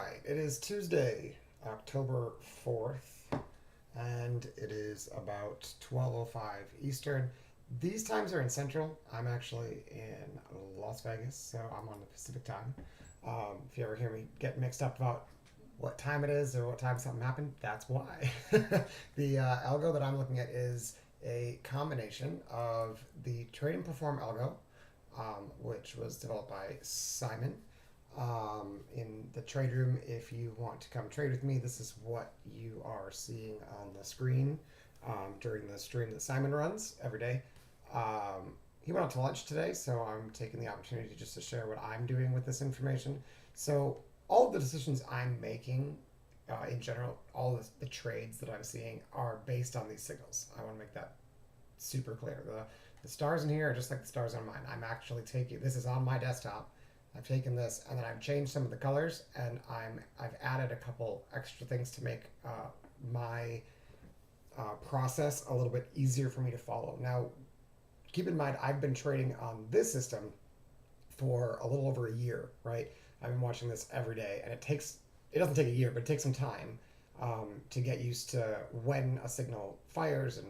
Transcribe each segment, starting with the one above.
right, it is Tuesday, October 4th, and it is about 12:05 Eastern. These times are in Central. I'm actually in Las Vegas, so I'm on the Pacific time. If you ever hear me get mixed up about what time it is or what time something happened, that's why. The algo that I'm looking at is a combination of the Trade and Perform algo, which was developed by Simon in the trade room. If you want to come trade with me, this is what you are seeing on the screen during the stream that Simon runs every day. He went out to lunch today, so I'm taking the opportunity just to share what I'm doing with this information. So all of the decisions I'm making in general, all the trades that I'm seeing are based on these signals. I want to make that super clear. The stars in here are just like the stars on mine. I'm actually taking this is on my desktop. I've taken this and then I've changed some of the colors, and I've added a couple extra things to make my process a little bit easier for me to follow. Now, keep in mind, I've been trading on this system for a little over a year, right? I've been watching this every day, and it doesn't take a year, but it takes some time to get used to when a signal fires and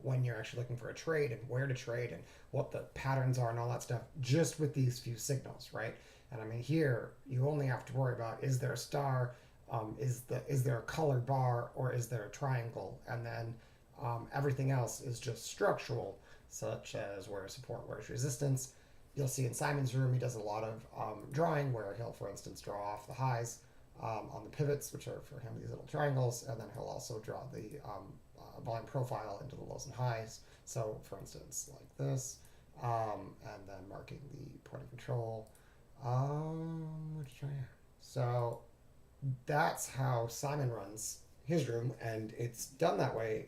when you're actually looking for a trade and where to trade and what the patterns are and all that stuff just with these few signals, right? And I mean, here you only have to worry about, is there a star, is there a colored bar, or is there a triangle? And then everything else is just structural, such as where is support, where is resistance. You'll see in Simon's room he does a lot of drawing, where he'll, for instance, draw off the highs on the pivots, which are for him these little triangles, and then he'll also draw the volume profile into the lows and highs. So, for instance, like this, and then marking the point of control. Which try here? So that's how Simon runs his room, and it's done that way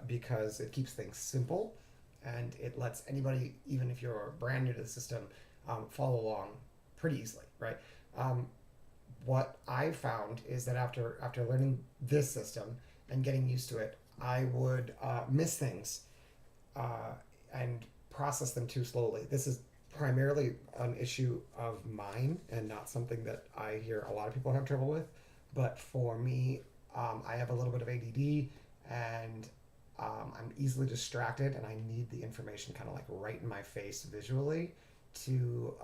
because it keeps things simple, and it lets anybody, even if you're brand new to the system, follow along pretty easily, right? What I found is that after learning this system and getting used to it, I would miss things and process them too slowly. This is primarily an issue of mine and not something that I hear a lot of people have trouble with. But for me, I have a little bit of ADD, and I'm easily distracted, and I need the information kind of like right in my face visually to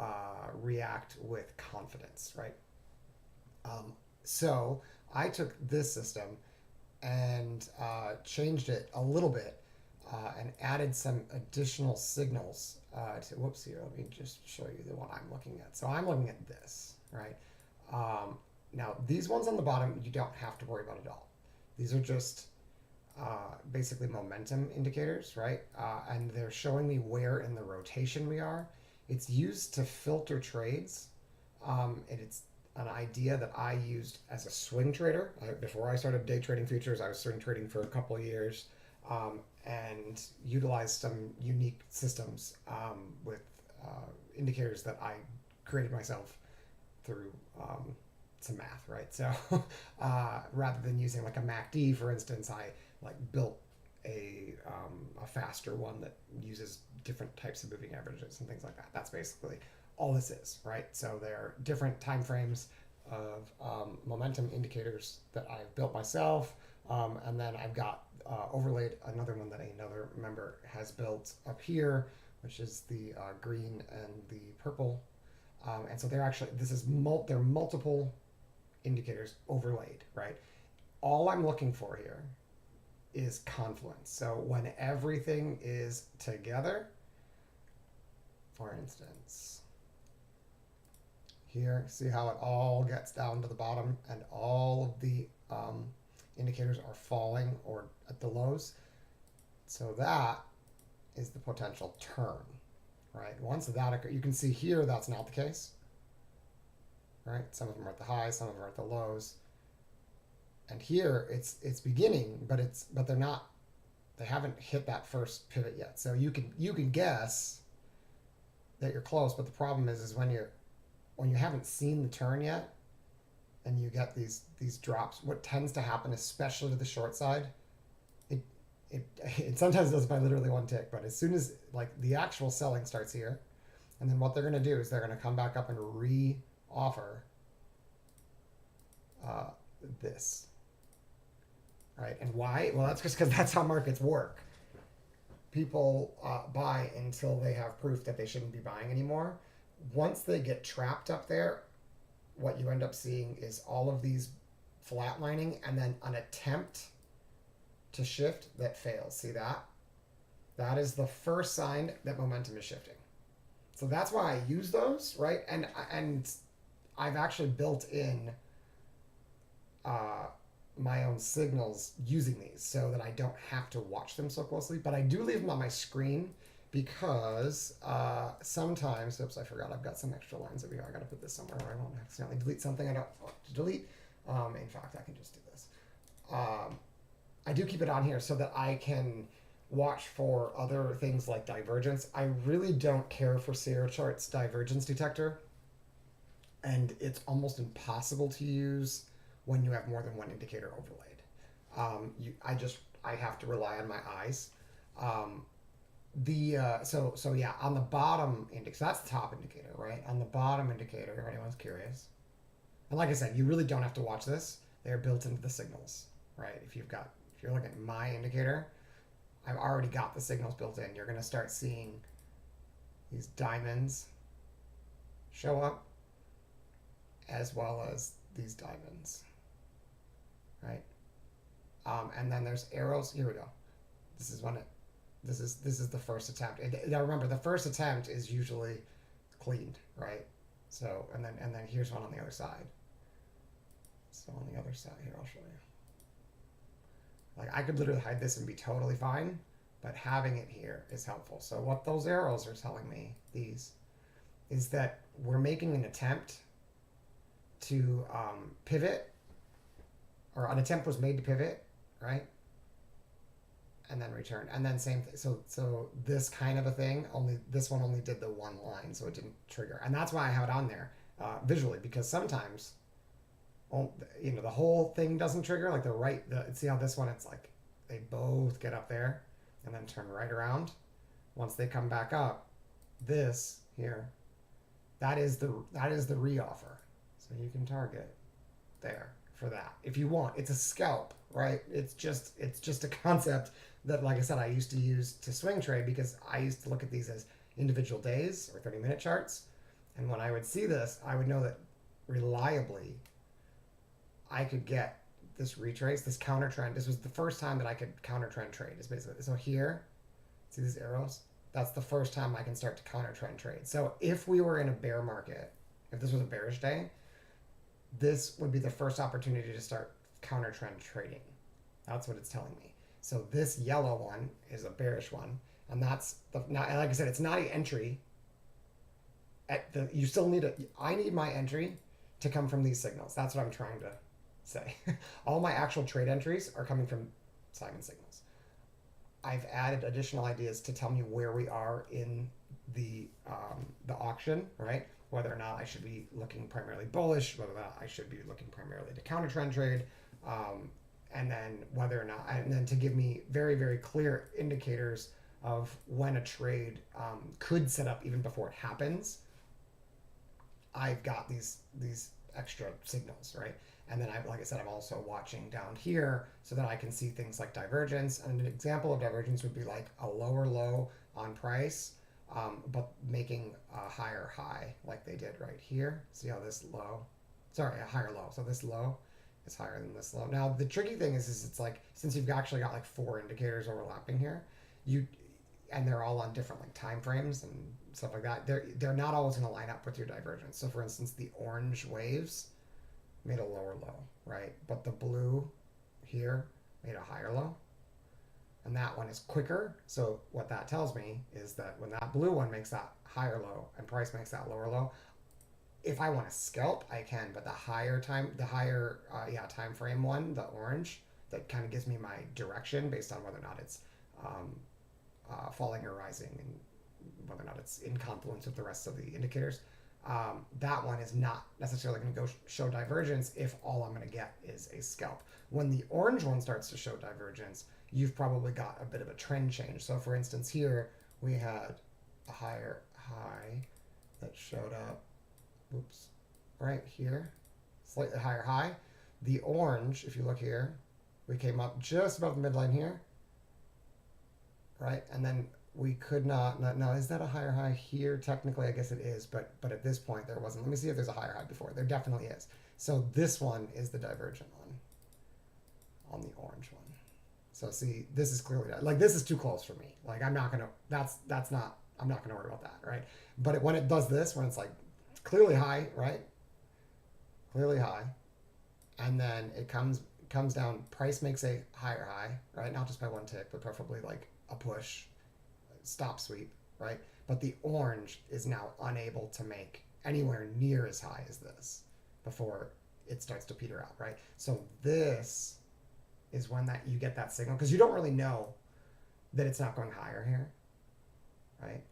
react with confidence, right? So I took this system and changed it a little bit and added some additional signals whoops, here, let me just show you the one I'm looking at. So I'm looking at this, right? Now, these ones on the bottom, you don't have to worry about at all. These are just basically momentum indicators, right? And they're showing me where in the rotation we are. It's used to filter trades, and it's an idea that I used as a swing trader. Before I started day trading futures, I was swing trading for a couple of years and utilized some unique systems with indicators that I created myself through some math, right? So rather than using like a MACD, for instance, I like built a faster one that uses different types of moving averages and things like that. That's basically all this is, right? So there are different time frames of momentum indicators that I've built myself, and then I've got overlaid another one that another member has built up here, which is the green and the purple, and so they're actually they're multiple indicators overlaid, right? All I'm looking for here is confluence. So when everything is together, for instance, here, see how it all gets down to the bottom and all of the indicators are falling or at the lows. So that is the potential turn, right? Once that occurs, you can see here that's not the case, right? Some of them are at the highs, some of them are at the lows. And here it's beginning, but they're not, they haven't hit that first pivot yet. So you can guess that you're close, but the problem is when you haven't seen the turn yet and you get these drops, what tends to happen, especially to the short side, it sometimes does by literally one tick, but as soon as like the actual selling starts here, and then what they're going to do is they're going to come back up and re-offer this, right? And why? Well, that's just because that's how markets work. People buy until they have proof that they shouldn't be buying anymore. Once they get trapped up there, what you end up seeing is all of these flatlining and then an attempt to shift that fails. See that? That is the first sign that momentum is shifting. So that's why I use those, right? And I've actually built in my own signals using these so that I don't have to watch them so closely. But I do leave them on my screen because sometimes, oops, I forgot I've got some extra lines over here. I got to put this somewhere where I won't accidentally delete something I don't want to delete. In fact, I can just do this. I do keep it on here so that I can watch for other things like divergence. I really don't care for Sierra Chart's divergence detector, and it's almost impossible to use when you have more than one indicator overlaid. I have to rely on my eyes. So yeah, on the bottom indicator, that's the top indicator, right? On the bottom indicator, if anyone's curious, and like I said, you really don't have to watch this. They're built into the signals, right? If you're looking at my indicator, I've already got the signals built in. You're going to start seeing these diamonds show up as well as these diamonds, right? And then there's arrows. Here we go. This is the first attempt. Now remember, the first attempt is usually cleaned, right? So and then here's one on the other side. So on the other side here, I'll show you. Like I could literally hide this and be totally fine, but having it here is helpful. So what those arrows are telling me, is that we're making an attempt to pivot, or an attempt was made to pivot, right? And then return, and then same thing. So this kind of a thing, only this one only did the one line, so it didn't trigger, and that's why I have it on there visually, because sometimes, the whole thing doesn't trigger. Like see how this one, it's like they both get up there and then turn right around. Once they come back up, this here, that is the reoffer. So you can target there for that if you want. It's a scalp, right? It's just a concept that, like I said, I used to use to swing trade, because I used to look at these as individual days or 30-minute charts. And when I would see this, I would know that reliably I could get this retrace, this counter trend. This was the first time that I could counter trend trade. Is basically, so here, see these arrows? That's the first time I can start to counter trend trade. So if we were in a bear market, if this was a bearish day, this would be the first opportunity to start counter trend trading. That's what it's telling me. So this yellow one is a bearish one, and that's like I said, it's not an entry. You still need I need my entry to come from these signals. That's what I'm trying to say. All my actual trade entries are coming from Simon signals. I've added additional ideas to tell me where we are in the auction, right? Whether or not I should be looking primarily bullish, whether or not I should be looking primarily to counter trend trade, and then whether or not, and then to give me very, very clear indicators of when a trade could set up even before it happens. I've got these extra signals, right? And then like I said, I'm also watching down here so that I can see things like divergence. And an example of divergence would be like a lower low on price, but making a higher high like they did right here. See how this low, sorry, a higher low. So this low is higher than this low. Now the tricky thing is it's like, since you've actually got like 4 indicators overlapping here, and they're all on different like time frames and stuff like that, they're not always going to line up with your divergence. So for instance, the orange waves made a lower low, right? But the blue here made a higher low, and that one is quicker. So what that tells me is that when that blue one makes that higher low and price makes that lower low, if I want to scalp, I can. But the higher time frame one, the orange, that kind of gives me my direction based on whether or not it's falling or rising, and whether or not it's in confluence with the rest of the indicators. That one is not necessarily going to go show divergence if all I'm going to get is a scalp. When the orange one starts to show divergence, you've probably got a bit of a trend change. So for instance, here we had a higher high that showed up, right here, slightly higher high. The orange, if you look here, we came up just above the midline here, right? And then we could not, now is that a higher high here? Technically, I guess it is, but at this point there wasn't. Let me see if there's a higher high before. There definitely is. So this one is the divergent one on the orange one. So see, this is clearly, like, this is too close for me. Like, I'm not gonna, that's not, I'm not gonna worry about that, right? But when it does this, when it's like clearly high, right? Clearly high, and then it comes down. Price makes a higher high, right? Not just by one tick, but preferably like a push, stop sweep, right? But the orange is now unable to make anywhere near as high as this before it starts to peter out, right? So this is when that you get that signal, because you don't really know that it's not going higher here, right?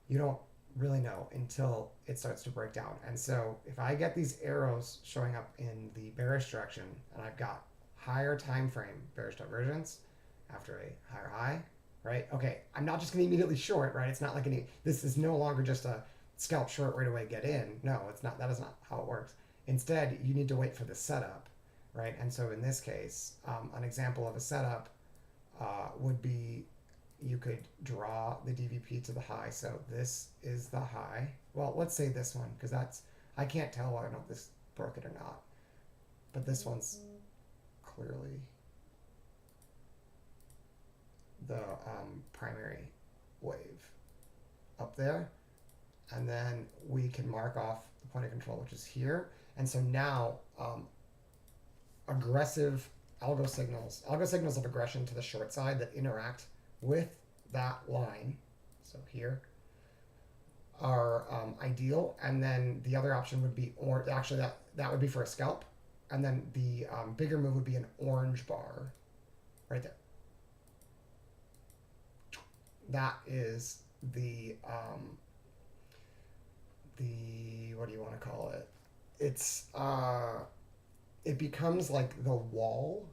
You don't really know until it starts to break down. And so if I get these arrows showing up in the bearish direction and I've got higher time frame bearish divergence after a higher high, right? Okay, I'm not just going to immediately short, right? It's not like this is no longer just a scalp short right away, get in. No, it's not. That is not how it works. Instead, you need to wait for the setup, right? And so in this case, an example of a setup would be, you could draw the DVP to the high. So this is the high. Well, let's say this one, because I can't tell whether or not this broke it or not. But this one's clearly the primary wave up there. And then we can mark off the point of control, which is here. And so now aggressive algo signals of aggression to the short side that interact with that line, so here, are ideal. And then the other option would be, or actually that would be for a scalp. And then the bigger move would be an orange bar right there. That is the what do you want to call it? It's it becomes like the wall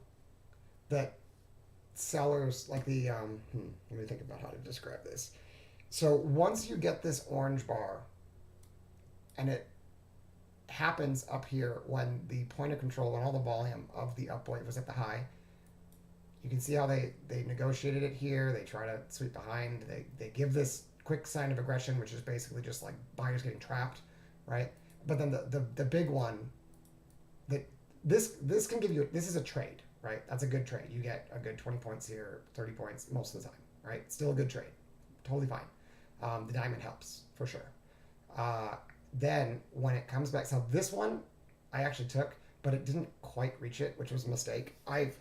that sellers, like the let me think about how to describe this. So once you get this orange bar, and it happens up here when the point of control and all the volume of the up wave was at the high, you can see how they negotiated it here. They try to sweep behind. They give this quick sign of aggression, which is basically just like buyers getting trapped, right? But then the big one, that this can give you, this is a trade, right? That's a good trade. You get a good 20 points here, 30 points most of the time, right? Still a good trade, totally fine. The diamond helps for sure. Then when it comes back, so this one I actually took, but it didn't quite reach it, which was a mistake. I've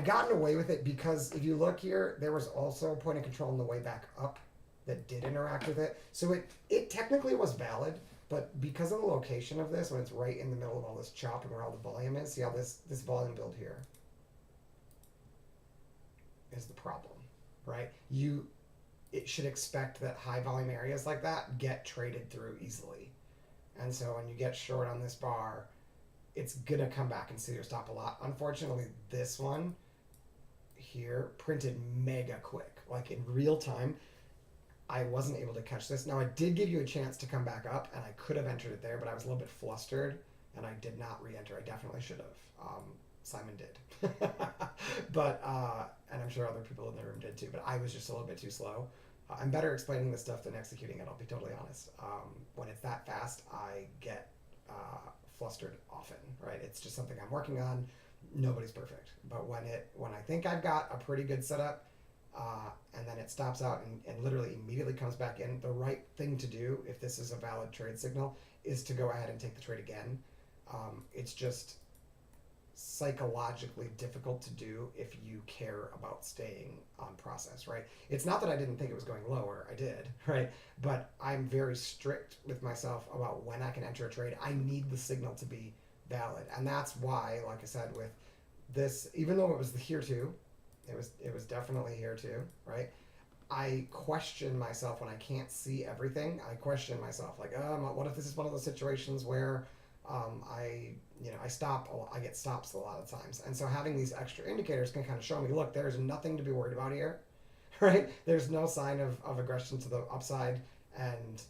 gotten away with it because if you look here, there was also a point of control on the way back up that did interact with it. So it technically was valid, but because of the location of this, when it's right in the middle of all this chop and where all the volume is, see how this volume build here is the problem, right? It should expect that high volume areas like that get traded through easily. And so when you get short on this bar, it's gonna come back and see your stop a lot. Unfortunately, this one here printed mega quick, like in real time. I wasn't able to catch this. Now it did give you a chance to come back up, and I could have entered it there, but I was a little bit flustered, and I did not re-enter. I definitely should have. Simon did, but and I'm sure other people in the room did too. But I was just a little bit too slow. I'm better explaining this stuff than executing it. I'll be totally honest. When it's that fast, I get flustered often, right? It's just something I'm working on. Nobody's perfect, but when I think I've got a pretty good setup, and then it stops out and literally immediately comes back in, the right thing to do, if this is a valid trade signal, is to go ahead and take the trade again. It's just psychologically difficult to do if you care about staying on process, right? It's not that I didn't think it was going lower, I did, right? But I'm very strict with myself about when I can enter a trade. I need the signal to be valid, and that's why, like I said, with this, even though it was here too, it was definitely here too, right? I question myself when I can't see everything. I question myself, like, what if this is one of those situations where I get stops a lot of times. And so having these extra indicators can kind of show me, look, there's nothing to be worried about here, right? There's no sign of aggression to the upside, and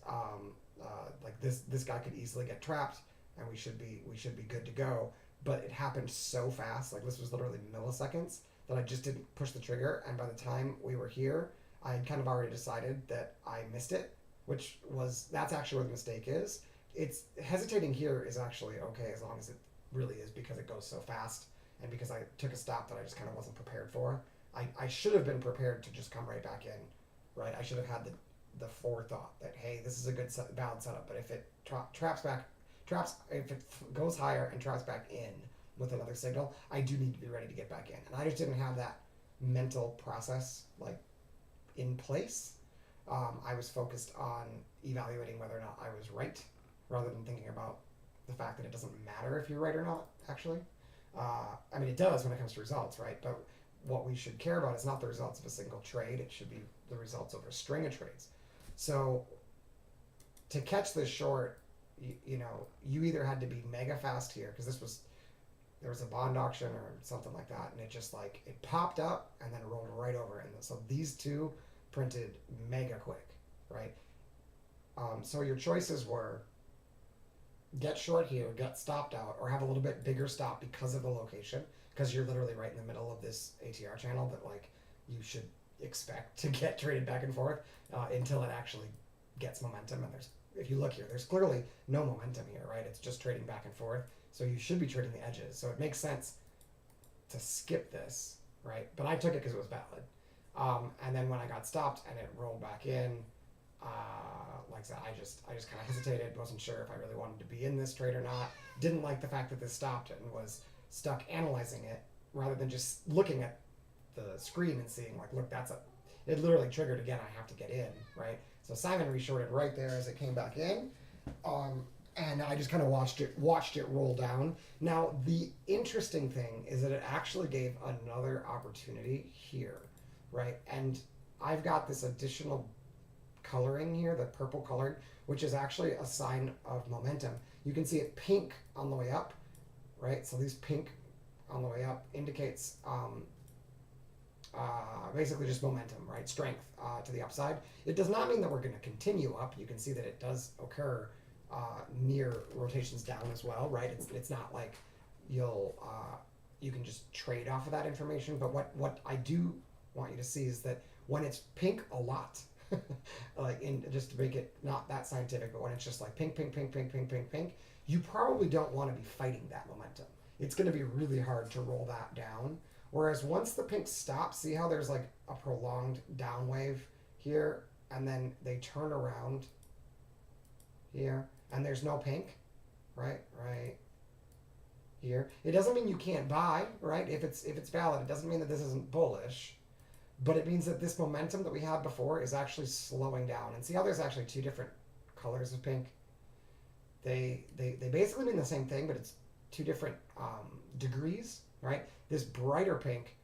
like this guy could easily get trapped, and we should be good to go. But it happened so fast, like this was literally milliseconds, that I just didn't push the trigger, and by the time we were here, I had kind of already decided that I missed it, which was that's actually where the mistake is. It's hesitating here is actually okay as long as it really is because it goes so fast and because I took a stop that I just kind of wasn't prepared for. I should have been prepared to just come right back in, right? I should have had the forethought that hey, this is a good balanced setup, but if it traps if it goes higher and traps back in with another signal, I do need to be ready to get back in, and I just didn't have that mental process like in place. I was focused on evaluating whether or not I was right, rather than thinking about the fact that it doesn't matter if you're right or not. Actually, I mean it does when it comes to results, right? But what we should care about is not the results of a single trade. It should be the results over a string of trades. So to catch this short, you know, you either had to be mega fast here because there was a bond auction or something like that, and it just like it popped up and then it rolled right over, and so these two printed mega quick, right? So your choices were get short here, get stopped out, or have a little bit bigger stop because of the location, because you're literally right in the middle of this ATR channel that like you should expect to get traded back and forth until it actually gets momentum. And if you look here, there's clearly no momentum here, right? It's just trading back and forth. So you should be trading the edges. So it makes sense to skip this, right? But I took it because it was valid. And then when I got stopped and it rolled back in, like I said, I just kind of hesitated, wasn't sure if I really wanted to be in this trade or not. Didn't like the fact that this stopped and was stuck analyzing it rather than just looking at the screen and seeing like, look, it literally triggered again. I have to get in, right? So Simon reshorted right there as it came back in. And I just kind of watched it roll down. Now, the interesting thing is that it actually gave another opportunity here, right? And I've got this additional coloring here, the purple coloring, which is actually a sign of momentum. You can see it pink on the way up, right? So these pink on the way up indicates basically just momentum, right? Strength to the upside. It does not mean that we're going to continue up. You can see that it does occur near rotations down as well, right? It's not like you can just trade off of that information. But what I do want you to see is that when it's pink a lot, like just to make it not that scientific, but when it's just like pink, pink, pink, pink, pink, pink, pink, you probably don't want to be fighting that momentum. It's going to be really hard to roll that down. Whereas once the pink stops, see how there's like a prolonged down wave here, and then they turn around here, and there's no pink, right here. It doesn't mean you can't buy, right? If it's valid, it doesn't mean that this isn't bullish, but it means that this momentum that we had before is actually slowing down. And see how there's actually two different colors of pink? They basically mean the same thing, but it's two different degrees, right? This brighter pink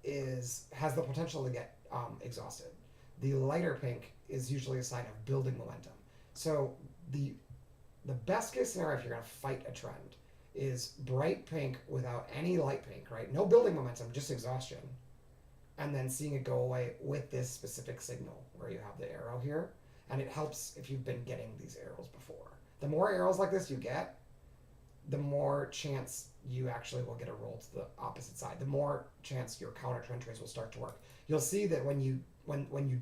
has the potential to get exhausted. The lighter pink is usually a sign of building momentum. So the best case scenario if you're going to fight a trend is bright pink without any light pink, right? No building momentum, just exhaustion. And then seeing it go away with this specific signal where you have the arrow here. And it helps if you've been getting these arrows before. The more arrows like this you get, the more chance you actually will get a roll to the opposite side. The more chance your counter trend trades will start to work. You'll see that when you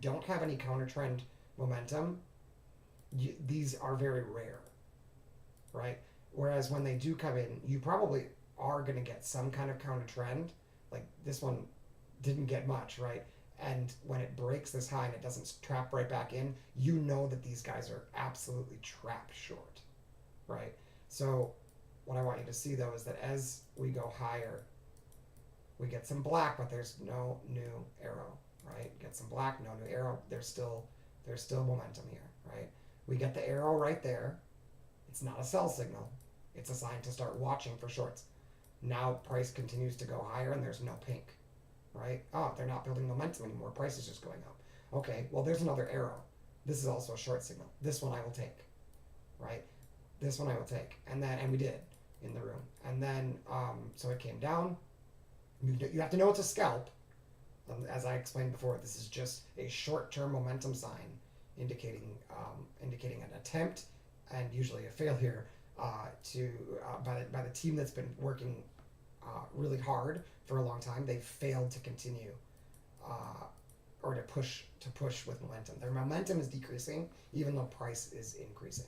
don't have any counter trend momentum, these are very rare, right? Whereas when they do come in, you probably are going to get some kind of counter trend. Like this one didn't get much, right? And when it breaks this high and it doesn't trap right back in, you know that these guys are absolutely trap short, right? So what I want you to see though is that as we go higher, we get some black, but there's no new arrow, right? Get some black, no new arrow. There's still momentum here, right? We get the arrow right there. It's not a sell signal. It's a sign to start watching for shorts. Now price continues to go higher and there's no pink, right? Oh, they're not building momentum anymore. Price is just going up. Okay, well, there's another arrow. This is also a short signal. This one I will take, right? This one I will take. And we did in the room. And then, so it came down. You have to know it's a scalp. As I explained before, this is just a short-term momentum sign indicating an attempt and usually a failure by the team that's been working really hard for a long time. They've failed to continue uh, or to push with momentum. Their momentum is decreasing even though price is increasing.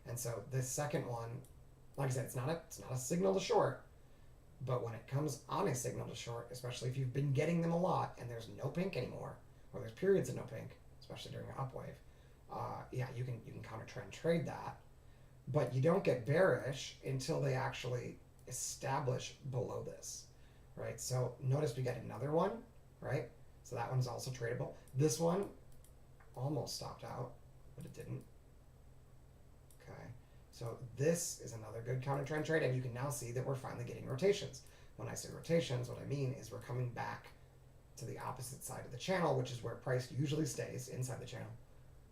And so this second one, like I said, it's not a signal to short, but when it comes on a signal to short, especially if you've been getting them a lot and there's no pink anymore, or there's periods of no pink, especially during an up wave, yeah, you can counter trend trade that, but you don't get bearish until they actually establish below this, right? So notice we get another one, right? So that one's also tradable. This one almost stopped out, but it didn't. Okay, so this is another good counter trend trade, and you can now see that we're finally getting rotations. When I say rotations, what I mean is we're coming back to the opposite side of the channel, which is where price usually stays inside the channel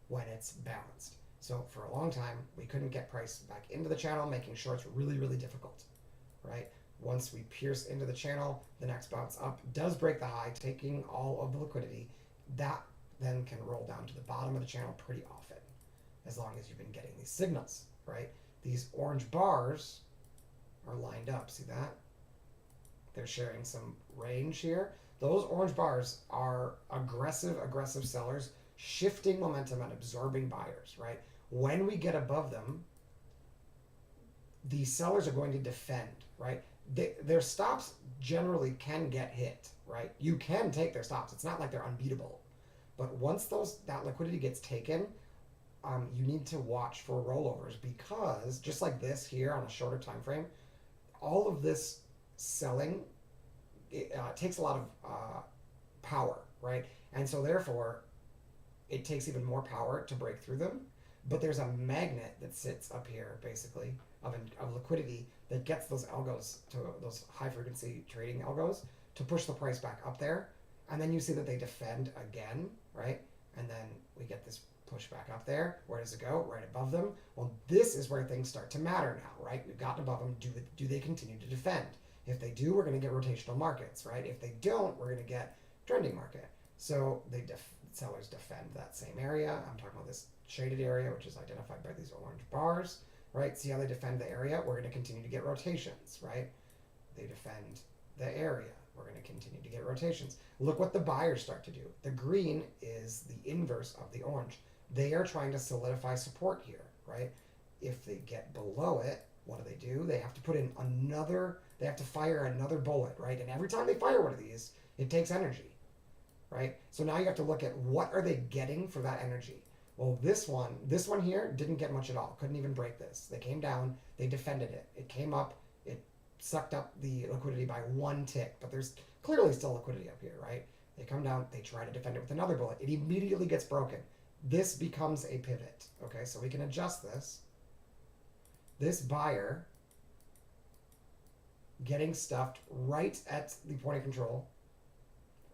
when it's balanced. So for a long time, we couldn't get price back into the channel, making shorts really, really difficult, right? Once we pierce into the channel, the next bounce up does break the high, taking all of the liquidity. That then can roll down to the bottom of the channel pretty often, as long as you've been getting these signals, right? These orange bars are lined up. See that? They're sharing some range here. Those orange bars are aggressive sellers shifting momentum and absorbing buyers, right? When we get above them, the sellers are going to defend, right? Their stops generally can get hit, right? You can take their stops. It's not like they're unbeatable. But once that liquidity gets taken, you need to watch for rollovers, because just like this here on a shorter time frame, all of this selling takes a lot of power, right? And so therefore, it takes even more power to break through them. But there's a magnet that sits up here, basically, of liquidity that gets those algos, to those high frequency trading algos, to push the price back up there. And then you see that they defend again, right? And then we get this push back up there. Where does it go? Right above them. Well, this is where things start to matter now, right? We've gotten above them. Do they continue to defend? If they do, we're going to get rotational markets, right? If they don't, we're going to get trending market. So sellers defend that same area. I'm talking about this shaded area, which is identified by these orange bars, right? See how they defend the area? We're going to continue to get rotations, right? They defend the area. We're going to continue to get rotations. Look what the buyers start to do. The green is the inverse of the orange. They are trying to solidify support here, right? If they get below it, what do? They have to put in they have to fire another bullet, right? And every time they fire one of these, it takes energy, right? So now you have to look at what are they getting for that energy. Well, this one here didn't get much at all. Couldn't even break this. They came down, they defended it. It came up, it sucked up the liquidity by one tick, but there's clearly still liquidity up here, right? They come down, they try to defend it with another bullet. It immediately gets broken. This becomes a pivot, okay? So we can adjust this. This buyer getting stuffed right at the point of control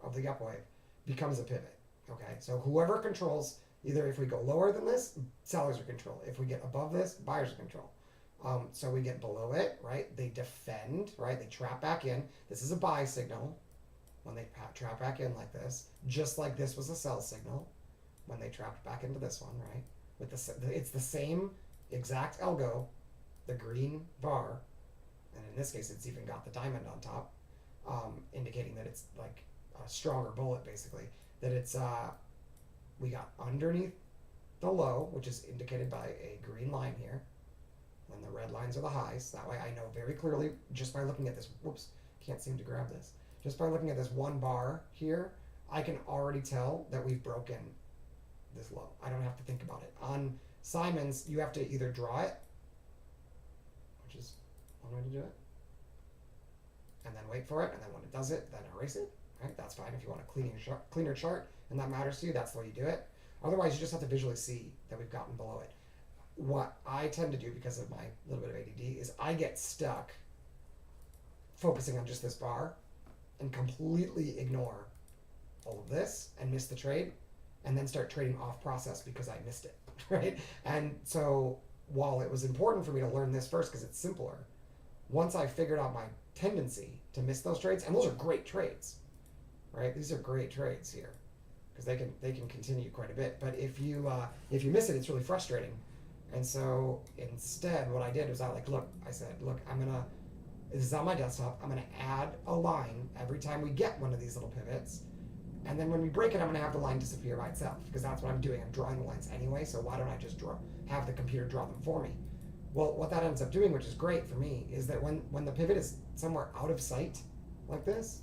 of the up wave becomes a pivot, okay? So whoever controls, either if we go lower than this, sellers are control. If we get above this, buyers are control. So we get below it, right? They defend, right? They trap back in. This is a buy signal when they trap back in like this, just like this was a sell signal when they trapped back into this one, right? With it's the same exact algo, the green bar, and in this case, it's even got the diamond on top, indicating that it's like a stronger bullet, basically. That it's we got underneath the low, which is indicated by a green line here, and the red lines are the highs. That way I know very clearly, just by looking at this, whoops, can't seem to grab this. Just by looking at this one bar here, I can already tell that we've broken this low. I don't have to think about it. On Simon's, you have to either draw it, which is one way to do it, and then wait for it, and then when it does it, then erase it. Right? That's fine if you want a cleaner chart, and that matters to you, that's the way you do it. Otherwise, you just have to visually see that we've gotten below it. What I tend to do, because of my little bit of ADD, is I get stuck focusing on just this bar and completely ignore all of this and miss the trade, and then start trading off process because I missed it, right? And so while it was important for me to learn this first because it's simpler, once I figured out my tendency to miss those trades, and those are great trades, right? These are great trades here because they can continue quite a bit. But if you miss it, it's really frustrating And so instead, what I did was I said, look, this is on my desktop. I'm gonna add a line every time we get one of these little pivots. And then when we break it, I'm gonna have the line disappear by itself because that's what I'm doing. I'm drawing the lines anyway, so why don't I just have the computer draw them for me? Well, what that ends up doing, which is great for me, is that when the pivot is somewhere out of sight, like this,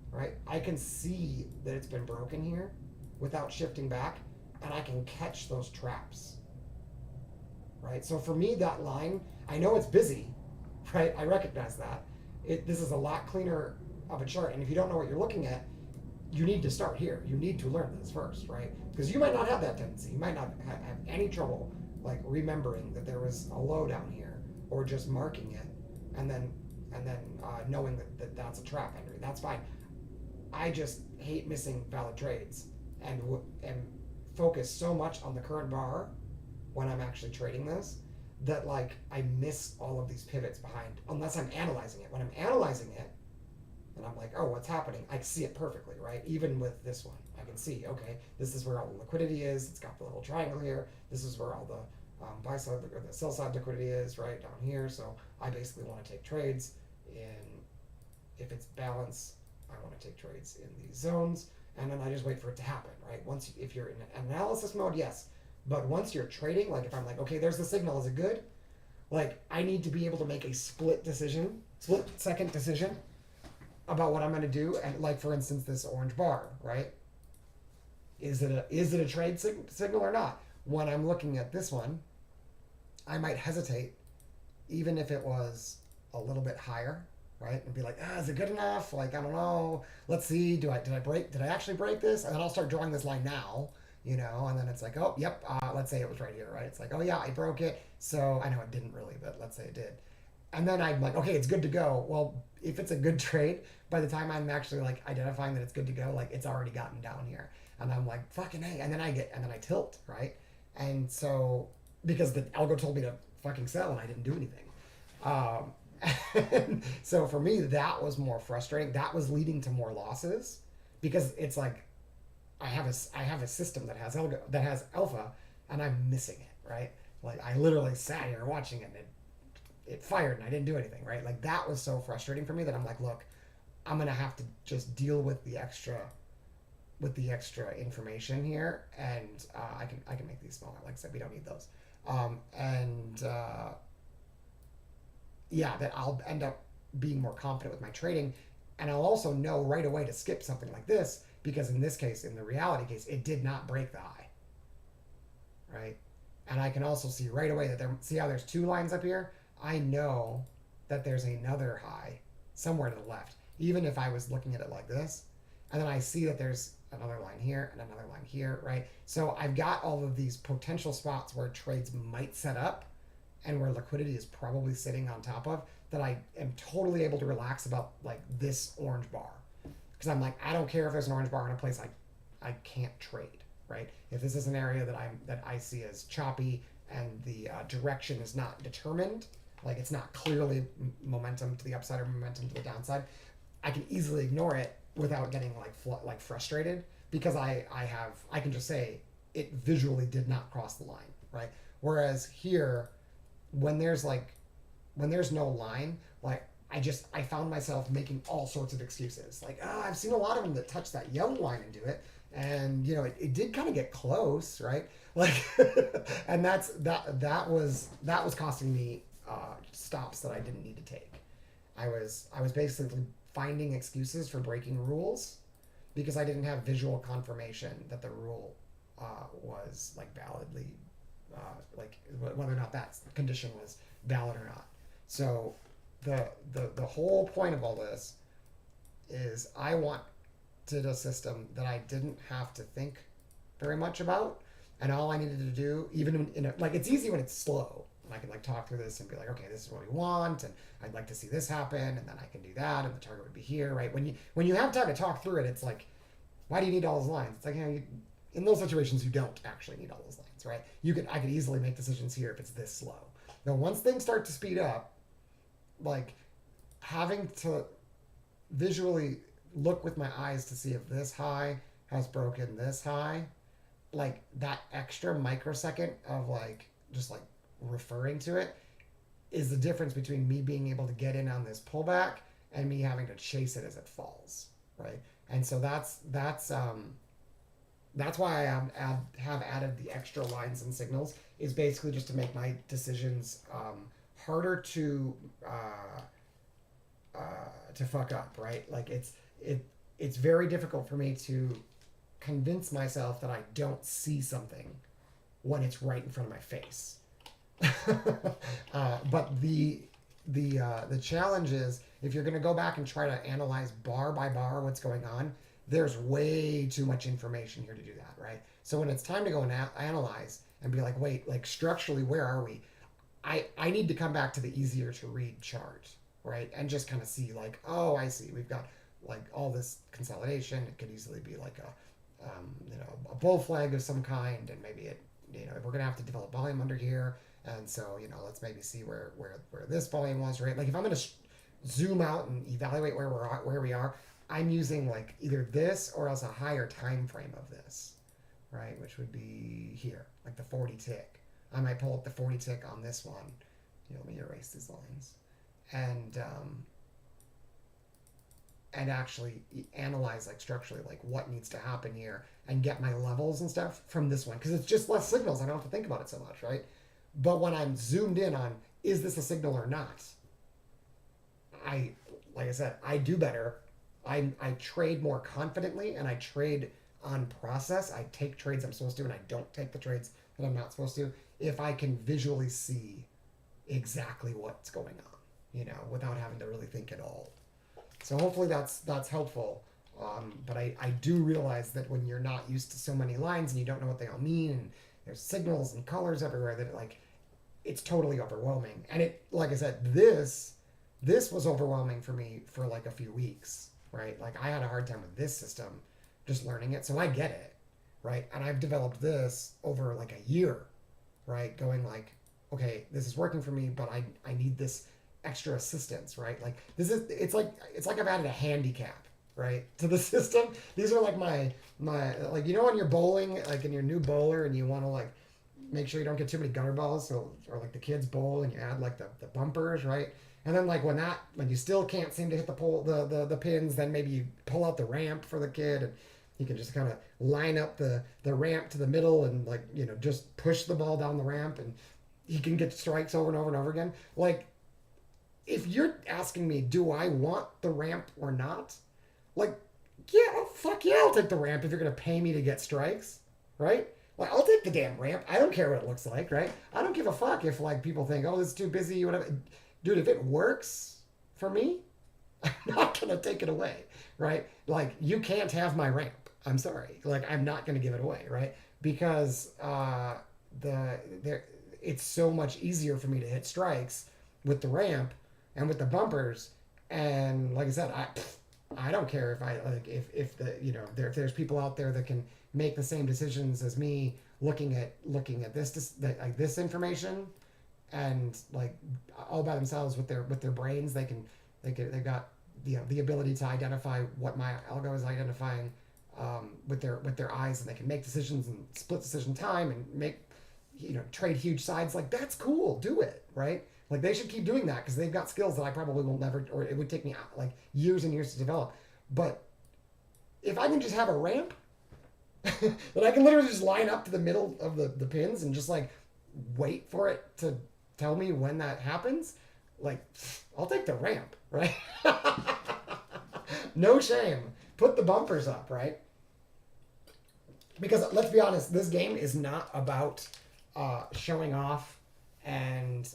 right, I can see that it's been broken here without shifting back, and I can catch those traps, right? So for me, that line, I know it's busy, right? I recognize that. This is a lot cleaner of a chart, and if you don't know what you're looking at, you need to start here. You need to learn this first, right? Because you might not have that tendency. You might not have any trouble like remembering that there was a low down here, or just marking it, and then knowing that's a trap entry. That's fine. I just hate missing valid trades, and focus so much on the current bar when I'm actually trading this that like I miss all of these pivots behind unless I'm analyzing it. When I'm analyzing it, and I'm like, oh, what's happening? I see it perfectly, right? Even with this one, I can see, okay, this is where all the liquidity is. It's got the little triangle here. This is where all the buy side or the sell side liquidity is, right down here. So I basically want to take trades if it's balance, I want to take trades in these zones, and then I just wait for it to happen, right? If you're in analysis mode, yes, but once you're trading, like if I'm like, okay, there's the signal, is it good? Like I need to be able to make a split second decision about what I'm going to do, and like for instance, this orange bar, right? Is it a trade signal or not? When I'm looking at this one, I might hesitate, even if it was a little bit higher, right? And be like, is it good enough? Like I don't know. Let's see. Did I actually break this? And then I'll start drawing this line now, and then it's like, oh, yep. Let's say it was right here, right? It's like, oh yeah, I broke it. So I know it didn't really, but let's say it did. And then I'm like, okay, it's good to go. Well, if it's a good trade, by the time I'm actually like identifying that it's good to go, like it's already gotten down here. And I'm like, fucking hey. And then I tilt, right? And so, because the algo told me to fucking sell and I didn't do anything. And so for me, that was more frustrating. That was leading to more losses because it's like, I have a system that has alpha and I'm missing it, right? Like I literally sat here watching it and it fired and I didn't do anything, right? Like that was so frustrating for me that I'm like, look, I'm gonna have to just deal with the extra information here, and I can make these smaller. Like I said, we don't need those, yeah, that I'll end up being more confident with my trading, and I'll also know right away to skip something like this because in this case, in the reality case, it did not break the high, right? And I can also see right away that see how there's two lines up here. I know that there's another high somewhere to the left, even if I was looking at it like this. And then I see that there's another line here and another line here, right? So I've got all of these potential spots where trades might set up and where liquidity is probably sitting on top of that I am totally able to relax about like this orange bar. Because I'm like, I don't care if there's an orange bar in a place I can't trade, right? If this is an area that I see as choppy and the direction is not determined, like it's not clearly momentum to the upside or momentum to the downside, I can easily ignore it without getting like frustrated because I can just say it visually did not cross the line, right? Whereas here, when there's no line, like I found myself making all sorts of excuses. Like, I've seen a lot of them that touch that yellow line and do it. And, it did kind of get close, right? Like, and that was costing me stops that I didn't need to take. I was basically finding excuses for breaking rules because I didn't have visual confirmation that the rule was like validly, like whether or not that condition was valid or not. So the whole point of all this is I wanted a system that I didn't have to think very much about, and all I needed to do, even in like it's easy when it's slow, and I can like talk through this and be like, okay, this is what we want, and I'd like to see this happen, and then I can do that, and the target would be here, right? When you have time to talk through it, it's like, why do you need all those lines? It's like, in those situations, you don't actually need all those lines, right? I could easily make decisions here if it's this slow. Now, once things start to speed up, like having to visually look with my eyes to see if this high has broken this high, like that extra microsecond of like just like referring to it, is the difference between me being able to get in on this pullback and me having to chase it as it falls, right? And so that's why have added the extra lines and signals, is basically just to make my decisions harder to fuck up, right? Like it's very difficult for me to convince myself that I don't see something when it's right in front of my face. But the challenge is, if you're going to go back and try to analyze bar by bar what's going on, there's way too much information here to do that, right? So when it's time to go and analyze and be like, wait, like structurally, where are we? I need to come back to the easier to read chart, right? And just kind of see like, oh, I see. We've got like all this consolidation. It could easily be like a bull flag of some kind, and maybe we're gonna have to develop volume under here, and so let's maybe see where this volume was, right? Like if I'm gonna zoom out and evaluate where we are, I'm using like either this or else a higher time frame of this, right? Which would be here, like the 40 tick. I might pull up the 40 tick on this one. Let me erase these lines, and actually analyze like structurally like what needs to happen here and get my levels and stuff from this one, because it's just less signals. I don't have to think about it so much, right? But when I'm zoomed in on, is this a signal or not, like I said, I do better. I trade more confidently, and I trade on process. I take trades I'm supposed to, and I don't take the trades that I'm not supposed to, if I can visually see exactly what's going on, without having to really think at all. So hopefully that's helpful. But I do realize that when you're not used to so many lines and you don't know what they all mean, and there's signals and colors everywhere, that it's totally overwhelming. And it, like I said, this was overwhelming for me for like a few weeks, right? Like I had a hard time with this system, just learning it. So I get it, right? And I've developed this over like a year, right? Going like, okay, this is working for me, but I need this extra assistance, right? Like it's like I've added a handicap, right, to the system. These are like my like, when you're bowling, like in your new bowler, and you want to like make sure you don't get too many gutter balls, or like the kids bowl and you add like the bumpers, right? And then like when you still can't seem to hit the pins, then maybe you pull out the ramp for the kid, and you can just kind of line up the ramp to the middle and like, just push the ball down the ramp, and he can get strikes over and over and over again. Like, if you're asking me, do I want the ramp or not? Like, yeah, fuck yeah, I'll take the ramp if you're going to pay me to get strikes, right? Like, I'll take the damn ramp. I don't care what it looks like, right? I don't give a fuck if, like, people think, oh, this is too busy, whatever. Dude, if it works for me, I'm not going to take it away, right? Like, you can't have my ramp. I'm sorry. Like, I'm not going to give it away, right? Because it's so much easier for me to hit strikes with the ramp and with the bumpers. And like I said, I don't care if there's people out there that can make the same decisions as me, looking at this information, and like all by themselves with their brains. They've got the ability to identify what my algo is identifying with their eyes, and they can make decisions and split decision time and make trade huge sides. Like, that's cool. Do it, right? Like, they should keep doing that, because they've got skills that I probably will never, or it would take me like years and years to develop. But if I can just have a ramp that I can literally just line up to the middle of the pins and just like wait for it to tell me when that happens, like, I'll take the ramp, right? No shame. Put the bumpers up, right? Because let's be honest, this game is not about showing off and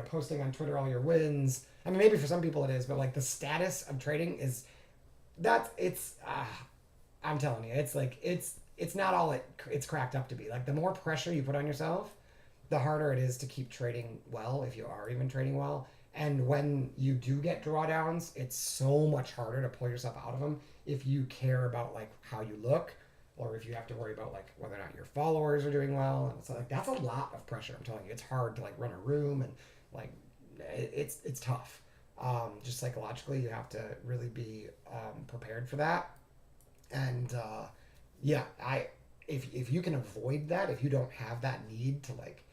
posting on Twitter all your wins. I mean, maybe for some people it is, but like the status of trading is I'm telling you, it's like it's not all it's cracked up to be. Like, the more pressure you put on yourself, the harder it is to keep trading well, if you are even trading well. And when you do get drawdowns, it's so much harder to pull yourself out of them if you care about like how you look, or if you have to worry about like whether or not your followers are doing well. And so like that's a lot of pressure. I'm telling you, it's hard to like run a room, and like it's tough. Just psychologically, you have to really be prepared for that. And if you can avoid that, if you don't have that need to like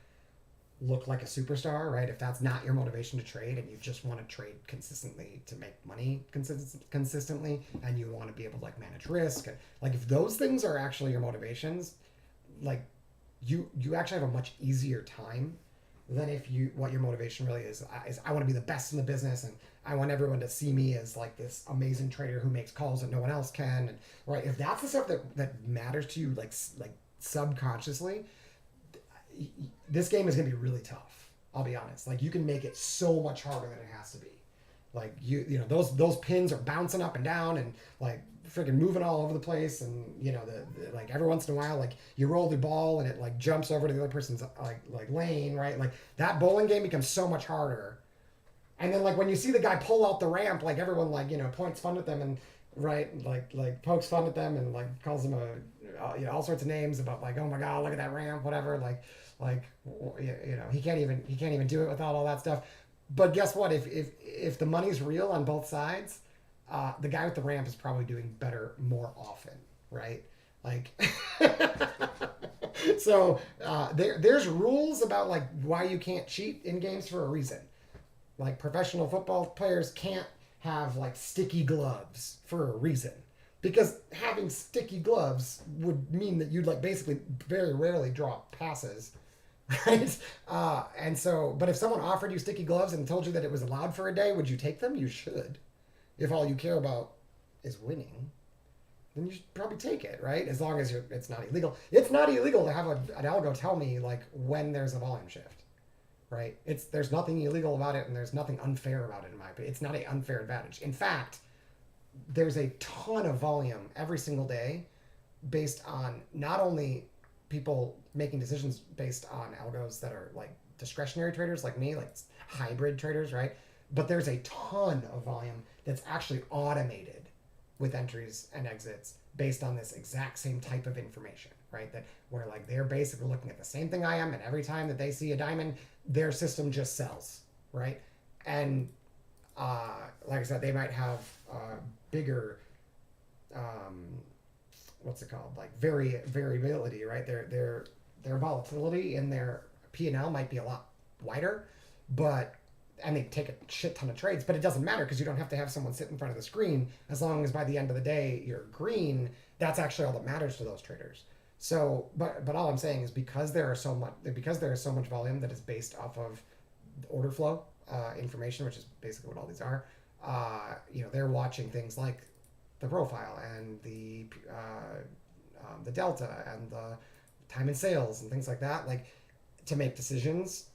look like a superstar, right? If that's not your motivation to trade and you just want to trade consistently to make money consistently, and you want to be able to like manage risk, and like if those things are actually your motivations, like you actually have a much easier time than if you what your motivation really is I want to be the best in the business, and I want everyone to see me as like this amazing trader who makes calls that no one else can, and right, if that's the stuff that matters to you like subconsciously, this game is going to be really tough. I'll be honest. Like you can make it so much harder than it has to be. Like you know those pins are bouncing up and down and like freaking moving all over the place, and you know the like every once in a while like you roll the ball and it like jumps over to the other person's like lane, right? Like that bowling game becomes so much harder. And then like when you see the guy pull out the ramp, like everyone like you know points fun at them and right like pokes fun at them and like calls them you know all sorts of names about like oh my god look at that ramp whatever like you know he can't even do it without all that stuff. But guess what? If the money's real on both sides, the guy with the ramp is probably doing better more often, right? Like, so there's rules about like why you can't cheat in games for a reason. Like professional football players can't have like sticky gloves for a reason. Because having sticky gloves would mean that you'd like basically very rarely draw passes, right? And so, but if someone offered you sticky gloves and told you that it was allowed for a day, would you take them? You should. If all you care about is winning, then you should probably take it, right? As long as it's not illegal. It's not illegal to have an algo tell me like when there's a volume shift, right? There's nothing illegal about it, and there's nothing unfair about it in my opinion. It's not an unfair advantage. In fact, there's a ton of volume every single day based on not only people making decisions based on algos that are like discretionary traders like me, like hybrid traders, right? But there's a ton of volume that's actually automated with entries and exits based on this exact same type of information, right? That where like they're basically looking at the same thing I am, and every time that they see a diamond, their system just sells, right? And like I said, they might have bigger what's it called, like variability, right? Their volatility in their P&L might be a lot wider, but and they take a shit ton of trades, but it doesn't matter because you don't have to have someone sit in front of the screen. As long as by the end of the day you're green, that's actually all that matters to those traders. So but all I'm saying is because there is so much volume that is based off of order flow information, which is basically what all these are, you know, they're watching things like the profile and the delta and the time in sales and things like that, like to make decisions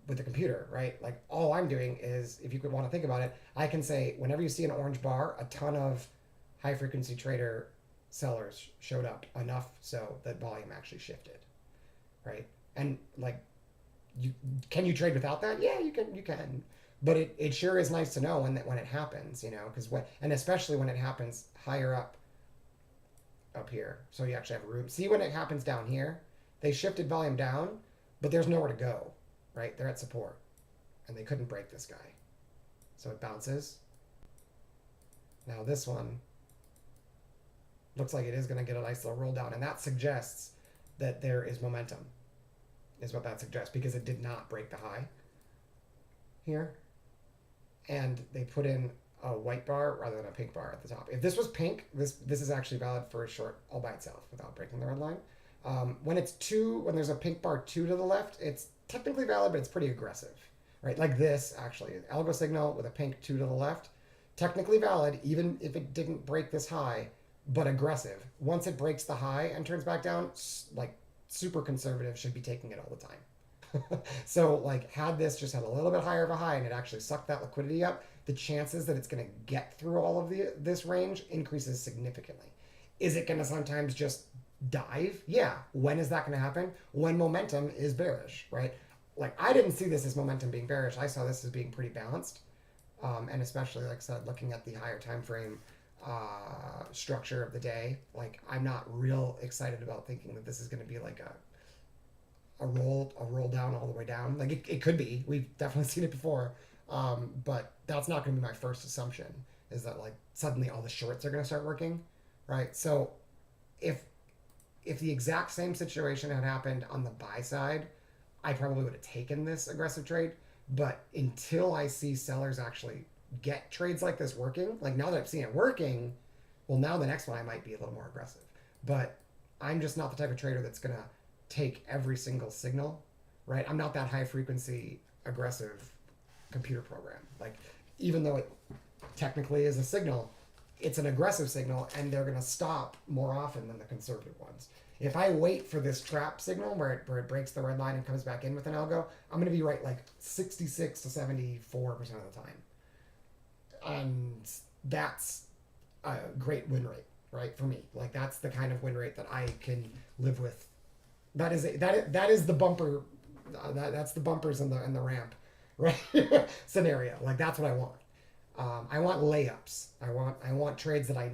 with the computer, right? Like all I'm doing is, if you could want to think about it, I can say whenever you see an orange bar, a ton of high frequency trader sellers showed up enough so that volume actually shifted, right? And like, can you trade without that? Yeah, you can. But it sure is nice to know when it happens, you know, and especially when it happens higher up here. So you actually have room. See when it happens down here, they shifted volume down, but there's nowhere to go, right? They're at support, and they couldn't break this guy. So it bounces. Now this one looks like it is going to get a nice little roll down, and that suggests that there is momentum, is what that suggests, because it did not break the high here. And they put in a white bar rather than a pink bar at the top. If this was pink, this is actually valid for a short all by itself without breaking the red line. When there's a pink bar 2 to the left, it's technically valid, but it's pretty aggressive, right? Like this, actually, algo signal with a pink 2 to the left, technically valid, even if it didn't break this high, but aggressive. Once it breaks the high and turns back down, like super conservative should be taking it all the time. So like had this just had a little bit higher of a high and it actually sucked that liquidity up, the chances that it's going to get through all of this range increases significantly. Is it going to sometimes just dive? Yeah. When is that going to happen? When momentum is bearish, right? Like I didn't see this as momentum being bearish. I saw this as being pretty balanced. And especially, like I said, looking at the higher time frame structure of the day, like I'm not real excited about thinking that this is going to be like a roll down all the way down. Like it could be. We've definitely seen it before. But that's not going to be my first assumption, is that like suddenly all the shorts are going to start working, right? So if the exact same situation had happened on the buy side, I probably would have taken this aggressive trade. But until I see sellers actually get trades like this working, like now that I've seen it working, well, now the next one I might be a little more aggressive. But I'm just not the type of trader that's going to take every single signal, right? I'm not that high frequency aggressive computer program. Like, even though it technically is a signal, it's an aggressive signal, and they're going to stop more often than the conservative ones. If I wait for this trap signal where it breaks the red line and comes back in with an algo, I'm going to be right like 66 to 74% of the time. And that's a great win rate, right? For me, like that's the kind of win rate that I can live with. That is the bumper. That's the bumpers and the ramp, right? Scenario. Like that's what I want. I want layups. I want trades that I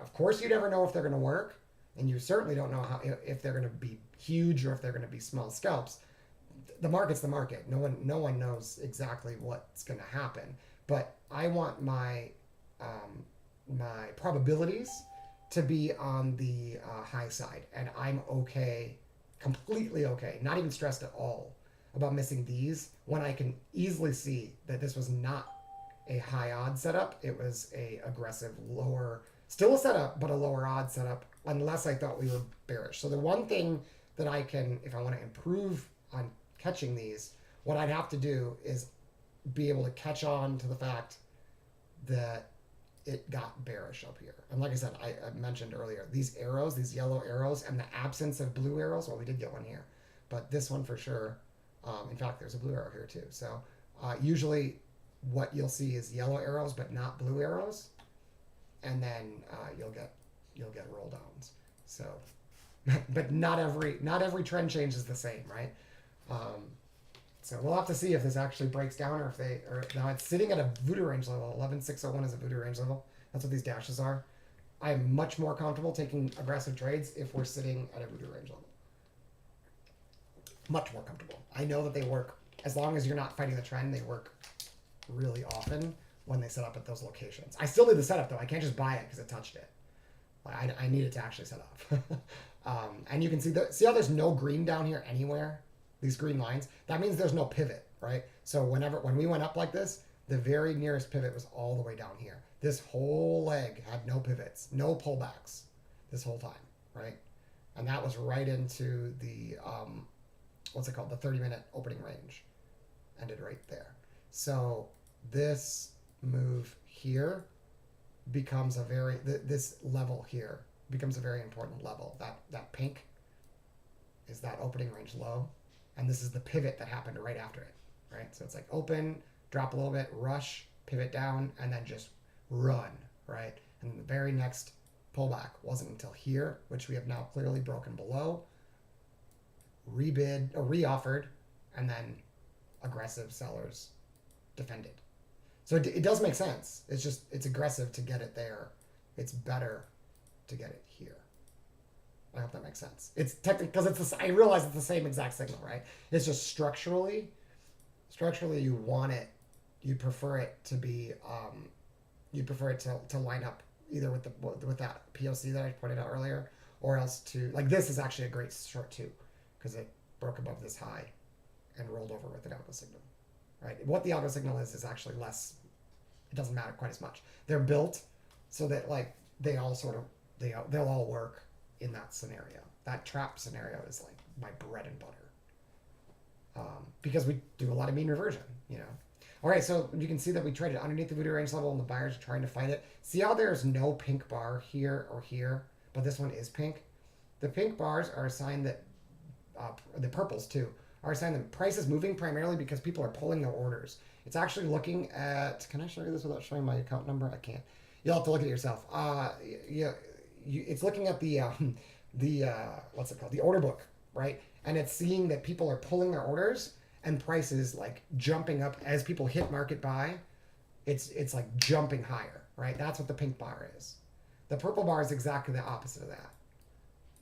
of course you never know if they're going to work, and you certainly don't know if they're going to be huge or if they're going to be small scalps. The market's the market. No one knows exactly what's going to happen. But I want my my probabilities to be on the high side, and I'm okay, completely okay, not even stressed at all about missing these when I can easily see that this was not a high odd setup. It was a aggressive lower, still a setup, but a lower odd setup, unless I thought we were bearish. So the one thing that I can, if I want to improve on catching these, what I'd have to do is be able to catch on to the fact that it got bearish up here. And like I said, I mentioned earlier, these arrows, these yellow arrows, and the absence of blue arrows, well, we did get one here, but this one for sure. In fact, there's a blue arrow here too. So usually what you'll see is yellow arrows, but not blue arrows. And then you'll get roll downs. So, but not every trend change is the same, right? So we'll have to see if this actually breaks down, or if now it's sitting at a voodoo range level. 11601 is a voodoo range level. That's what these dashes are. I'm much more comfortable taking aggressive trades if we're sitting at a voodoo range level. Much more comfortable. I know that they work, as long as you're not fighting the trend, they work really often when they set up at those locations. I still need the setup though. I can't just buy it because it touched it. I need it to actually set up. And you can see how there's no green down here anywhere. These green lines, that means there's no pivot, right? So when we went up like this, the very nearest pivot was all the way down here. This whole leg had no pivots, no pullbacks this whole time, right? And that was right into the, what's it called? The 30-minute opening range. Ended right there. So this move here becomes this level here becomes a very important level. That pink is that opening range low. And this is the pivot that happened right after it, right? So it's like open, drop a little bit, rush, pivot down, and then just run, right? And the very next pullback wasn't until here, which we have now clearly broken below, rebid or reoffered, and then aggressive sellers defended. So it does make sense. It's just, it's aggressive to get it there. It's better to get it here. I hope that makes sense. It's technically, because I realize it's the same exact signal, right? It's just structurally you want it, you prefer it to be, you prefer it to line up either with that POC that I pointed out earlier, or else to, like this is actually a great short too, because it broke above this high and rolled over with an algo signal, right? What the algo signal is actually less, it doesn't matter quite as much. They're built so that like they'll all work in that scenario. That trap scenario is like my bread and butter, because we do a lot of mean reversion, you know. All right, so you can see that we traded underneath the voodoo range level and the buyers are trying to fight it. See how there's no pink bar here or here, but this one is pink? The pink bars are a sign that, the purples too, are a sign that price is moving primarily because people are pulling their orders. It's actually looking at, can I show you this without showing my account number? I can't. You'll have to look at it yourself. It's looking at the what's it called? The order book, right? And it's seeing that people are pulling their orders and prices like jumping up as people hit market buy. It's like jumping higher, right? That's what the pink bar is. The purple bar is exactly the opposite of that.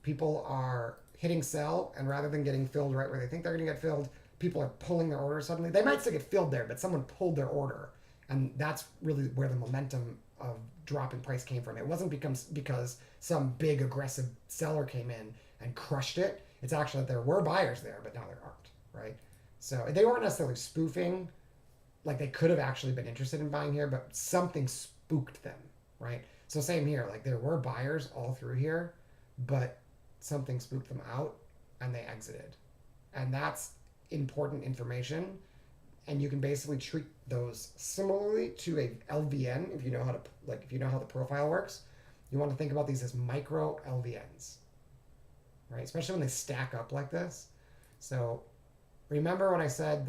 People are hitting sell, and rather than getting filled right where they think they're going to get filled, people are pulling their orders suddenly. They might still get filled there, but someone pulled their order, and that's really where the momentum of drop in price came from. It wasn't because some big aggressive seller came in and crushed it. It's actually that there were buyers there, but now there aren't. right? So they weren't necessarily spoofing, like they could have actually been interested in buying here, but something spooked them, right? So same here, like there were buyers all through here, but something spooked them out and they exited. And that's important information. And you can basically treat those similarly to a LVN if you know how to, like, if you know how the profile works. You want to think about these as micro LVNs, right? Especially when they stack up like this. So remember when I said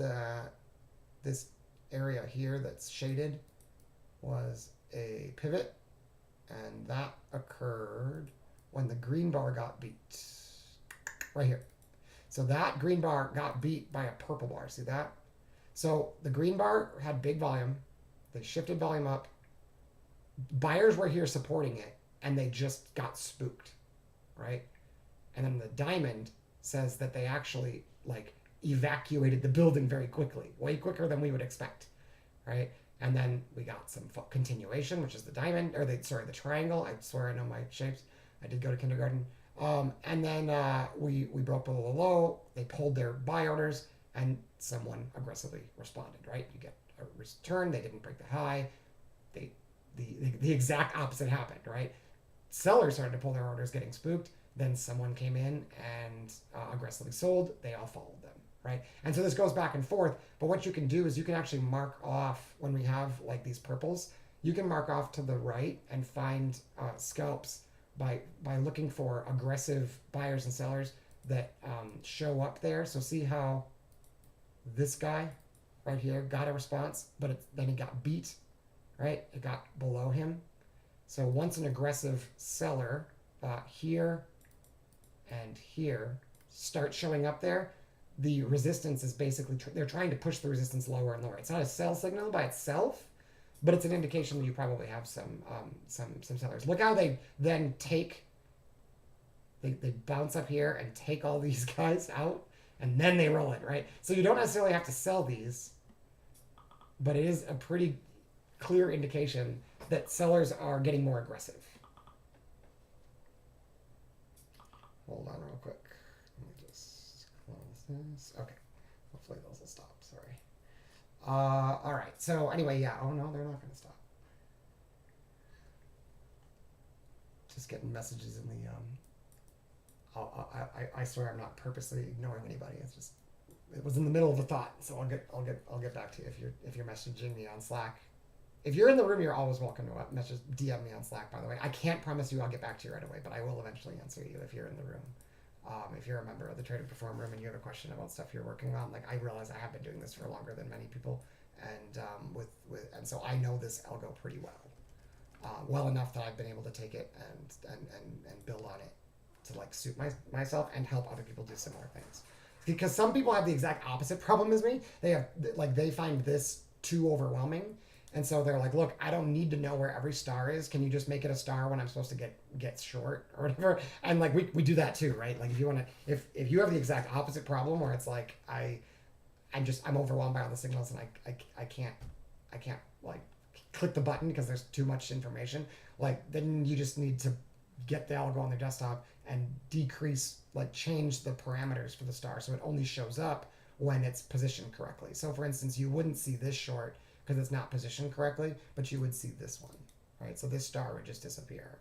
this area here that's shaded was a pivot, and that occurred when the green bar got beat right here. So that green bar got beat by a purple bar. See that? So the green bar had big volume. They shifted volume up. Buyers were here supporting it, and they just got spooked, right? And then the diamond says that they actually like evacuated the building very quickly, way quicker than we would expect, right? And then we got some continuation, which is the diamond, or the triangle. I swear I know my shapes. I did go to kindergarten. And then we broke below the low. They pulled their buy orders, and someone aggressively responded, right? You get a return. They didn't break the high. The exact opposite happened, right? Sellers started to pull their orders, getting spooked. Then someone came in and aggressively sold. They all followed them, right? And so this goes back and forth. But what you can do is you can actually mark off when we have like these purples. You can mark off to the right and find scalps by looking for aggressive buyers and sellers that show up there. So see how this guy right here got a response, but then he got beat, right? It got below him. So once an aggressive seller here and here start showing up there, the resistance is basically they're trying to push the resistance lower and lower. It's not a sell signal by itself, but it's an indication that you probably have some sellers. Look how they then they bounce up here and take all these guys out, and then they roll it, right? So you don't necessarily have to sell these, but it is a pretty clear indication that sellers are getting more aggressive. Hold on real quick. Let me just close this. Okay. Hopefully those will stop. Sorry. All right. So anyway, yeah. Oh no, they're not going to stop. Just getting messages in the I swear I'm not purposely ignoring anybody. It's just it was in the middle of a thought. So I'll get back to you if you're messaging me on Slack. If you're in the room, you're always welcome to message DM me on Slack, by the way. I can't promise you I'll get back to you right away, but I will eventually answer you if you're in the room. If you're a member of the Trade and Perform room and you have a question about stuff you're working on, like I realize I have been doing this for longer than many people, and and so I know this algo pretty well enough that I've been able to take it and build on it to like suit myself and help other people do similar things. Because some people have the exact opposite problem as me. They find this too overwhelming. And so they're like, look, I don't need to know where every star is. Can you just make it a star when I'm supposed to get short or whatever? And like we do that too, right? Like if you want to, if you have the exact opposite problem where it's like I'm overwhelmed by all the signals and I can't like click the button because there's too much information. Like then you just need to get the algo on their desktop and change the parameters for the star so it only shows up when it's positioned correctly. So for instance, you wouldn't see this short because it's not positioned correctly, but you would see this one, right? So this star would just disappear.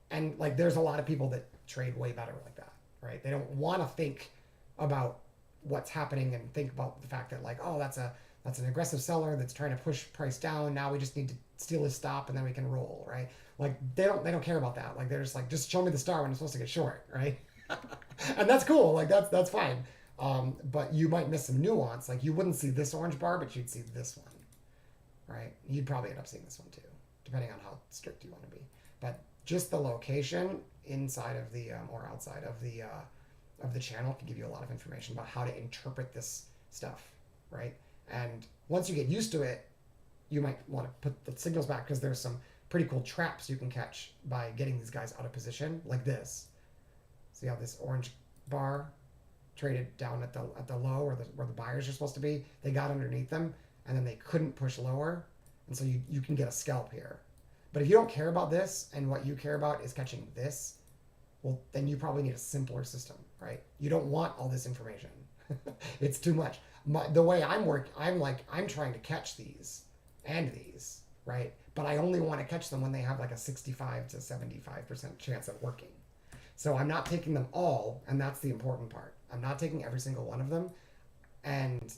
And like there's a lot of people that trade way better like that, right? They don't want to think about what's happening and think about the fact that like, oh, that's an aggressive seller that's trying to push price down. Now we just need to steal his stop and then we can roll, right? Like they don't care about that. Like they're just like, just show me the star when I'm supposed to get short, right? And that's cool. Like that's fine. But you might miss some nuance. Like you wouldn't see this orange bar, but you'd see this one, right? You'd probably end up seeing this one too, depending on how strict you want to be. But just the location inside of the or outside of the channel can give you a lot of information about how to interpret this stuff, right? And once you get used to it, you might want to put the signals back because there's some pretty cool traps you can catch by getting these guys out of position, like this. See how this orange bar traded down at the low where the buyers are supposed to be? They got underneath them and then they couldn't push lower, and so you can get a scalp here. But if you don't care about this and what you care about is catching this, well then you probably need a simpler system, right? You don't want all this information. It's too much. The way I'm like, I'm trying to catch these and these, right? But I only want to catch them when they have like a 65 to 75% chance of working. So I'm not taking them all, and that's the important part. I'm not taking every single one of them, and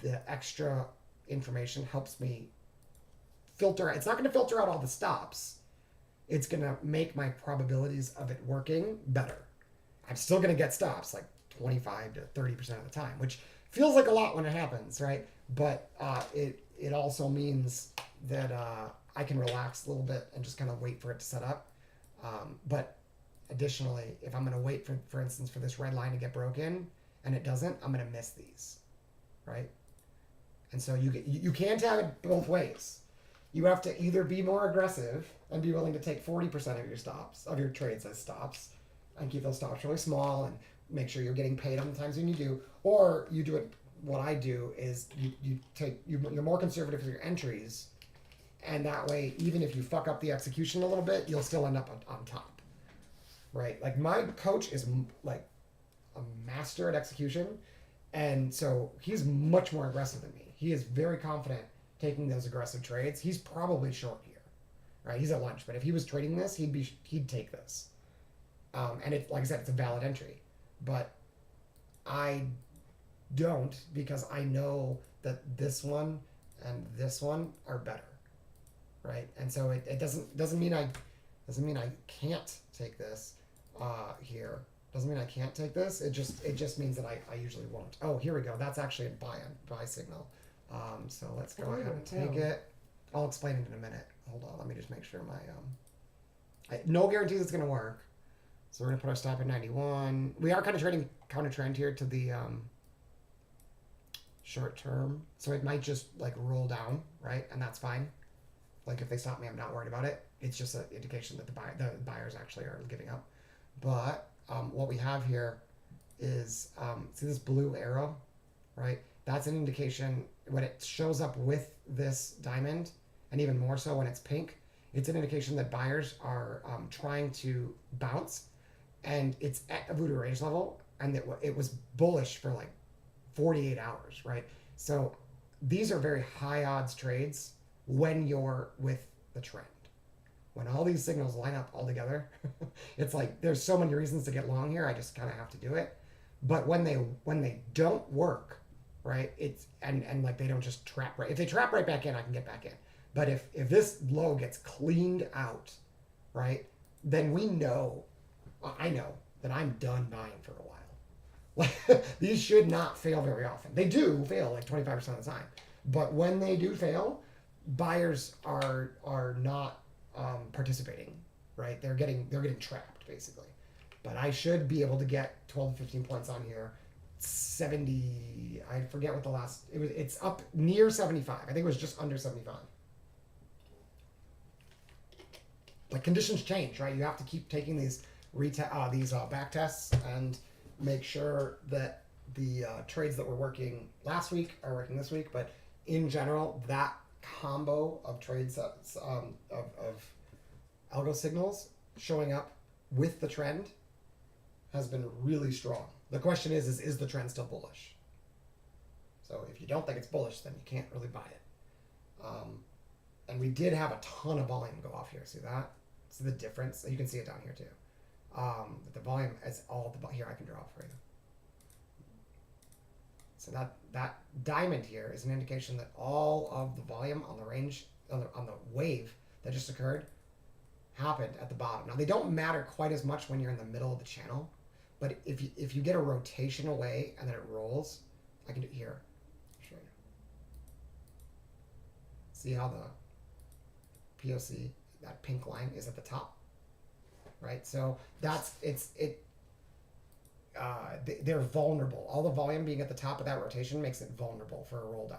the extra information helps me filter. It's not going to filter out all the stops. It's going to make my probabilities of it working better. I'm still going to get stops like 25 to 30% of the time, which feels like a lot when it happens, right? But it also means that I can relax a little bit and just kind of wait for it to set up. But additionally, if I'm going to wait for instance, for this red line to get broken and it doesn't, I'm going to miss these, right? And so you can't have it both ways. You have to either be more aggressive and be willing to take 40% of your stops, of your trades as stops, and keep those stops really small and make sure you're getting paid on the times when you do, or you do it. What I do is you're more conservative with your entries, and that way, even if you fuck up the execution a little bit, you'll still end up on top, right? Like my coach is like a master at execution, and so he's much more aggressive than me. He is very confident taking those aggressive trades. He's probably short here, right? He's at lunch, but if he was trading this, he'd take this, and it, like I said, it's a valid entry, but I don't, because I know that this one and this one are better, right? And so it doesn't mean I can't take this here. Doesn't mean I can't take this. It just means that I usually won't. Oh, here we go. That's actually a buy signal. So let's go ahead and take it. I'll explain it in a minute. Hold on. Let me just make sure my no guarantees it's gonna work. So we're gonna put our stop at 91. We are kind of trading counter trend here to the short term, so it might just like roll down, right? And that's fine. Like if they stop me, I'm not worried about it. It's just an indication that the buyers actually are giving up. But what we have here is see this blue arrow, right? That's an indication when it shows up with this diamond, and even more so when it's pink. It's an indication that buyers are trying to bounce, and it's at a voodoo range level, and that it was bullish for like 48 hours, right? So these are very high odds trades when you're with the trend. When all these signals line up all together, it's like there's so many reasons to get long here. I just kind of have to do it. But when they don't work, right? It's and like they don't just trap right. If they trap right back in, I can get back in. But if this low gets cleaned out, right, then I know that I'm done buying for a while. Like these should not fail very often. They do fail like 25% of the time. But when they do fail, buyers are not participating, right? They're getting trapped basically. But I should be able to get 12 to 15 points on here. 70, I forget what the last it's up near 75. I think it was just under 75. Like conditions change, right? You have to keep taking these back tests and make sure that the trades that were working last week are working this week. But in general, that combo of trades of algo signals showing up with the trend has been really strong. The question is the trend still bullish? So if you don't think it's bullish, then you can't really buy it. And we did have a ton of volume go off here. See that? See the difference? You can see it down here too. The volume is all here. I can draw for you. So that diamond here is an indication that all of the volume on the range on the wave that just occurred happened at the bottom. Now they don't matter quite as much when you're in the middle of the channel, but if you get a rotation away and then it rolls, I can do it here. I'll show you. See how the POC, that pink line is at the top, right? So they're vulnerable. All the volume being at the top of that rotation makes it vulnerable for a roll down,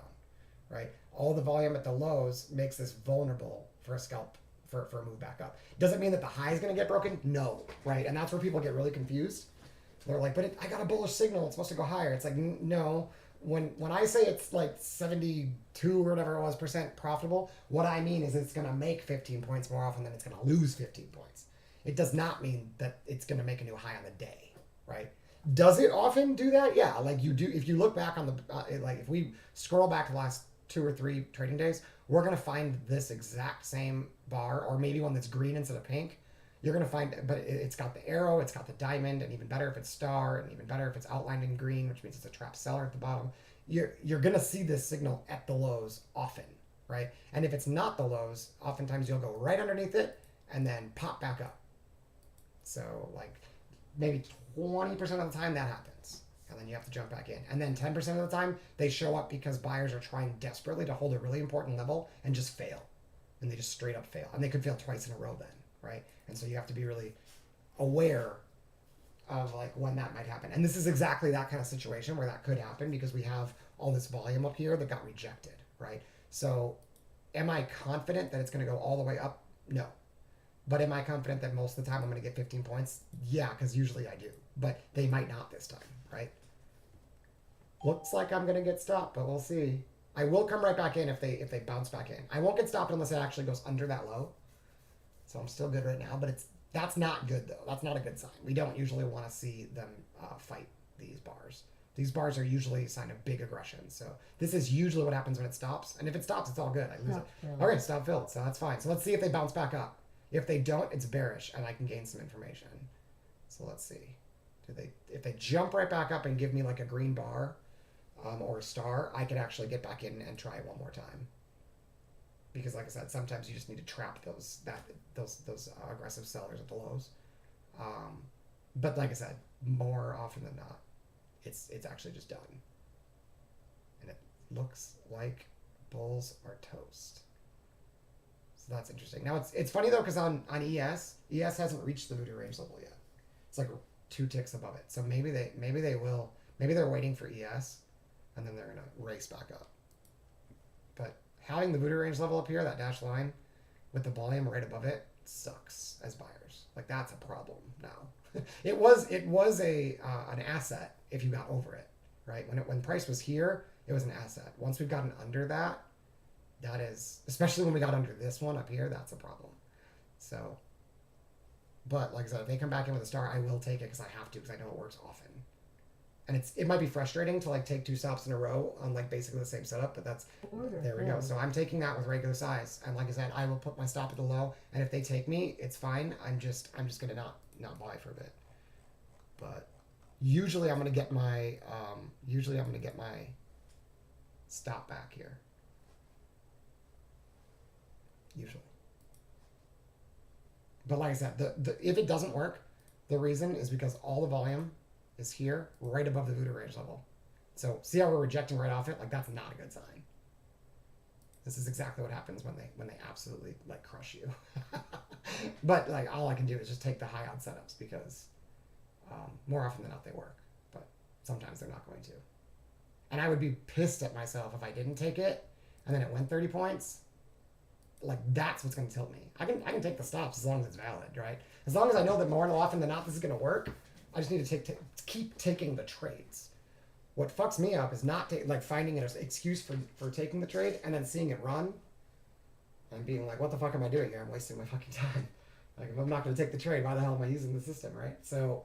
right? All the volume at the lows makes this vulnerable for a scalp, for a move back up. Doesn't mean that the high is going to get broken. No, right? And that's where people get really confused. They're like, but I got a bullish signal. It's supposed to go higher. It's like, no. When I say it's like 72 or whatever it was % profitable, what I mean is it's going to make 15 points more often than it's going to lose 15 points. It does not mean that it's going to make a new high on the day, right? Does it often do that? Yeah, like you do. If you look back on the like, if we scroll back the last 2 or 3 trading days, we're gonna find this exact same bar, or maybe one that's green instead of pink. You're gonna find, but it's got the arrow, it's got the diamond, and even better if it's star, and even better if it's outlined in green, which means it's a trap seller at the bottom. You're gonna see this signal at the lows often, right? And if it's not the lows, oftentimes you'll go right underneath it and then pop back up. So like maybe 20% of the time that happens. And then you have to jump back in. And then 10% of the time they show up because buyers are trying desperately to hold a really important level and just fail. And they just straight up fail. And they could fail twice in a row then, right? And so you have to be really aware of like when that might happen. And this is exactly that kind of situation where that could happen because we have all this volume up here that got rejected, right? So am I confident that it's going to go all the way up? No. But am I confident that most of the time I'm going to get 15 points? Yeah, because usually I do. But they might not this time, right? Looks like I'm going to get stopped, but we'll see. I will come right back in if they bounce back in. I won't get stopped unless it actually goes under that low. So I'm still good right now, but that's not good though. That's not a good sign. We don't usually want to see them fight these bars. These bars are usually a sign of big aggression. So this is usually what happens when it stops. And if it stops, it's all good. I lose it. Okay, stop filled. So that's fine. So let's see if they bounce back up. If they don't, it's bearish, and I can gain some information. So let's see. If they jump right back up and give me like a green bar or a star, I could actually get back in and try it one more time. Because like I said, sometimes you just need to trap those aggressive sellers at the lows. But like I said, more often than not, it's actually just done. And it looks like bulls are toast. So that's interesting. Now it's funny though because on ES hasn't reached the voodoo range level yet. It's like 2 ticks above it. So maybe they will. Maybe they're waiting for ES, and then they're gonna race back up. But having the voodoo range level up here, that dashed line, with the volume right above it, sucks as buyers. Like that's a problem now. it was an asset if you got over it, right? When price was here, it was an asset. Once we've gotten under that. That is, especially when we got under this one up here, that's a problem. So, but like I said, if they come back in with a star, I will take it because I have to because I know it works often. And it might be frustrating to like take 2 stops in a row on like basically the same setup, but there we go. So I'm taking that with regular size. And like I said, I will put my stop at the low. And if they take me, it's fine. I'm just gonna not buy for a bit. But usually I'm gonna get my stop back here. Usually. But like I said, if it doesn't work, the reason is because all the volume is here, right above the voodoo range level. So see how we're rejecting right off it? Like that's not a good sign. This is exactly what happens when they absolutely like crush you. But like all I can do is just take the high odd setups because more often than not they work. But sometimes they're not going to. And I would be pissed at myself if I didn't take it and then it went 30 points. Like that's what's going to tilt me. I can take the stops as long as it's valid, right? As long as I know that more often than not this is going to work, I just need to keep taking the trades. What fucks me up is not finding an excuse for taking the trade and then seeing it run and being like, what the fuck am I doing here? I'm wasting my fucking time. Like if I'm not going to take the trade, why the hell am I using the system, right? So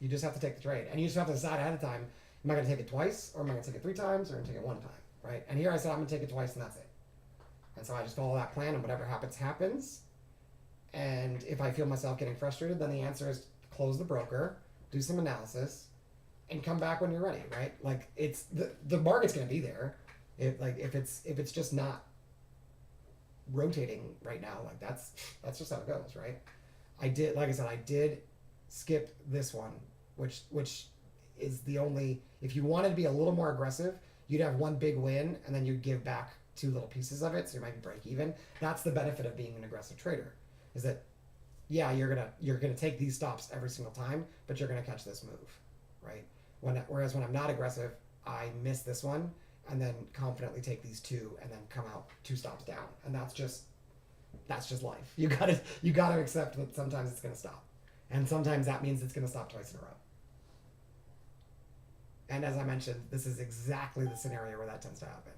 you just have to take the trade, and you just have to decide ahead of time: am I going to take it twice, or am I going to take it 3 times, or am I going to take it 1 time, right? And here I said I'm going to take it twice, and that's it. And so I just follow that plan, and whatever happens, happens. And if I feel myself getting frustrated, then the answer is close the broker, do some analysis, and come back when you're ready, right? Like it's the market's gonna be there. If it's just not rotating right now, like that's just how it goes, right? I did skip this one, which is the only, if you wanted to be a little more aggressive, you'd have 1 big win and then you'd give back 2 little pieces of it, so you might break even. That's the benefit of being an aggressive trader, is that yeah, you're gonna take these stops every single time, but you're gonna catch this move, right? Whereas when I'm not aggressive, I miss this one and then confidently take these 2 and then come out 2 stops down, and that's just life. You gotta accept that sometimes it's gonna stop, and sometimes that means it's gonna stop twice in a row. And as I mentioned, this is exactly the scenario where that tends to happen.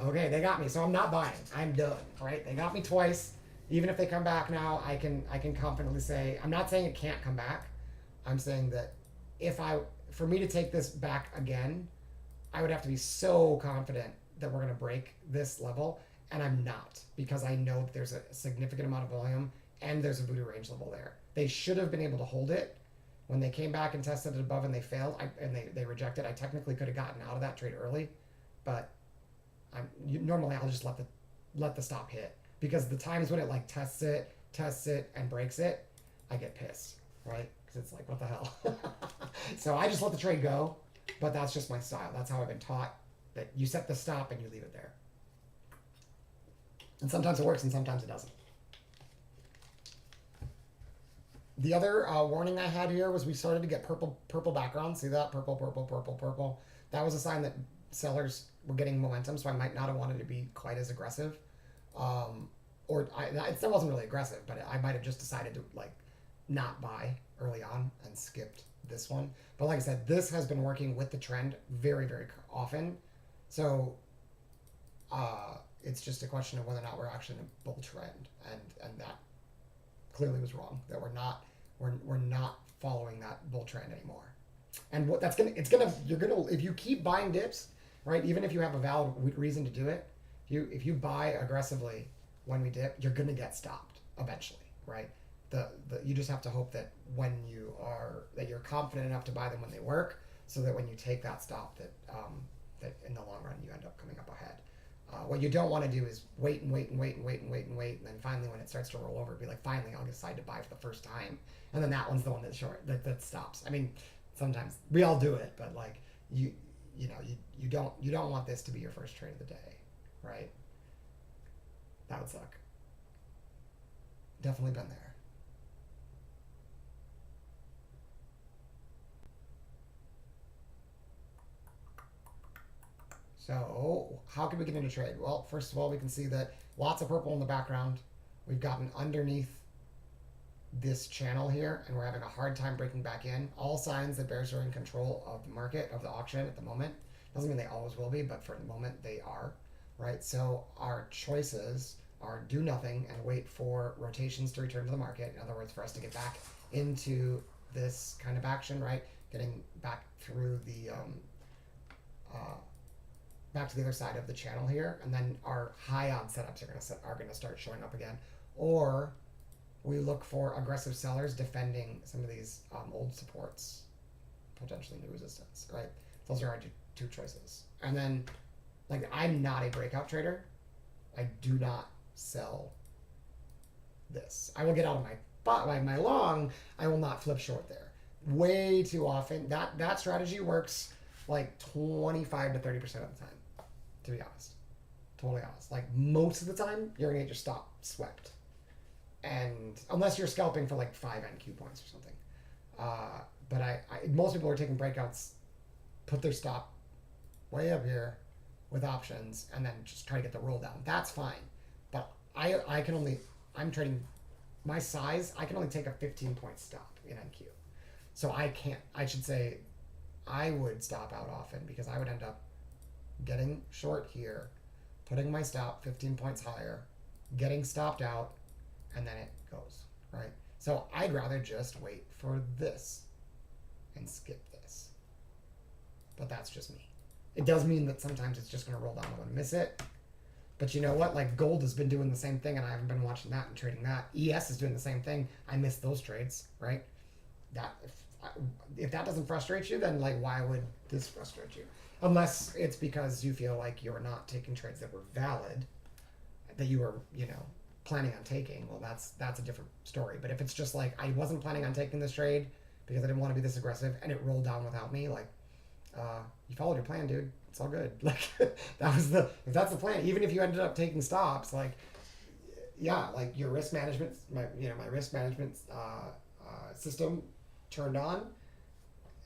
Okay, they got me, so I'm not buying. I'm done, right? They got me twice. Even if they come back now, I can confidently say, I'm not saying it can't come back. I'm saying that for me to take this back again, I would have to be so confident that we're going to break this level, and I'm not, because I know that there's a significant amount of volume and there's a voodoo range level there. They should have been able to hold it. When they came back and tested it above and they failed, and they rejected, I technically could have gotten out of that trade early, but normally I'll just let the stop hit, because the times when it like tests it and breaks it, I get pissed, right? Because it's like, what the hell? So I just let the trade go, but that's just my style. That's how I've been taught, that you set the stop and you leave it there. And sometimes it works and sometimes it doesn't. The other warning I had here was we started to get purple background. See that? Purple, purple, purple, purple. That was a sign that sellers were getting momentum, so I might not have wanted to be quite as aggressive. It still wasn't really aggressive, but I might have just decided to like not buy early on and skipped this one. But like I said, this has been working with the trend very, very often. So it's just a question of whether or not we're actually in a bull trend, and that clearly was wrong. That we're not following that bull trend anymore. And what you're gonna if you keep buying dips, right? Even if you have a valid reason to do it, if you buy aggressively when we dip, you're gonna get stopped eventually, right? You just have to hope that that you're confident enough to buy them when they work, so that when you take that stop, that in the long run you end up coming up ahead. What you don't want to do is wait, and then finally when it starts to roll over, be like, finally I'll decide to buy for the first time, and then that one's the one that's short that stops. I mean, sometimes we all do it, but like you don't want this to be your first trade of the day, right? That would suck. Definitely been there. So how can we get into trade? Well, first of all, we can see that lots of purple in the background. We've gotten underneath this channel here, and we're having a hard time breaking back in. All signs that bears are in control of the market, of the auction at the moment. Doesn't mean they always will be, but for the moment they are, right? So our choices are do nothing and wait for rotations to return to the market. In other words, for us to get back into this kind of action, right? Getting back through the back to the other side of the channel here, and then our high on setups are going to start showing up again. Or we look for aggressive sellers defending some of these old supports, potentially new resistance, right? Those are our two choices. And then, like, I'm not a breakout trader. I do not sell this. I will get out of my long. I will not flip short there. Way too often. That strategy works like 25 to 30% of the time, to be honest. Totally honest. Like, most of the time, you're going to get your stop swept. And unless you're scalping for like 5 NQ points or something. But most people are taking breakouts, put their stop way up here with options, and then just try to get the roll down. That's fine. But I'm trading my size, I can only take a 15-point stop in NQ. So I would stop out often, because I would end up getting short here, putting my stop 15 points higher, getting stopped out, and then it goes, right? So I'd rather just wait for this and skip this. But that's just me. It does mean that sometimes it's just going to roll down. I'm going to miss it. But you know what? Like, gold has been doing the same thing, and I haven't been watching that and trading that. ES is doing the same thing. I missed those trades, right? If that doesn't frustrate you, then like, why would this frustrate you? Unless it's because you feel like you're not taking trades that were valid, that you were, planning on taking. Well, that's a different story. But if it's just like, I wasn't planning on taking this trade because I didn't want to be this aggressive, and it rolled down without me, like, you followed your plan, dude. It's all good. Like, if that's the plan, even if you ended up taking stops, like, yeah, like your risk management, my risk management system turned on,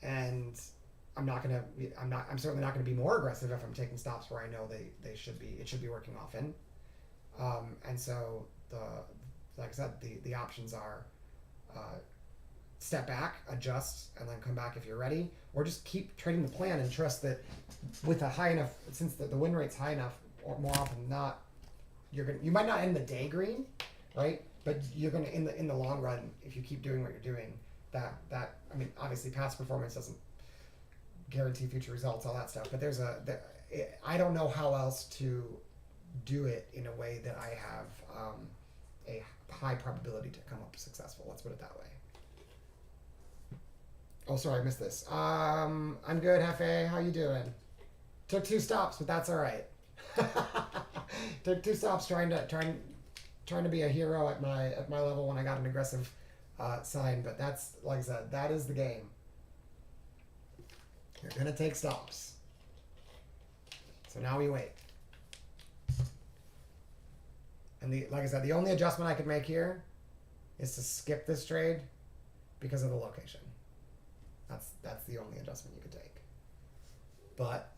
and I'm certainly not going to be more aggressive if I'm taking stops where I know it should be working often. And so like I said, the options are step back, adjust, and then come back if you're ready, or just keep trading the plan and trust that with a high enough, since the win rate's high enough, or more often than not, you might not end the day green, right? But you're gonna in the long run, if you keep doing what you're doing, I mean, obviously past performance doesn't guarantee future results, all that stuff. But I don't know how else to do it in a way that I have a high probability to come up successful. Let's put it that way. Oh, sorry, I missed this. I'm good, Hefe. How you doing? Took 2 stops, but that's all right. Took 2 stops trying to be a hero at my level when I got an aggressive sign. But that's, like I said, that is the game. You're gonna take stops. So now we wait. And like I said, the only adjustment I could make here is to skip this trade because of the location. That's the only adjustment you could take. But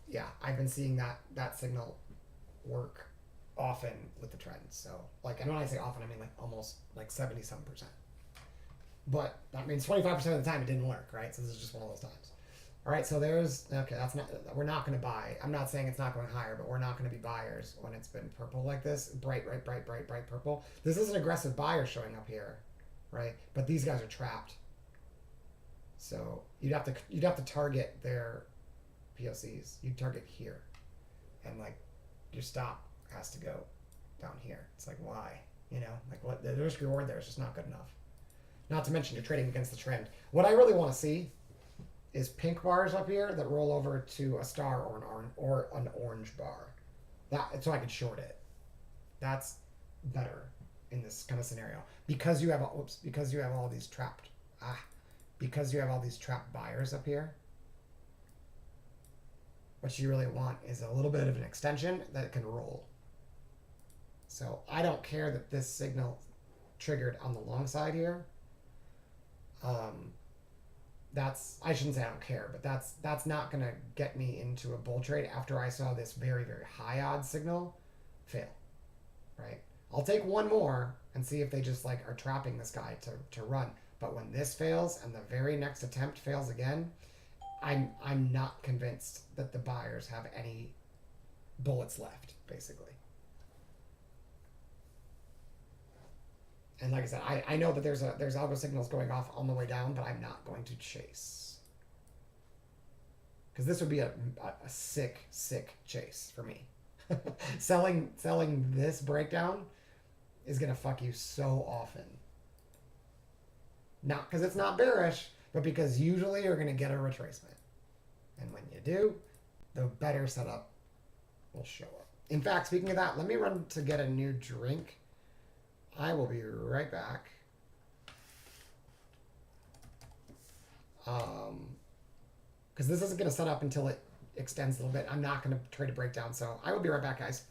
yeah, I've been seeing that signal work often with the trends. So like, and when I say often, I mean like almost like 70-some%. But that means 25% of the time it didn't work, right? So this is just one of those times. All right, so we're not going to buy. I'm not saying it's not going higher, but we're not going to be buyers when it's been purple like this, bright purple. This is an aggressive buyer showing up here, right? But these guys are trapped. So you'd have to target their POCs. You'd target here, and like your stop has to go down here. It's like, why? You know, like what the risk reward there is just not good enough. Not to mention you're trading against the trend. What I really want to see is pink bars up here that roll over to a star or an orange bar. So I could short it. That's better in this kind of scenario because you have all these trapped buyers up here. What you really want is a little bit of an extension that can roll. So I don't care that this signal triggered on the long side here. I shouldn't say I don't care, but that's not going to get me into a bull trade after I saw this very, very high odds signal fail, right? I'll take one more and see if they just like are trapping this guy to run. But when this fails and the very next attempt fails again, I'm not convinced that the buyers have any bullets left, basically. And like I said, I know that there's algo signals going off on the way down, but I'm not going to chase. Because this would be a sick chase for me. Selling this breakdown is going to fuck you so often. Not because it's not bearish, but because usually you're going to get a retracement. And when you do, the better setup will show up. In fact, speaking of that, let me run to get a new drink. I will be right back. Because this isn't going to set up until it extends a little bit. I'm not going to trade a breakdown, so I will be right back, guys.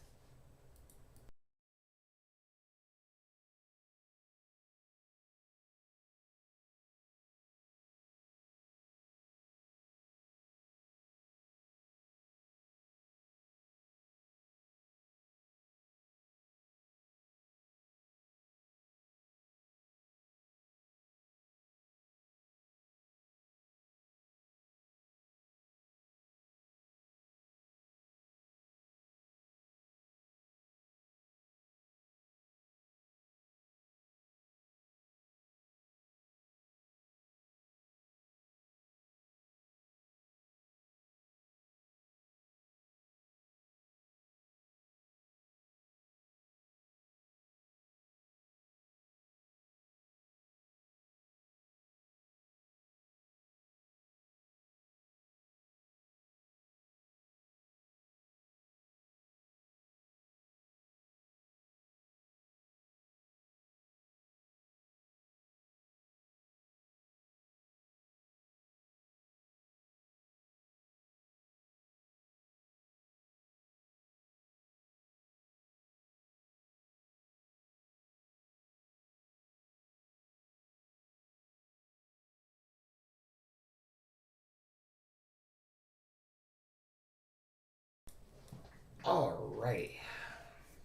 Alrighty,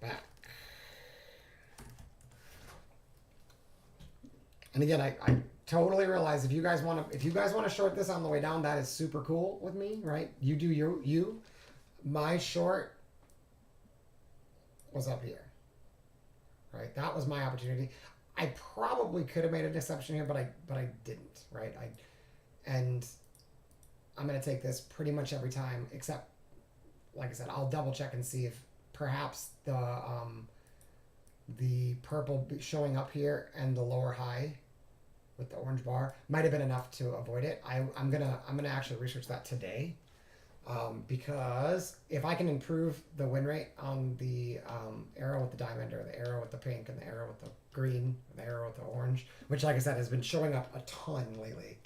back. And again, I totally realize if you guys want to short this on the way down, that is super cool with me, right? You do you. My short was up here, right? That was my opportunity. I probably could have made an exception here, but I didn't, right? And I'm gonna take this pretty much every time, except like I said, I'll double check and see if perhaps the purple showing up here and the lower high with the orange bar might have been enough to avoid it. I'm gonna actually research that today, because if I can improve the win rate on the arrow with the diamond, or the arrow with the pink, and the arrow with the green, and the arrow with the orange, which like I said has been showing up a ton lately.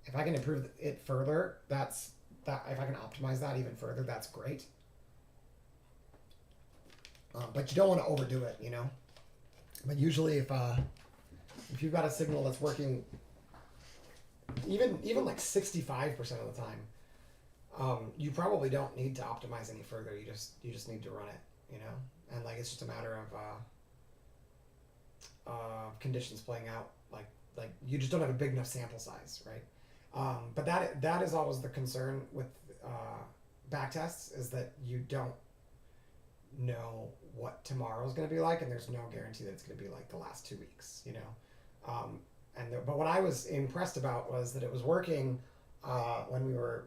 If I can improve it further, if I can optimize that even further, that's great. But you don't want to overdo it, you know. But usually, if you've got a signal that's working, even like 65% of the time, you probably don't need to optimize any further. You just need to run it, you know. And like it's just a matter of conditions playing out. Like you just don't have a big enough sample size, right? But that is always the concern with back tests, is that you don't know what tomorrow is going to be like, and there's no guarantee that it's going to be like the last 2 weeks, you know. But what I was impressed about was that it was working when we were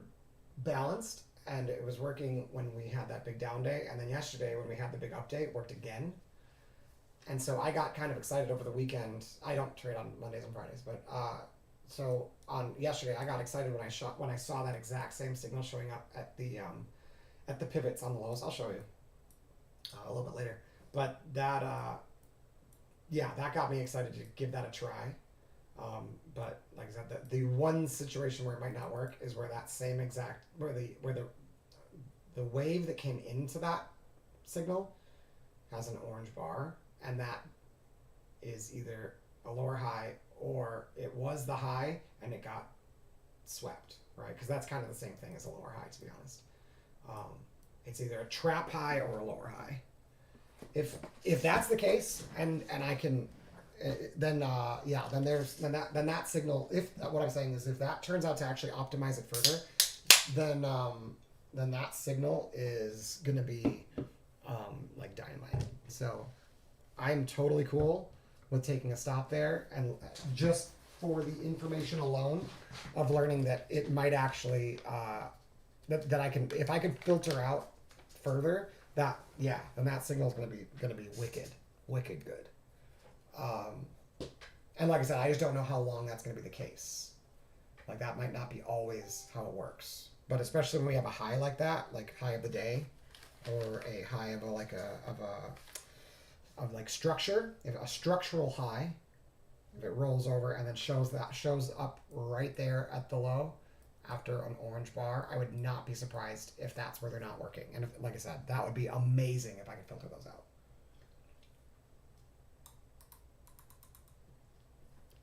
balanced, and it was working when we had that big down day, and then yesterday when we had the big up day, it worked again. And so I got kind of excited over the weekend. I don't trade on Mondays and Fridays, but so on yesterday I got excited when I saw that exact same signal showing up at the pivots on the lows. I'll show you a little bit later. But that that got me excited to give that a try. But like I said, the one situation where it might not work is where that same exact where the wave that came into that signal has an orange bar, and that is either a lower high or it was the high and it got swept, right? Because that's kind of the same thing as a lower high, to be honest. It's either a trap high or a lower high. If that's the case, and I can, then that signal. If what I'm saying is, if that turns out to actually optimize it further, then that signal is gonna be like dynamite. So I'm totally cool with taking a stop there, and just for the information alone of learning that it might actually that I can, if I can filter out further, then that signal is gonna be wicked good. And like I said, I just don't know how long that's gonna be the case. Like that might not be always how it works, but especially when we have a high like that, like high of the day, or a high of like structure, if a structural high, if it rolls over and then shows up right there at the low after an orange bar, I would not be surprised if that's where they're not working. And if, like I said, that would be amazing if I could filter those out.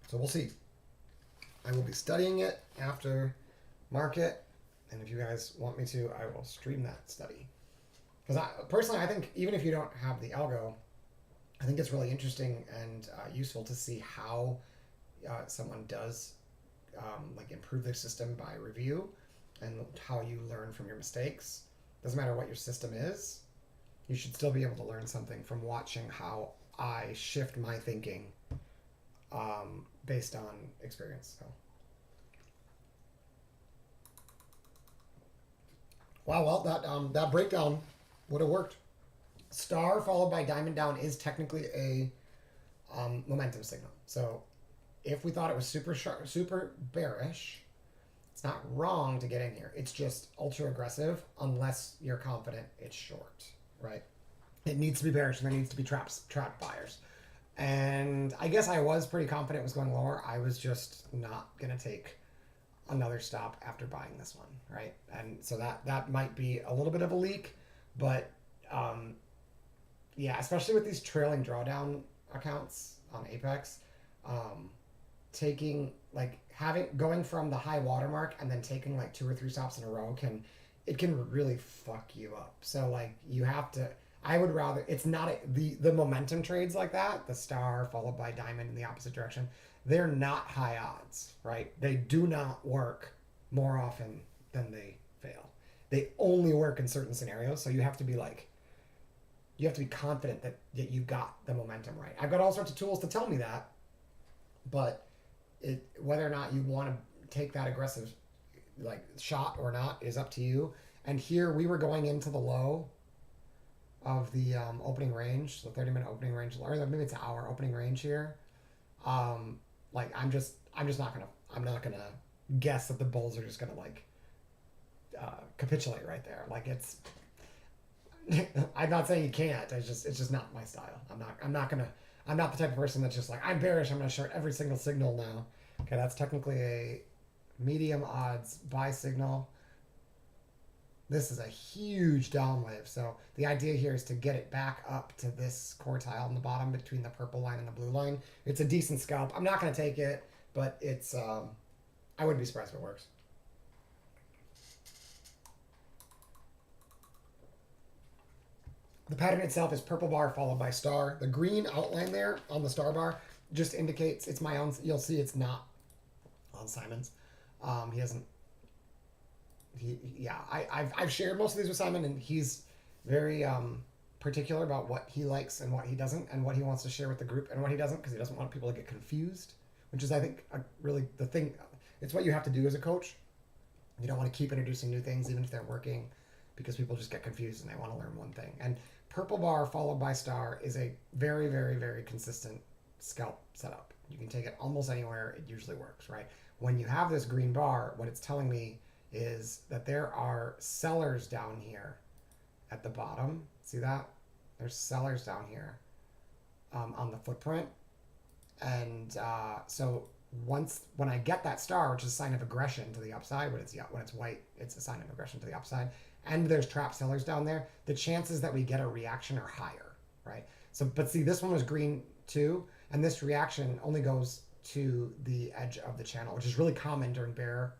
So we'll see. I will be studying it after market, and if you guys want me to, I will stream that study. Because I think even if you don't have the algo, I think it's really interesting and useful to see how someone does like improve their system by review, and how you learn from your mistakes. Doesn't matter what your system is, you should still be able to learn something from watching how I shift my thinking based on experience. So. Wow, well that breakdown would have worked. Star followed by diamond down is technically a momentum signal. So if we thought it was super bearish, it's not wrong to get in here. It's just ultra aggressive unless you're confident it's short, right? It needs to be bearish, and there needs to be trap buyers. And I guess I was pretty confident it was going lower. I was just not going to take another stop after buying this one, right? And so that might be a little bit of a leak, but yeah, especially with these trailing drawdown accounts on Apex, going from the high watermark and then taking like 2 or 3 stops in a row can really fuck you up. So like you have to. I would rather, it's not the momentum trades like that, the star followed by diamond in the opposite direction. They're not high odds, right? They do not work more often than they fail. They only work in certain scenarios, so you have to be like you have to be confident that you got the momentum right. I've got all sorts of tools to tell me that, but whether or not you want to take that aggressive like shot or not is up to you. And here we were going into the low of the opening range, the 30-minute opening range, or maybe it's an hour opening range here. Like I'm not gonna guess that the bulls are just gonna like capitulate right there. Like it's, I'm not saying you can't. It's just not my style. I'm not the type of person that's just like, I'm bearish, I'm gonna short every single signal now. Okay, that's technically a medium odds buy signal. This is a huge down wave. So the idea here is to get it back up to this quartile in the bottom between the purple line and the blue line. It's a decent scalp. I'm not going to take it, but it's, I wouldn't be surprised if it works. The pattern itself is purple bar followed by star. The green outline there on the star bar just indicates it's my own. You'll see it's not on Simon's. He hasn't. I've shared most of these with Simon, and he's very particular about what he likes and what he doesn't, and what he wants to share with the group and what he doesn't, because he doesn't want people to get confused, which is, I think, really the thing. It's what you have to do as a coach. You don't want to keep introducing new things, even if they're working, because people just get confused and they want to learn one thing. And purple bar followed by star is a very, very, very consistent scalp setup. You can take it almost anywhere. It usually works, right? When you have this green bar, what it's telling me is that there are sellers down here at the bottom. See that? There's sellers down here on the footprint. And so when I get that star, which is a sign of aggression to the upside, when it's white, it's a sign of aggression to the upside, and there's trap sellers down there, the chances that we get a reaction are higher, right? So, but see, this one was green too, and this reaction only goes to the edge of the channel, which is really common during bear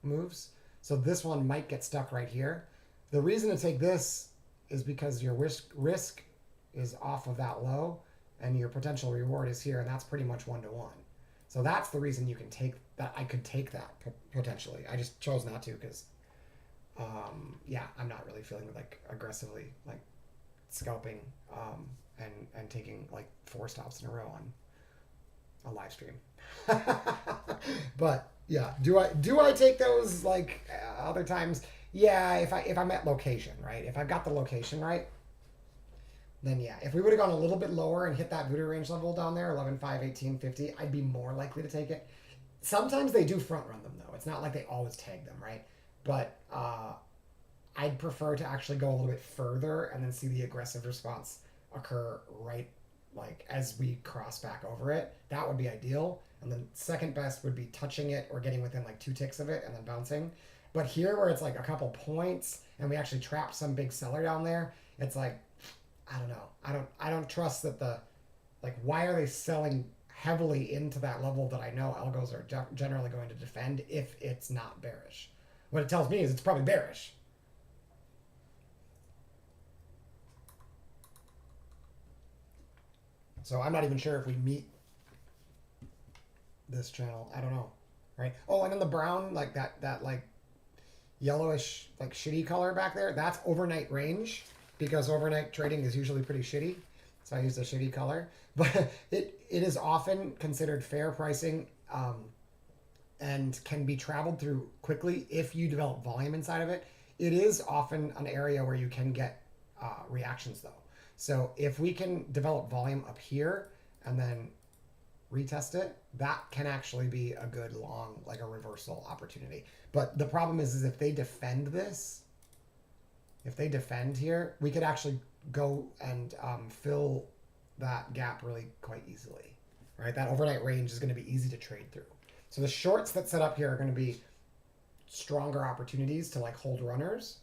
moves. So this one might get stuck right here. The reason to take this is because your risk is off of that low, and your potential reward is here, and that's pretty much 1-to-1. So that's the reason you can take that. I could take that potentially. I just chose not to because, I'm not really feeling like aggressively like scalping and taking like 4 stops in a row on a live stream. But yeah, do I take those like other times? Yeah, if I'm at location, right? If I've got the location right, then yeah. If we would have gone a little bit lower and hit that voodoo range level down there, 11.5, 18.50, I'd be more likely to take it. Sometimes they do front run them though. It's not like they always tag them, right? But I'd prefer to actually go a little bit further and then see the aggressive response occur right like as we cross back over it. That would be ideal. And then second best would be touching it or getting within like 2 ticks of it and then bouncing. But here where it's like a couple points and we actually trap some big seller down there, it's like, I don't know. I don't trust that why are they selling heavily into that level that I know algos are generally going to defend if it's not bearish? What it tells me is it's probably bearish. So I'm not even sure if we meet this channel. I don't know, right? Oh, and then the brown, like that like yellowish, like shitty color back there, that's overnight range, because overnight trading is usually pretty shitty. So I used a shitty color, but it is often considered fair pricing and can be traveled through quickly if you develop volume inside of it. It is often an area where you can get reactions though. So if we can develop volume up here and then retest it, that can actually be a good long, like a reversal opportunity. But the problem is if they defend this, if they defend here, we could actually go and fill that gap really quite easily, right? That overnight range is going to be easy to trade through. So the shorts that set up here are going to be stronger opportunities to like hold runners.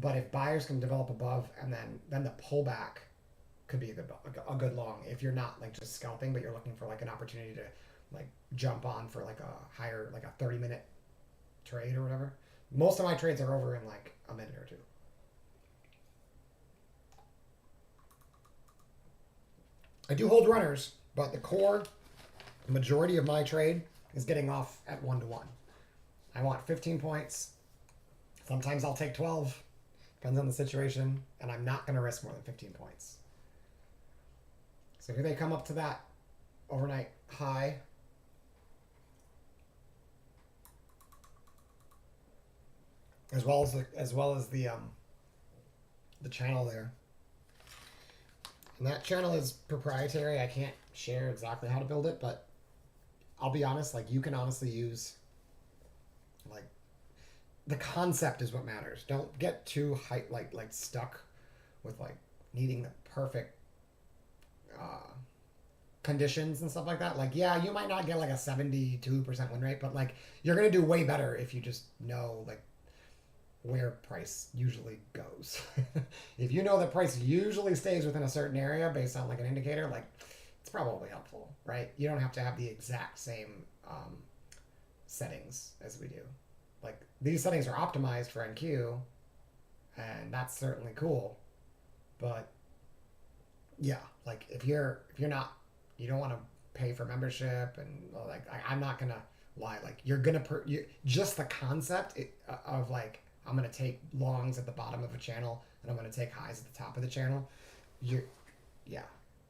But if buyers can develop above, and then the pullback could be a good long if you're not like just scalping, but you're looking for like an opportunity to like jump on for like a higher, like a 30-minute trade or whatever. Most of my trades are over in like a minute or two. I do hold runners, but the core majority of my trade is getting off at 1-to-1. I want 15 points. Sometimes I'll take 12, Depends on the situation, and I'm not going to risk more than 15 points. So here they come up to that overnight high. As well as the channel there. And that channel is proprietary. I can't share exactly how to build it, but I'll be honest, like you can honestly use like the concept is what matters. Don't get too like stuck with like needing the perfect conditions and stuff like that. Like, yeah, you might not get like a 72% win rate, but like you're gonna do way better if you just know like where price usually goes. If you know that price usually stays within a certain area based on like an indicator, like it's probably helpful, right? You don't have to have the exact same settings as we do. Like these settings are optimized for NQ, and that's certainly cool. But yeah, like if you're not, you don't want to pay for membership, and like I'm not gonna lie, like you're gonna just the concept of like I'm gonna take longs at the bottom of a channel and I'm gonna take highs at the top of the channel.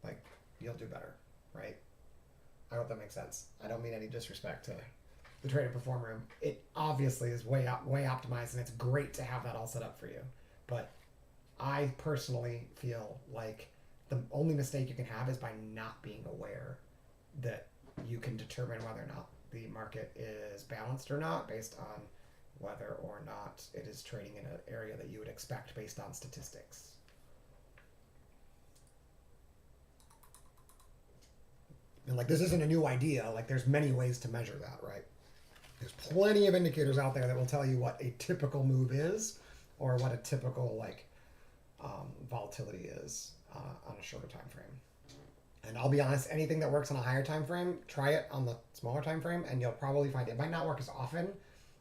Like you'll do better, right? I hope that makes sense. I don't mean any disrespect to the Trade and Perform room. It obviously is way optimized, and it's great to have that all set up for you. But I personally feel like the only mistake you can have is by not being aware that you can determine whether or not the market is balanced or not based on whether or not it is trading in an area that you would expect based on statistics. And like this isn't a new idea. Like there's many ways to measure that, right? There's plenty of indicators out there that will tell you what a typical move is, or what a typical like volatility is on a shorter time frame. And I'll be honest, anything that works on a higher time frame, try it on the smaller time frame, and you'll probably find it might not work as often,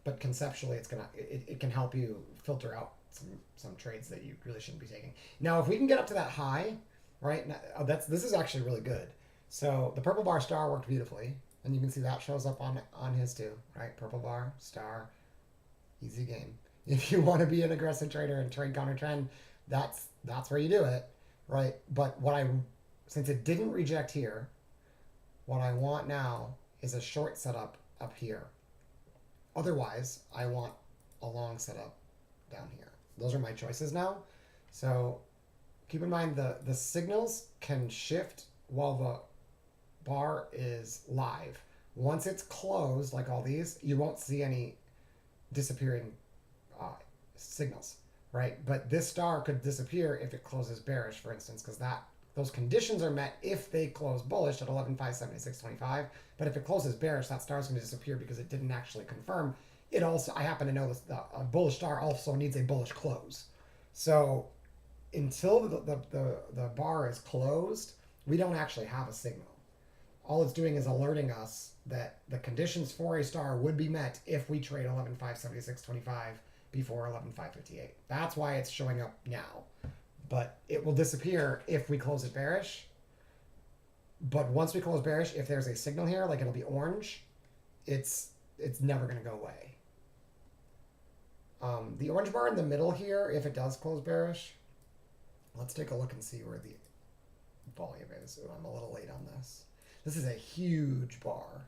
but conceptually it can help you filter out some trades that you really shouldn't be taking. Now, if we can get up to that high, right? This is actually really good. So the purple bar star worked beautifully, and you can see that shows up on his too, right? Purple bar star, easy game. If you want to be an aggressive trader and trade counter trend, that's where you do it, right? But since it didn't reject here, what I want now is a short setup up here. Otherwise, I want a long setup down here. Those are my choices now. So keep in mind the signals can shift while the bar is live. Once it's closed, like all these, you won't see any disappearing signals, right? But this star could disappear if it closes bearish, for instance, because those conditions are met if they close bullish at 11,576.25. But if it closes bearish, that star is going to disappear because it didn't actually confirm. It also, I happen to know this, a bullish star also needs a bullish close. So until the bar is closed, we don't actually have a signal. All it's doing is alerting us that the conditions for a star would be met if we trade 11,576.25 before 11,558. That's why it's showing up now. But it will disappear if we close it bearish. But once we close bearish, if there's a signal here, like it'll be orange, it's never going to go away. The orange bar in the middle here, if it does close bearish, let's take a look and see where the volume is. Ooh, I'm a little late on this. This is a huge bar.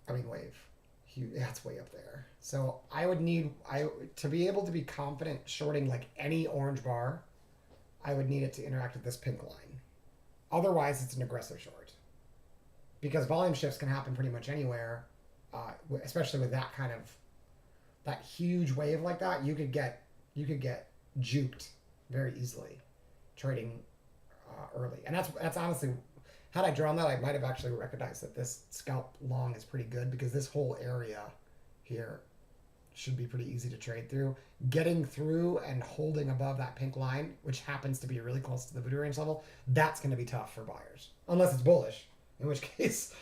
I mean wave. Huge, that's way up there. So I would need, to be able to be confident shorting like any orange bar, I would need it to interact with this pink line. Otherwise, it's an aggressive short. Because volume shifts can happen pretty much anywhere, especially with that kind of, that huge wave like that, you could get juked very easily trading early. And that's honestly, had I drawn that, I might have actually recognized that this scalp long is pretty good, because this whole area here should be pretty easy to trade through. Getting through and holding above that pink line, which happens to be really close to the voodoo range level, that's going to be tough for buyers. Unless it's bullish, in which case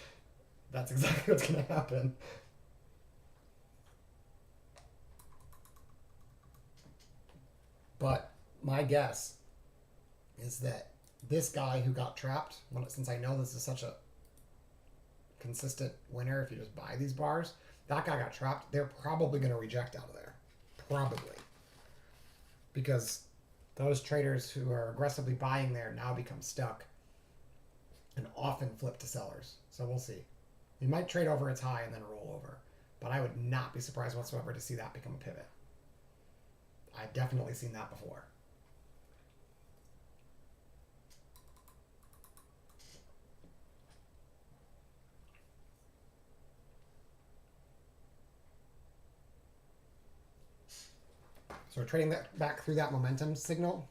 that's exactly what's going to happen. But my guess is that this guy who got trapped, since I know this is such a consistent winner if you just buy these bars, that guy got trapped, they're probably going to reject out of there. Probably. Because those traders who are aggressively buying there now become stuck and often flip to sellers. So we'll see. You might trade over its high and then roll over. But I would not be surprised whatsoever to see that become a pivot. I've definitely seen that before. So we're trading that back through that momentum signal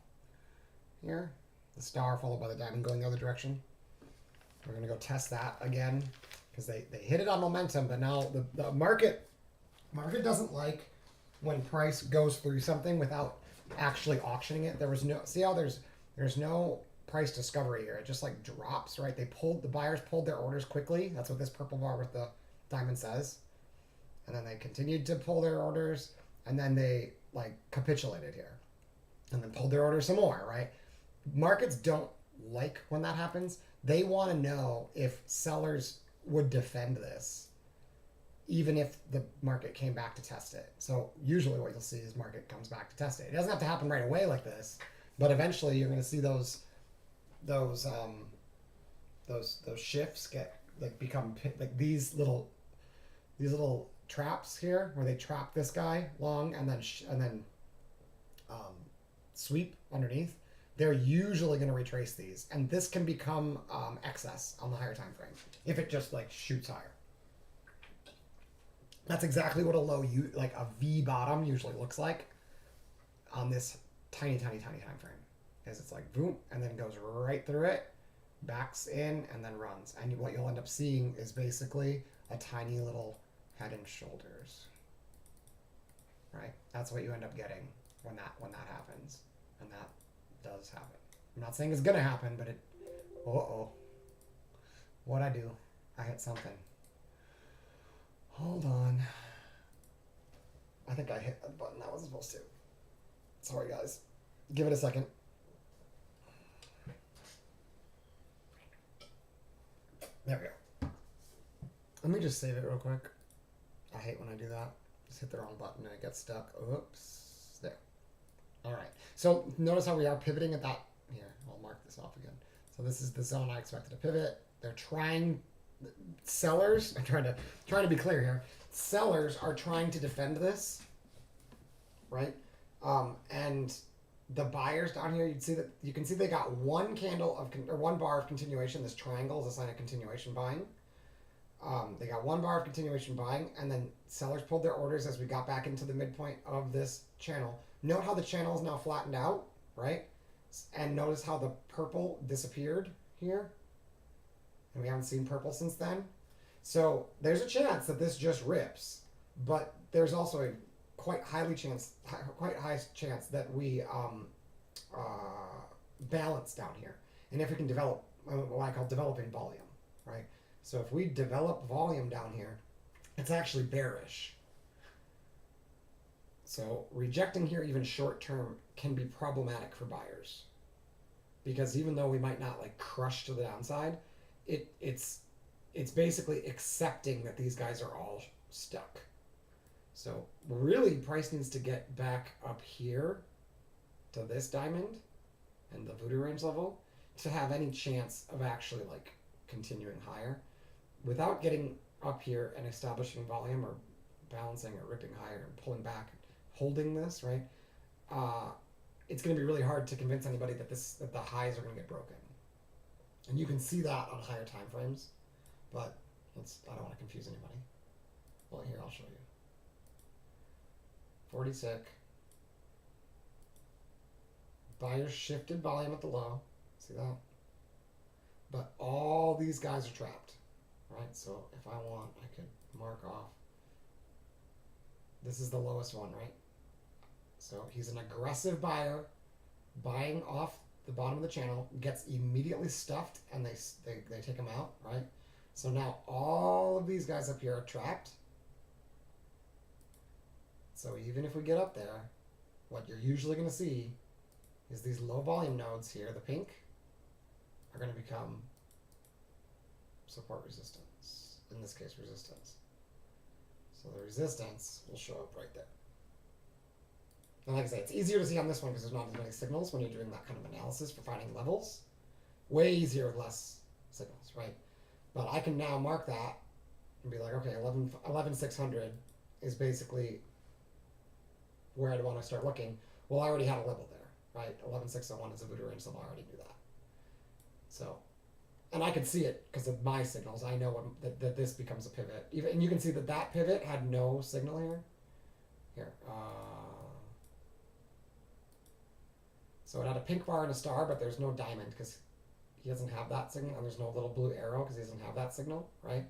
here. The star followed by the diamond going the other direction. We're going to go test that again because they hit it on momentum, but now the market doesn't like when price goes through something without actually auctioning it. There was no, see how there's no price discovery here. It just like drops, right? The buyers pulled their orders quickly. That's what this purple bar with the diamond says. And then they continued to pull their orders, and then they like capitulated here and then pulled their orders some more, right? Markets don't like when that happens. They want to know if sellers would defend this even if the market came back to test it. So usually what you'll see is market comes back to test it. It doesn't have to happen right away like this, but eventually you're going to see those shifts get like become like these little traps here where they trap this guy long and then sweep underneath. They're usually going to retrace these, and this can become excess on the higher time frame if it just like shoots higher. That's exactly what a like a V bottom usually looks like on this tiny time frame. Is it's like boom and then goes right through it, backs in and then runs, and what you'll end up seeing is basically a tiny little head and shoulders. Right? That's what you end up getting when that happens, and that does happen. I'm not saying it's gonna happen, but it. What'd I do? I hit something. Hold on. I think I hit a button I wasn't supposed to. Sorry, guys. Give it a second. There we go. Let me just save it real quick. I hate when I do that. Just hit the wrong button and it gets stuck. Oops. There. All right. So notice how we are pivoting at that. Here, I'll mark this off again. So this is the zone I expected to pivot. They're trying. Sellers, I'm trying to be clear here. Sellers are trying to defend this, right? And the buyers down here, you can see they got one candle of or one bar of continuation. This triangle is a sign of continuation buying. They got one bar of continuation buying, and then sellers pulled their orders as we got back into the midpoint of this channel. Note how the channel is now flattened out, right? And notice how the purple disappeared here. And we haven't seen purple since then. So there's a chance that this just rips, but there's also a quite high chance that we balance down here. And if we can develop what I call developing volume, right? So if we develop volume down here, it's actually bearish. So rejecting here even short term can be problematic for buyers, because even though we might not like crush to the downside, it's basically accepting that these guys are all stuck. So really price needs to get back up here to this diamond and the voodoo range level to have any chance of actually like continuing higher. Without getting up here and establishing volume or balancing or ripping higher and pulling back, holding this, right? It's going to be really hard to convince anybody that the highs are going to get broken. And you can see that on higher time frames, but I don't want to confuse anybody. Well, here, I'll show you. 40 buyers shifted volume at the low. See that? But all these guys are trapped, right? So if I want, I could mark off. This is the lowest one, right? So he's an aggressive buyer buying off the bottom of the channel, gets immediately stuffed, and they take him out, right? So now all of these guys up here are trapped. So even if we get up there, what you're usually going to see is these low volume nodes here, the pink, are going to become support resistance. In this case, resistance. So So the resistance will show up right there. And like I say, it's easier to see on this one because there's not as many signals when you're doing that kind of analysis for finding levels. Way easier with less signals, right? But I can now mark that and be like, okay, 11,600 is basically where I'd want to start looking. Well, I already had a level there, right? 11,601 is a Voodoo range level. I already knew that. So, and I could see it because of my signals. I know that this becomes a pivot. And you can see that that pivot had no signal here. Here. So it had a pink bar and a star, but there's no diamond because he doesn't have that signal, and there's no little blue arrow because he doesn't have that signal, right?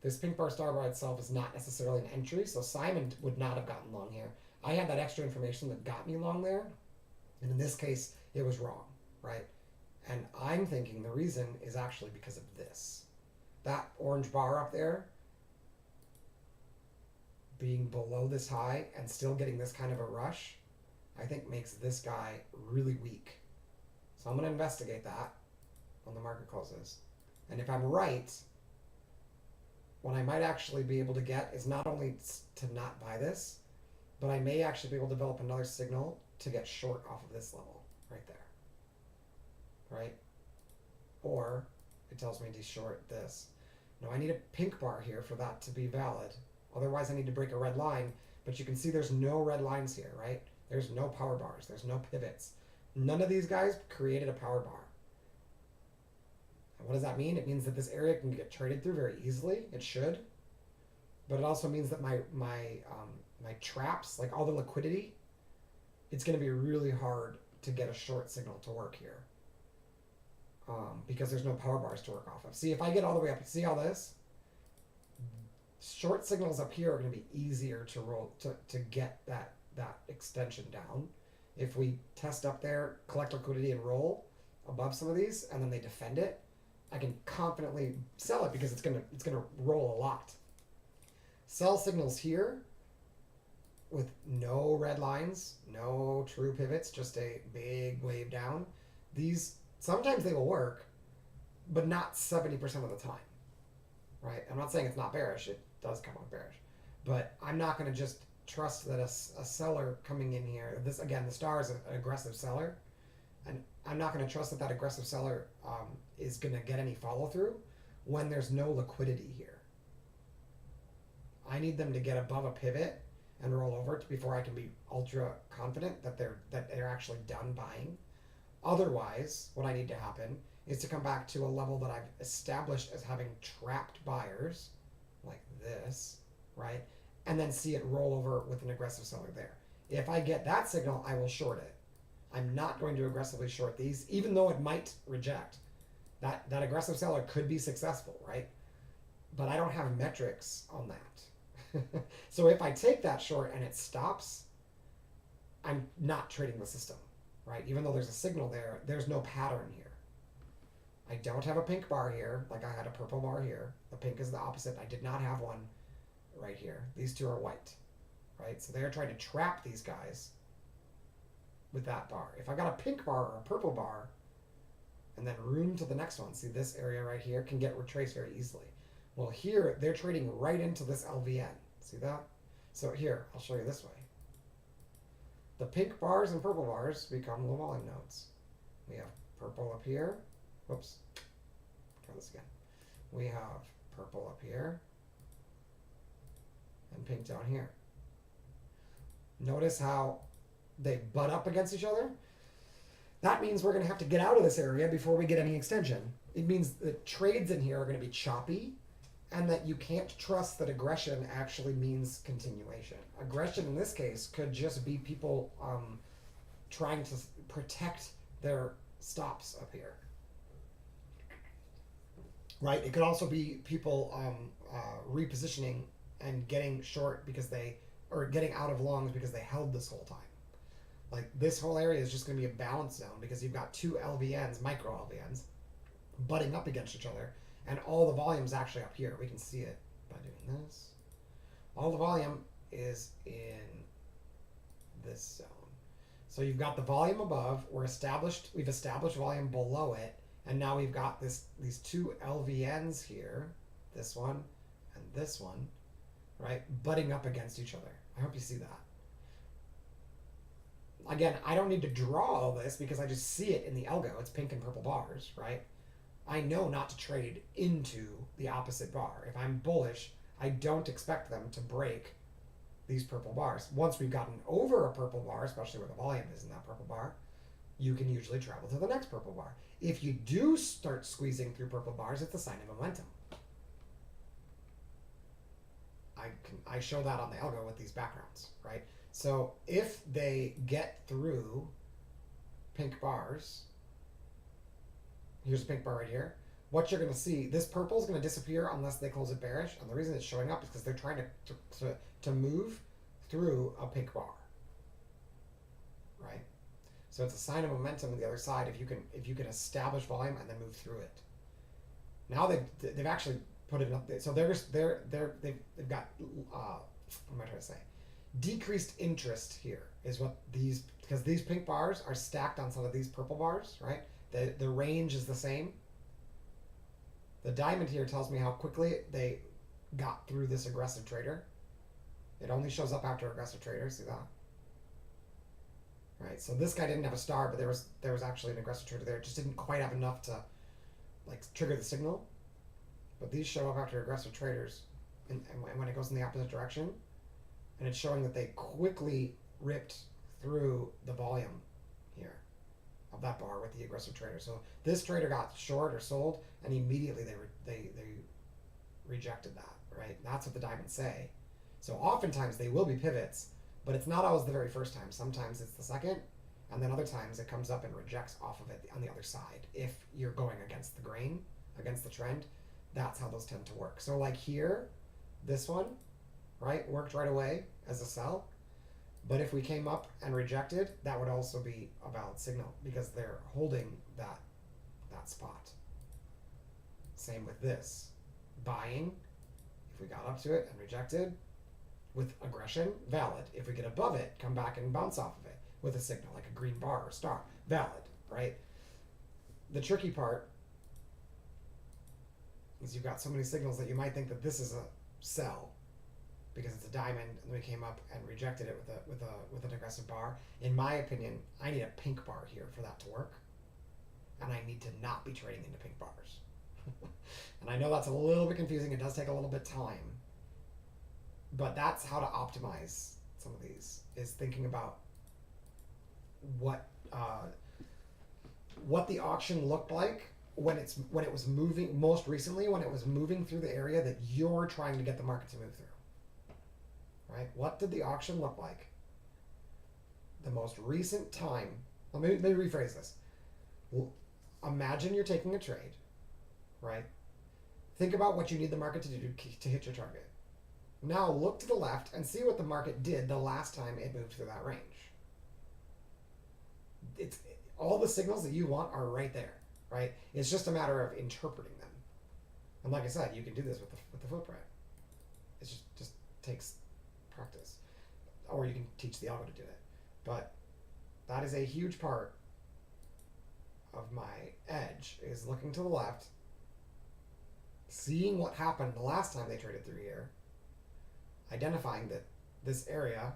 This pink bar star by itself is not necessarily an entry, so Simon would not have gotten long here. I had that extra information that got me long there, and in this case, it was wrong, right? And I'm thinking the reason is actually because of this. That orange bar up there being below this high and still getting this kind of a rush, I think makes this guy really weak. So I'm going to investigate that when the market closes. And if I'm right, what I might actually be able to get is not only to not buy this, but I may actually be able to develop another signal to get short off of this level right there. Right? Or it tells me to short this. Now I need a pink bar here for that to be valid. Otherwise I need to break a red line, but you can see there's no red lines here, right? There's no power bars. There's no pivots. None of these guys created a power bar. And what does that mean? It means that this area can get traded through very easily. It should. But it also means that my traps, like all the liquidity, it's going to be really hard to get a short signal to work here. Because there's no power bars to work off of. See, if I get all the way up, see all this? Short signals up here are going to be easier to roll, to get that extension down. If we test up there, collect liquidity and roll above some of these, and then they defend it, I can confidently sell it because it's gonna roll a lot. Sell signals here with no red lines, no true pivots, just a big wave down. These sometimes they will work, but not 70% of the time. Right? I'm not saying it's not bearish. It does come out bearish, but I'm not going to just trust that a seller coming in here. This again, the star is an aggressive seller, and I'm not going to trust that aggressive seller is going to get any follow through when there's no liquidity here. I need them to get above a pivot and roll over before I can be ultra confident that they're actually done buying. Otherwise, what I need to happen is to come back to a level that I've established as having trapped buyers, like this, right? And then see it roll over with an aggressive seller there. If I get that signal, I will short it. I'm not going to aggressively short these, even though it might reject. That aggressive seller could be successful, right? But I don't have metrics on that. So if I take that short and it stops, I'm not trading the system, right? Even though there's a signal there, there's no pattern here. I don't have a pink bar here, like I had a purple bar here. The pink is the opposite. I did not have one right here. These two are white, right? So they're trying to trap these guys with that bar. If I got a pink bar or a purple bar, and then room to the next one, see this area right here can get retraced very easily. Well, here they're trading right into this LVN. See that? So here, I'll show you this way. The pink bars and purple bars become low volume nodes. We have purple up here. Whoops. Try this again. We have purple up here and pink down here. Notice how they butt up against each other? That means we're going to have to get out of this area before we get any extension. It means the trades in here are going to be choppy, and that you can't trust that aggression actually means continuation. Aggression in this case could just be people trying to protect their stops up here. Right? It could also be people repositioning and getting short because or getting out of longs because they held this whole time. Like this whole area is just going to be a balance zone because you've got two LVNs, micro LVNs, butting up against each other, and all the volume's actually up here. We can see it by doing this. All the volume is in this zone. So you've got the volume above. We've established volume below it, and now we've got these two LVNs here, this one and this one, right? Butting up against each other. I hope you see that. Again, I don't need to draw all this because I just see it in the algo. It's pink and purple bars, right? I know not to trade into the opposite bar. If I'm bullish, I don't expect them to break these purple bars. Once we've gotten over a purple bar, especially where the volume is in that purple bar, you can usually travel to the next purple bar. If you do start squeezing through purple bars, it's a sign of momentum. I show that on the algo with these backgrounds, right? So if they get through pink bars, here's a pink bar right here. What you're going to see, this purple is going to disappear unless they close it bearish. And the reason it's showing up is because they're trying to move through a pink bar, right? So it's a sign of momentum on the other side if you can establish volume and then move through it. Now they've actually put it up. So they've got what am I trying to say? Decreased interest here is what these, because these pink bars are stacked on some of these purple bars, right? The range is the same. The diamond here tells me how quickly they got through this aggressive trader. It only shows up after aggressive traders. See that? Right. So this guy didn't have a star, but there was actually an aggressive trader there. It just didn't quite have enough to like trigger the signal. But these show up after aggressive traders, and when it goes in the opposite direction, and it's showing that they quickly ripped through the volume here of that bar with the aggressive trader. So this trader got short or sold, and immediately they rejected that, right? That's what the diamonds say. So oftentimes they will be pivots, but it's not always the very first time. Sometimes it's the second, and then other times it comes up and rejects off of it on the other side. If you're going against the grain, against the trend, that's how those tend to work. So like here, this one, right, worked right away as a sell. But if we came up and rejected, that would also be a valid signal because they're holding that spot. Same with this. Buying, if we got up to it and rejected, with aggression, valid. If we get above it, come back and bounce off of it with a signal, like a green bar or star, valid, right? The tricky part is you've got so many signals that you might think that this is a sell because it's a diamond, and we came up and rejected it with an aggressive bar. In my opinion, I need a pink bar here for that to work, and I need to not be trading into pink bars. And I know that's a little bit confusing. It does take a little bit of time, but that's how to optimize some of these, is thinking about what the auction looked like when it was moving, most recently when it was moving through the area that you're trying to get the market to move through. Right? What did the auction look like? The most recent time. Let me rephrase this. Well, imagine you're taking a trade, right? Think about what you need the market to do to hit your target. Now look to the left and see what the market did the last time it moved through that range. It's all the signals that you want are right there, right? It's just a matter of interpreting them. And like I said, you can do this with the footprint. It just takes practice, or you can teach the algo to do it. But that is a huge part of my edge, is looking to the left, seeing what happened the last time they traded through here, identifying that this area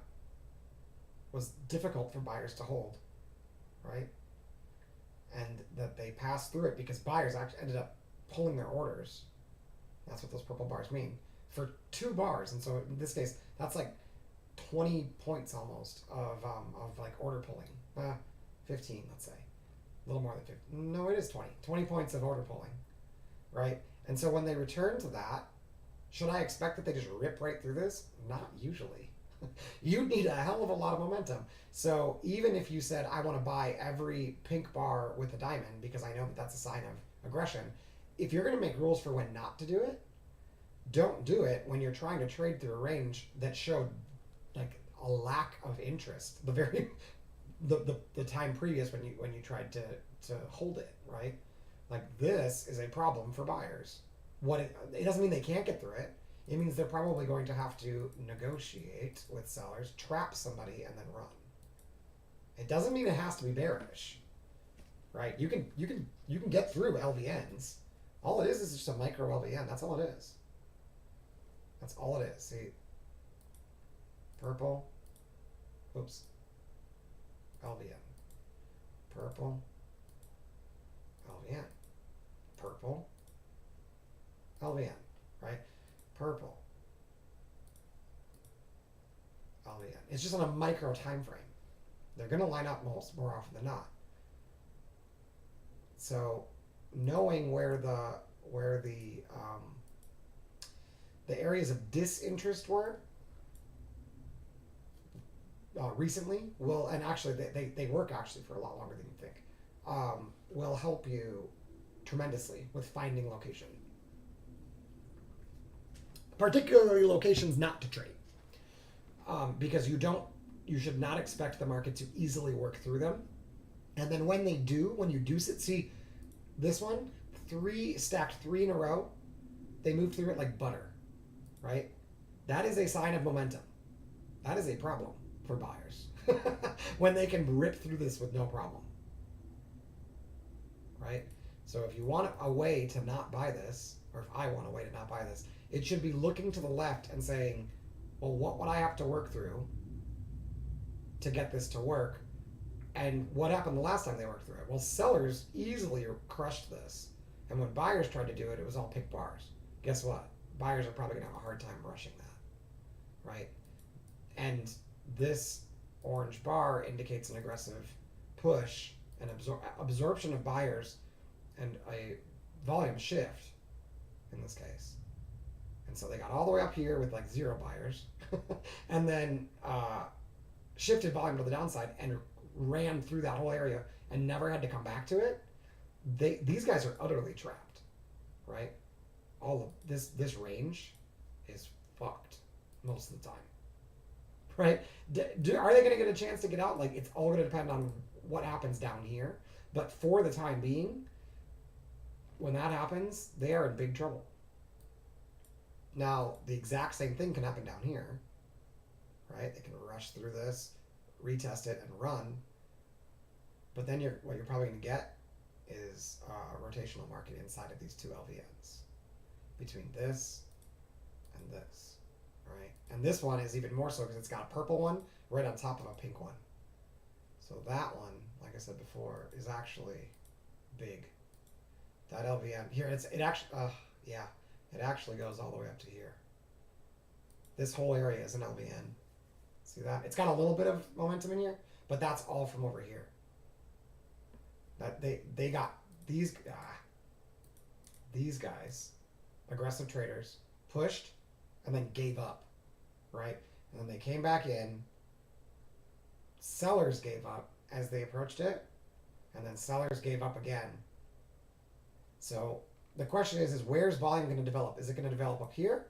was difficult for buyers to hold, right? And that they passed through it because buyers actually ended up pulling their orders. That's what those purple bars mean. For 2 bars, and so in this case, that's like 20 points almost of like order pulling. 15, let's say. A little more than 15. No, it is 20. 20 points of order pulling, right? And so when they return to that, should I expect that they just rip right through this? Not usually. You need a hell of a lot of momentum. So even if you said, I want to buy every pink bar with a diamond because I know that that's a sign of aggression, if you're going to make rules for when not to do it, don't do it when you're trying to trade through a range that showed like a lack of interest the time previous when you tried to hold it, right? Like this is a problem for buyers. It doesn't mean they can't get through it. It means they're probably going to have to negotiate with sellers, trap somebody, and then run. It doesn't mean it has to be bearish, right? You can get through LVNs. All it is just a micro LVN. That's all it is. That's all it is. See, purple, oops, LVN, purple, LVN, purple, LVN, right? Purple, LVN. It's just on a micro time frame. They're going to line up more often than not. So knowing where the areas of disinterest were recently will, and actually they work actually for a lot longer than you think, will help you tremendously with finding location, particularly locations not to trade, because you should not expect the market to easily work through them. And then when you do sit, see this one, stacked three in a row, they move through it like butter, right? That is a sign of momentum. That is a problem for buyers when they can rip through this with no problem, right? So if you want a way to not buy this, or if I want a way to not buy this, it should be looking to the left and saying, well, what would I have to work through to get this to work? And what happened the last time they worked through it? Well, sellers easily crushed this. And when buyers tried to do it, it was all pick bars. Guess what? Buyers are probably going to have a hard time rushing that, right? And this orange bar indicates an aggressive push, an absorption of buyers, and a volume shift in this case. And so they got all the way up here with like 0 buyers and then shifted volume to the downside and ran through that whole area and never had to come back to it. These guys are utterly trapped, right? All of this range is fucked most of the time, right? Are they going to get a chance to get out? Like, it's all going to depend on what happens down here. But for the time being, when that happens, they are in big trouble. Now, the exact same thing can happen down here, right? They can rush through this, retest it, and run. But then what you're probably going to get is a rotational market inside of these two LVNs, between this and this, right? And this one is even more so because it's got a purple one right on top of a pink one. So that one, like I said before, is actually big. That LVN here, it actually goes all the way up to here. This whole area is an LVN. See that? It's got a little bit of momentum in here, but that's all from over here. That they got these guys, aggressive traders, pushed and then gave up, right? And then they came back in. Sellers gave up as they approached it, and then sellers gave up again. So the question is where's volume going to develop? Is it going to develop up here,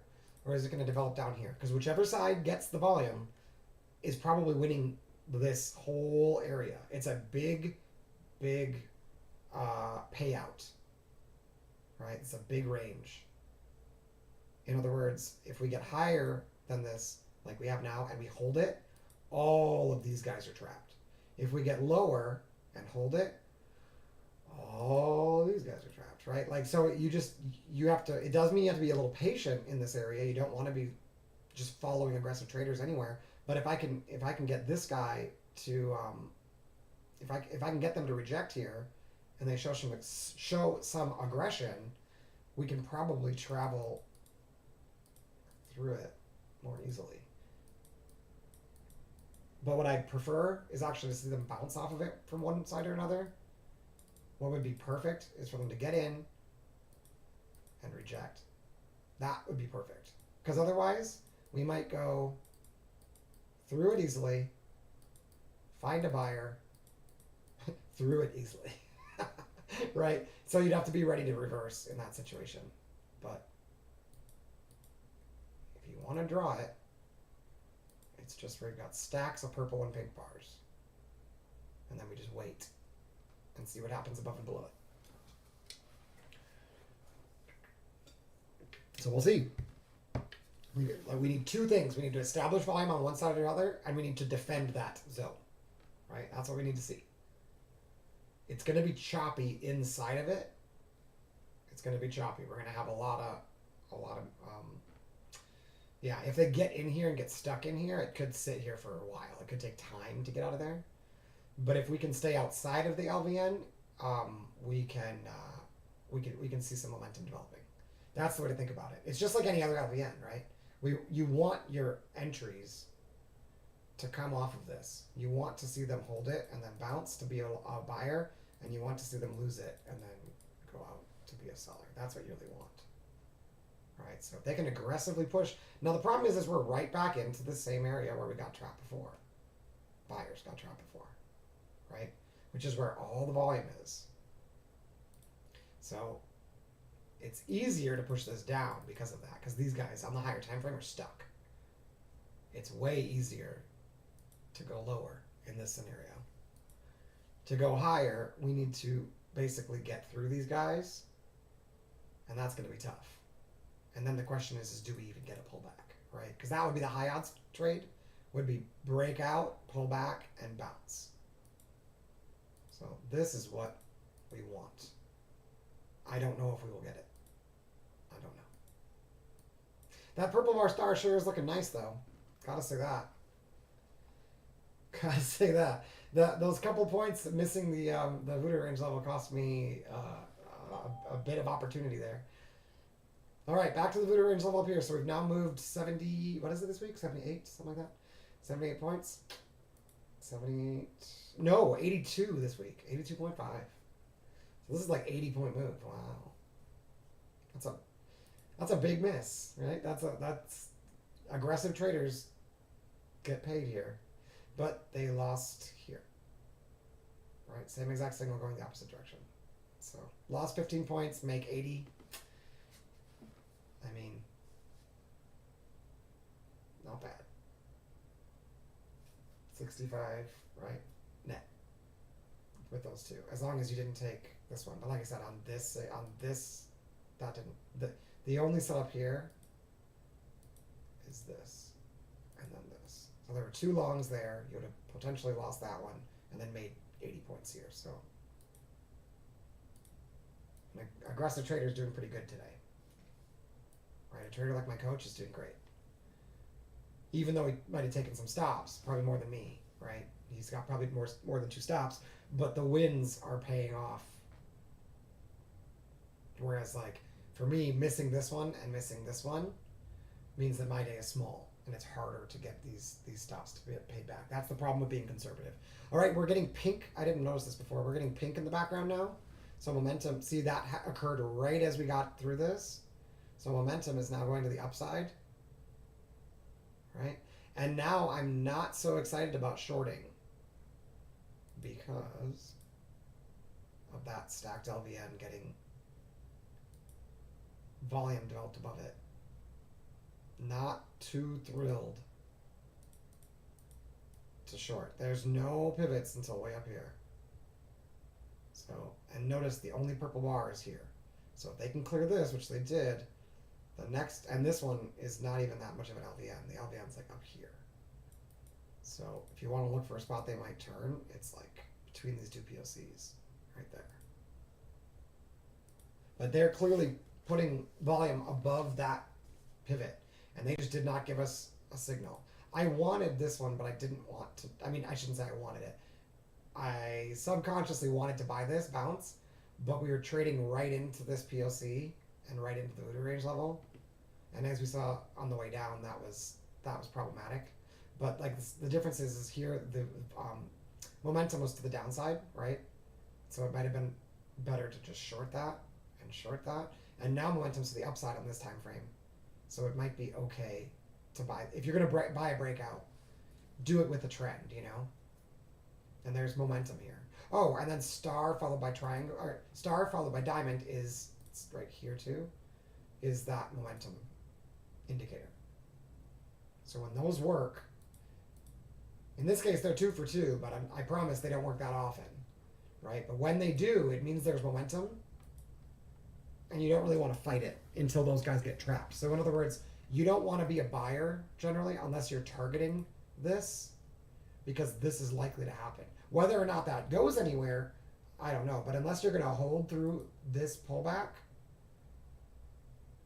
or is it going to develop down here? Because whichever side gets the volume is probably winning this whole area. It's a big payout, right? It's a big range. In other words, if we get higher than this, like we have now, and we hold it, all of these guys are trapped. If we get lower and hold it, all these guys are trapped, right? Like, so you have to, it does mean you have to be a little patient in this area. You don't want to be just following aggressive traders anywhere. But if I can get this guy to, if I can get them to reject here, and they show some aggression, we can probably travel through it more easily. But what I prefer is actually to see them bounce off of it from one side or another. What would be perfect is for them to get in and reject. That would be perfect. Because otherwise, we might go through it easily, find a buyer, through it easily. Right? So you'd have to be ready to reverse in that situation. But if you want to draw it, it's just where you've got stacks of purple and pink bars. And then we just wait and see what happens above and below it. So we'll see. We need two things. We need to establish volume on one side or the other, and we need to defend that zone. Right? That's what we need to see. It's going to be choppy inside of it. It's going to be choppy. We're going to have a lot of Yeah, if they get in here and get stuck in here, it could sit here for a while. It could take time to get out of there. But if we can stay outside of the LVN, we can see some momentum developing. That's the way to think about it. It's just like any other LVN, right? You want your entries to come off of this. You want to see them hold it and then bounce to be a buyer, and you want to see them lose it and then go out to be a seller. That's what you really want. Right? So if they can aggressively push. Now the problem is we're right back into the same area where we got trapped before. Buyers got trapped before. Right? Which is where all the volume is. So it's easier to push this down because of that, because these guys on the higher time frame are stuck. It's way easier to go lower in this scenario. To go higher, we need to basically get through these guys, and that's going to be tough. And then the question is do we even get a pullback, right? Because that would be the high odds trade, would be breakout, pull back, and bounce. So this is what we want. I don't know if we will get it. I don't know. That purple bar star sure is looking nice, though. Gotta say that. Gotta say that. Those couple points missing the Voodoo range level cost me a bit of opportunity there. All right, back to the Voodoo range level up here. So we've now moved 70. What is it this week? 78, something like that. 78 points. 78. No, 82 this week. 82.5. So this is like 80-point move. Wow. That's a big miss, right? That's aggressive traders get paid here, but they lost here. Right? Same exact signal going the opposite direction. So lost 15 points, make 80. I mean, not bad. 65, right? Net with those two, as long as you didn't take this one. But like I said, on this, that didn't. The only setup here is this, and then this. So there were two longs there. You would have potentially lost that one, and then made 80 points here. So an aggressive trader is doing pretty good today. Right, a trader like my coach is doing great. Even though he might have taken some stops, probably more than me, right? He's got probably more than 2 stops, but the wins are paying off. Whereas, like, for me, missing this one and missing this one means that my day is small, and it's harder to get these stops to be paid back. That's the problem with being conservative. All right, we're getting pink. I didn't notice this before. We're getting pink in the background now. So momentum, see that occurred right as we got through this. So momentum is now going to the upside, right? And now I'm not so excited about shorting because of that stacked LVN getting volume developed above it. Not too thrilled to short. There's no pivots until way up here. So, and notice the only purple bar is here. So if they can clear this, which they did, the next, and this one is not even that much of an LVN. The LVN's like up here. So if you want to look for a spot they might turn, it's like between these two POCs, right there. But they're clearly putting volume above that pivot, and they just did not give us a signal. I wanted this one, but I didn't want to. I mean, I shouldn't say I wanted it. I subconsciously wanted to buy this bounce, but we were trading right into this POC and right into the Voodoo range level. And as we saw on the way down, that was problematic. But like the difference is here the momentum was to the downside, right? So it might have been better to just short that and short that. And now momentum's to the upside on this time frame. So it might be okay to buy. If you're going to buy a breakout, do it with a trend, you know? And there's momentum here. Oh, and then star followed by triangle, or star followed by diamond is right here too, is that momentum indicator. So when those work, in this case they're 2 for 2, but I promise they don't work that often, right? But when they do, it means there's momentum, and you don't really want to fight it until those guys get trapped. So in other words, you don't want to be a buyer generally unless you're targeting this, because this is likely to happen. Whether or not that goes anywhere, I don't know. But unless you're going to hold through this pullback,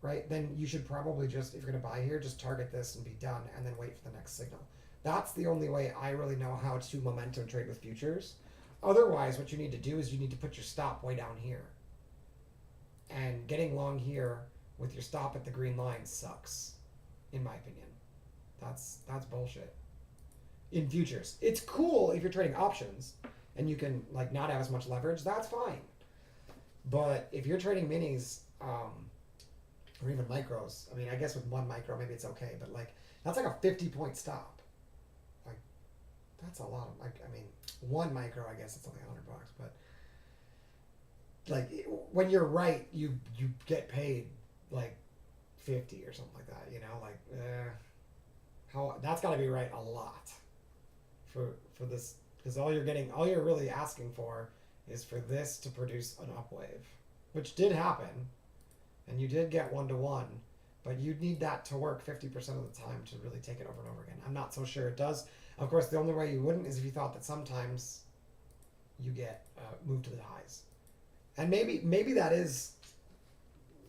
right? Then you should probably just, if you're going to buy here, just target this and be done, and then wait for the next signal. That's the only way I really know how to momentum trade with futures. Otherwise, what you need to do is you need to put your stop way down here. And getting long here with your stop at the green line sucks, in my opinion. That's bullshit. In futures, it's cool if you're trading options and you can like not have as much leverage. That's fine. But if you're trading minis, or even micros, I mean, I guess with one micro maybe it's okay, but like that's like a 50-point stop. Like that's a lot of like, I mean, one micro, I guess it's only $100, but like when you're right, you get paid like 50 or something like that. You know, like how that's got to be right a lot for this, because all you're really asking for is for this to produce an up wave, which did happen, and you did get 1-to-1, but you'd need that to work 50% of the time to really take it over and over again. I'm not so sure it does. Of course, the only way you wouldn't is if you thought that sometimes you get moved to the highs. And maybe that is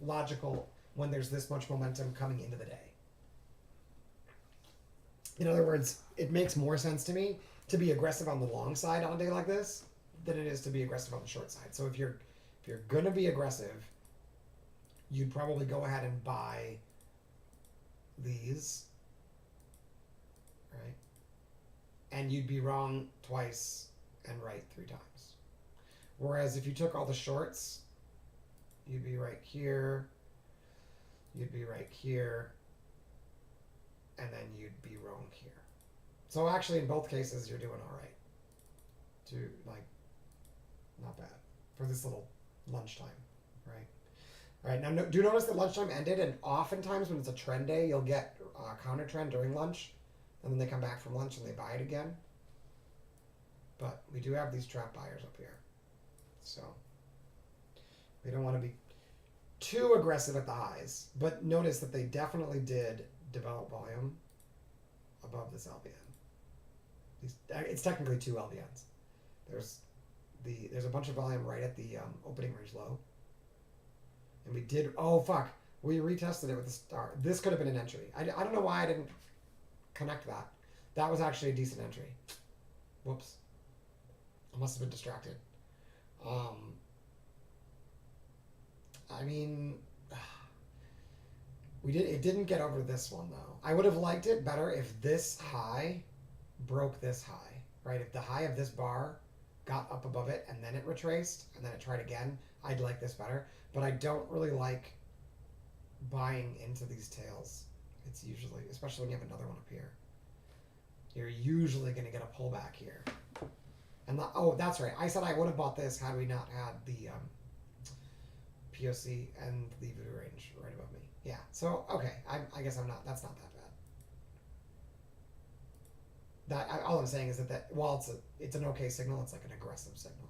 logical when there's this much momentum coming into the day. In other words, it makes more sense to me to be aggressive on the long side on a day like this than it is to be aggressive on the short side. So if you're gonna be aggressive, you'd probably go ahead and buy these, right? And you'd be wrong twice and right 3 times. Whereas if you took all the shorts, you'd be right here, you'd be right here, and then you'd be wrong here. So actually in both cases you're doing all right. To like, not bad for this little lunchtime, right? All right, now do notice that lunchtime ended, and oftentimes when it's a trend day, you'll get a counter trend during lunch, and then they come back from lunch and they buy it again. But we do have these trap buyers up here. So we don't want to be too aggressive at the highs, but notice that they definitely did develop volume above this LVN. It's technically 2 LVNs. There's a bunch of volume right at the opening range low, and we did. Oh fuck! We retested it with the star. This could have been an entry. I don't know why I didn't connect that. That was actually a decent entry. Whoops! I must have been distracted. I mean, it didn't get over this one though. I would have liked it better if this high broke this high, right? If the high of this bar got up above it and then it retraced and then it tried again, I'd like this better. But I don't really like buying into these tails. It's usually, especially when you have another one up here, you're usually going to get a pullback here. And that's right. I said I would have bought this had we not had the POC and the voodoo range right above me. Yeah. So okay, I guess I'm not. That's not that bad. All I'm saying is that while it's an okay signal, it's like an aggressive signal.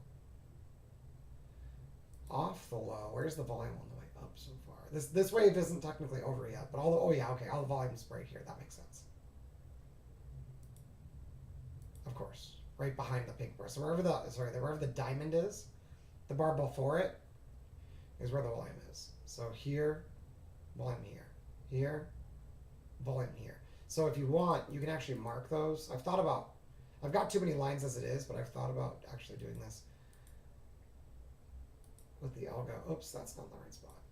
Off the low. Where's the volume on the way up so far? This wave isn't technically over yet, but all the volume's right here. That makes sense. Of course. Right behind the pink bar. So wherever the diamond is, the bar before it is where the volume is. So here, volume here. Here, volume here. So if you want, you can actually mark those. I've got too many lines as it is, but I've thought about actually doing this with the algo. Oops, that's not the right spot.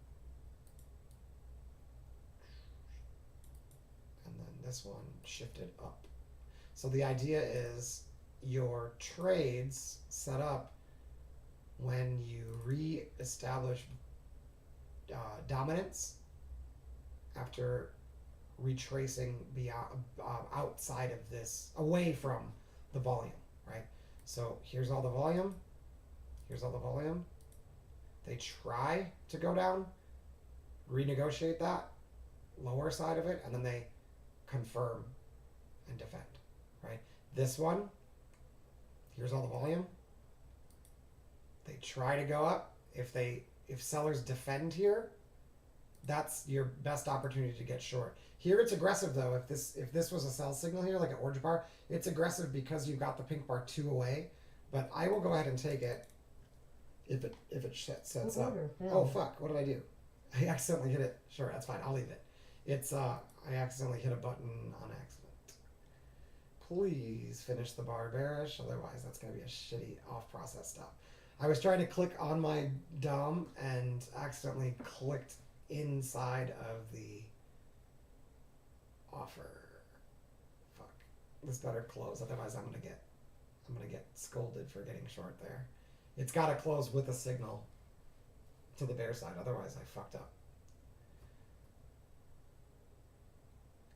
And then this one shifted up. So the idea is your trades set up when you re-establish dominance after retracing beyond, outside of this, away from the volume, right? So here's all the volume. Here's all the volume. They try to go down, renegotiate that lower side of it, and then they confirm and defend, right? This one, here's all the volume. They try to go up. If sellers defend here, that's your best opportunity to get short. Here it's aggressive though. If this was a sell signal here, like an orange bar, it's aggressive because you've got the pink bar 2 away. But I will go ahead and take it if it sets up. Oh fuck! What did I do? I accidentally hit it. Sure, that's fine. I'll leave it. It's I accidentally hit a button on accident. Please finish the bar bearish, otherwise that's gonna be a shitty off-process stop. I was trying to click on my DOM and accidentally clicked inside of the offer. Fuck. This better close, otherwise I'm gonna get scolded for getting short there. It's gotta close with a signal to the bear side, otherwise I fucked up.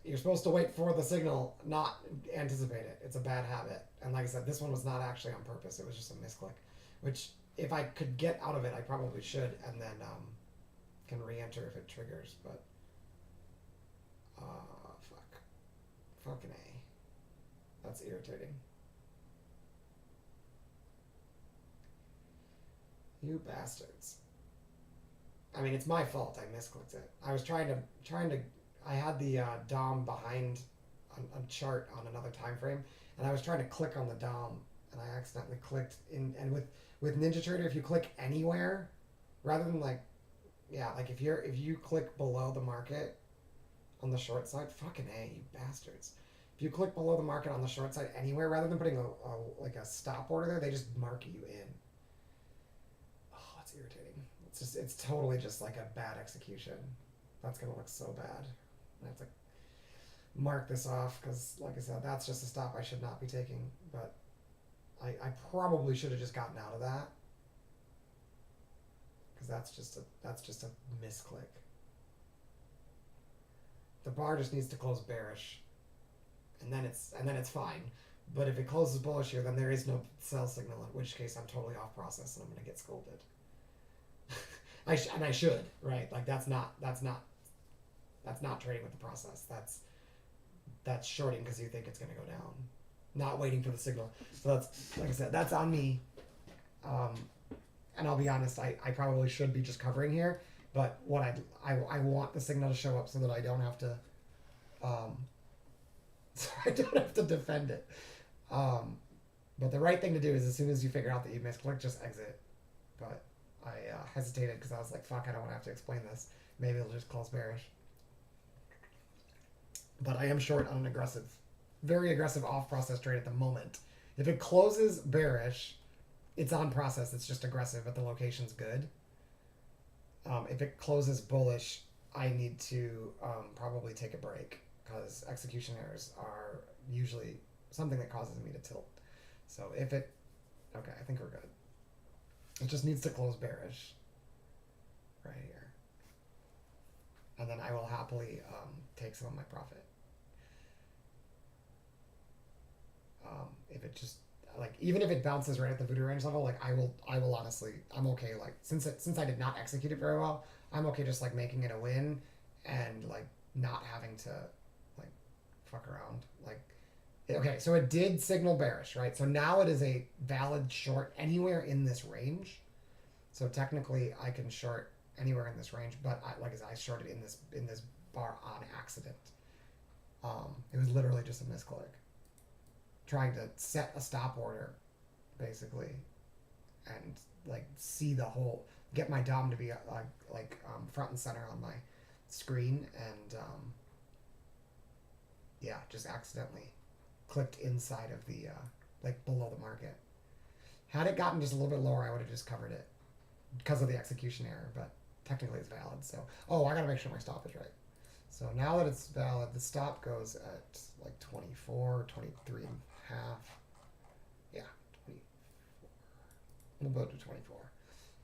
You're supposed to wait for the signal, not anticipate it. It's a bad habit. And like I said, this one was not actually on purpose. It was just a misclick. Which, if I could get out of it, I probably should, and then can re-enter if it triggers. But, fuck. Fucking A. That's irritating. You bastards. I mean, it's my fault. I misclicked it. I was trying to. I had the DOM behind a chart on another time frame, and I was trying to click on the DOM, and I accidentally clicked in. And with Ninja Trader, if you click anywhere, rather than like if you click below the market on the short side, fucking A, you bastards. If you click below the market on the short side anywhere, rather than putting a stop order there, they just mark you in. Oh, it's irritating. It's totally just like a bad execution. That's gonna look so bad. I have to mark this off because, like I said, that's just a stop I should not be taking. But I probably should have just gotten out of that because that's just a misclick. The bar just needs to close bearish, and then it's fine. But if it closes bullish here, then there is no sell signal. In which case, I'm totally off process and I'm gonna get scolded. I should, right? Like that's not trading with the process. That's shorting because you think it's going to go down, not waiting for the signal. So that's, like I said, that's on me. And I'll be honest, I probably should be just covering here, but what I want the signal to show up so that I don't have to, so I don't have to defend it. But the right thing to do is as soon as you figure out that you misclick, just exit. But I hesitated because I was like, fuck, I don't want to have to explain this. Maybe it'll just close bearish. But I am short on an very aggressive off-process trade at the moment. If it closes bearish, it's on process. It's just aggressive, but the location's good. If it closes bullish, I need to probably take a break because execution errors are usually something that causes me to tilt. So if it... Okay, I think we're good. It just needs to close bearish right here. And then I will happily take some of my profit. If it just even if it bounces right at the voodoo range level, like I will honestly, I'm okay. Like since I did not execute it very well, I'm okay just like making it a win and like not having to like fuck around. Like okay, so it did signal bearish, right? So now it is a valid short anywhere in this range. So technically, I can short anywhere in this range, but like I said, I shorted in this bar on accident. It was literally just a misclick. Trying to set a stop order, basically, and like see the whole, get my DOM to be front and center on my screen, and yeah, just accidentally clicked inside of the like below the market. Had it gotten just a little bit lower, I would have just covered it because of the execution error, but technically it's valid. So, oh, I gotta make sure my stop is right. So now that it's valid, the stop goes at like 24, 23 and a half. Yeah, 24. We'll go to 24.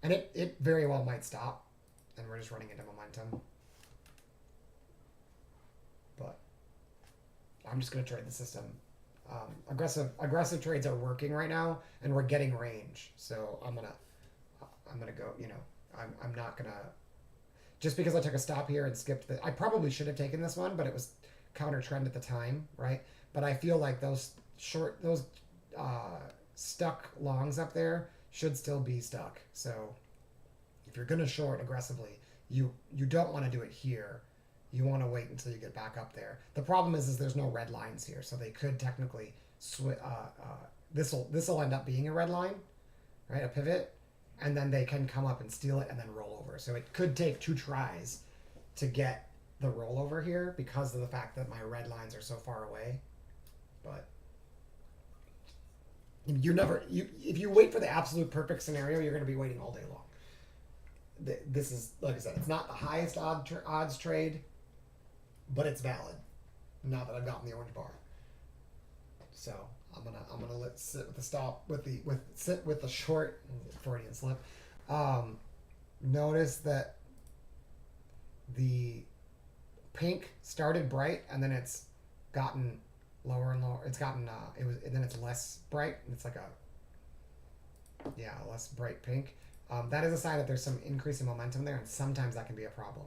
And it very well might stop, and we're just running into momentum. But I'm just gonna trade the system. Aggressive trades are working right now, and we're getting range. So I'm gonna go. You know, I'm not gonna. Just because I took a stop here and skipped I probably should have taken this one, but it was counter trend at the time, right? But I feel like those stuck longs up there should still be stuck. So if you're gonna short aggressively, you don't want to do it here. You want to wait until you get back up there. The problem is there's no red lines here, so they could technically this will end up being a red line, right? A pivot. and then they can come up and steal it and then roll over. So it could take 2 tries to get the rollover here because of the fact that my red lines are so far away. But you're never if you wait for the absolute perfect scenario, you're going to be waiting all day long. This is, like I said, it's not the highest odds trade, but it's valid. Now that I've gotten the orange bar, so I'm gonna let sit with the stop sit with the short Freudian slip. Notice that the pink started bright and then it's gotten lower and lower. It's gotten and then it's less bright. It's like a less bright pink. That is a sign that there's some increase in momentum there, and sometimes that can be a problem.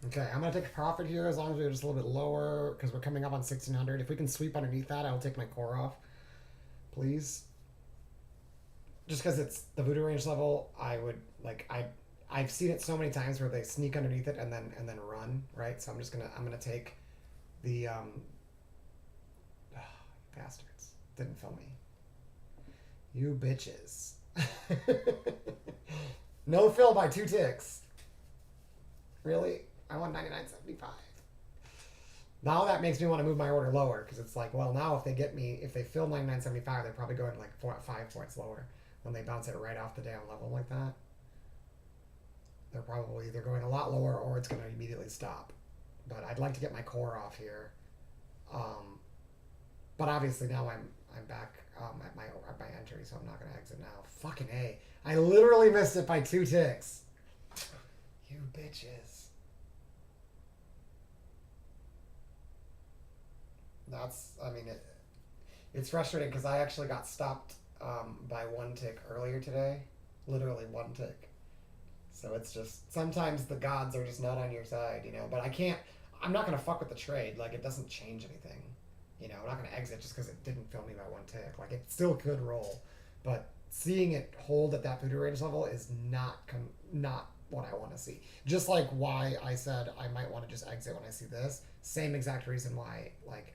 Okay, I'm going to take a profit here as long as we're just a little bit lower because we're coming up on 1600. If we can sweep underneath that, I'll take my core off, please. Just because it's the voodoo range level, I would, like, I've seen it so many times where they sneak underneath it and then run, right? So I'm gonna take the, bastards. Didn't fill me. You bitches. No fill by 2 ticks. Really? I want 99.75. Now that makes me want to move my order lower because it's like, well, now if they fill 99.75, they're probably going like 5 points lower when they bounce it right off the damn level like that. They're probably either going a lot lower or it's going to immediately stop. But I'd like to get my core off here. But obviously now I'm back at my entry, so I'm not going to exit now. Fucking A. I literally missed it by 2 ticks. You bitches. It's frustrating because I actually got stopped by 1 tick earlier today. Literally 1 tick. So it's just, sometimes the gods are just not on your side, you know. But I'm not going to fuck with the trade. Like, it doesn't change anything. You know, I'm not going to exit just because it didn't fill me by 1 tick. Like, it still could roll. But seeing it hold at that voodoo range level is not what I want to see. Just like why I said I might want to just exit when I see this. Same exact reason why, like,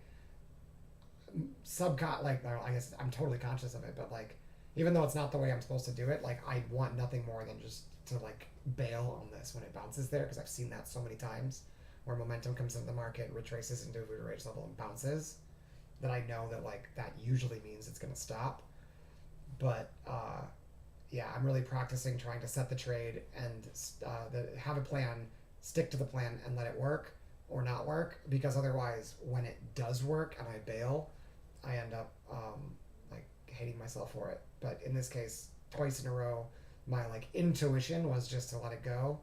I guess I'm totally conscious of it, but like, even though it's not the way I'm supposed to do it, like, I want nothing more than just to like bail on this when it bounces there, because I've seen that so many times where momentum comes into the market, retraces into a voodoo range level and bounces, that I know that like that usually means it's going to stop. But yeah, I'm really practicing trying to set the trade and have a plan, stick to the plan, and let it work or not work, because otherwise when it does work and I bail, I end up like hating myself for it. But in this case, twice in a row, my like intuition was just to let it go,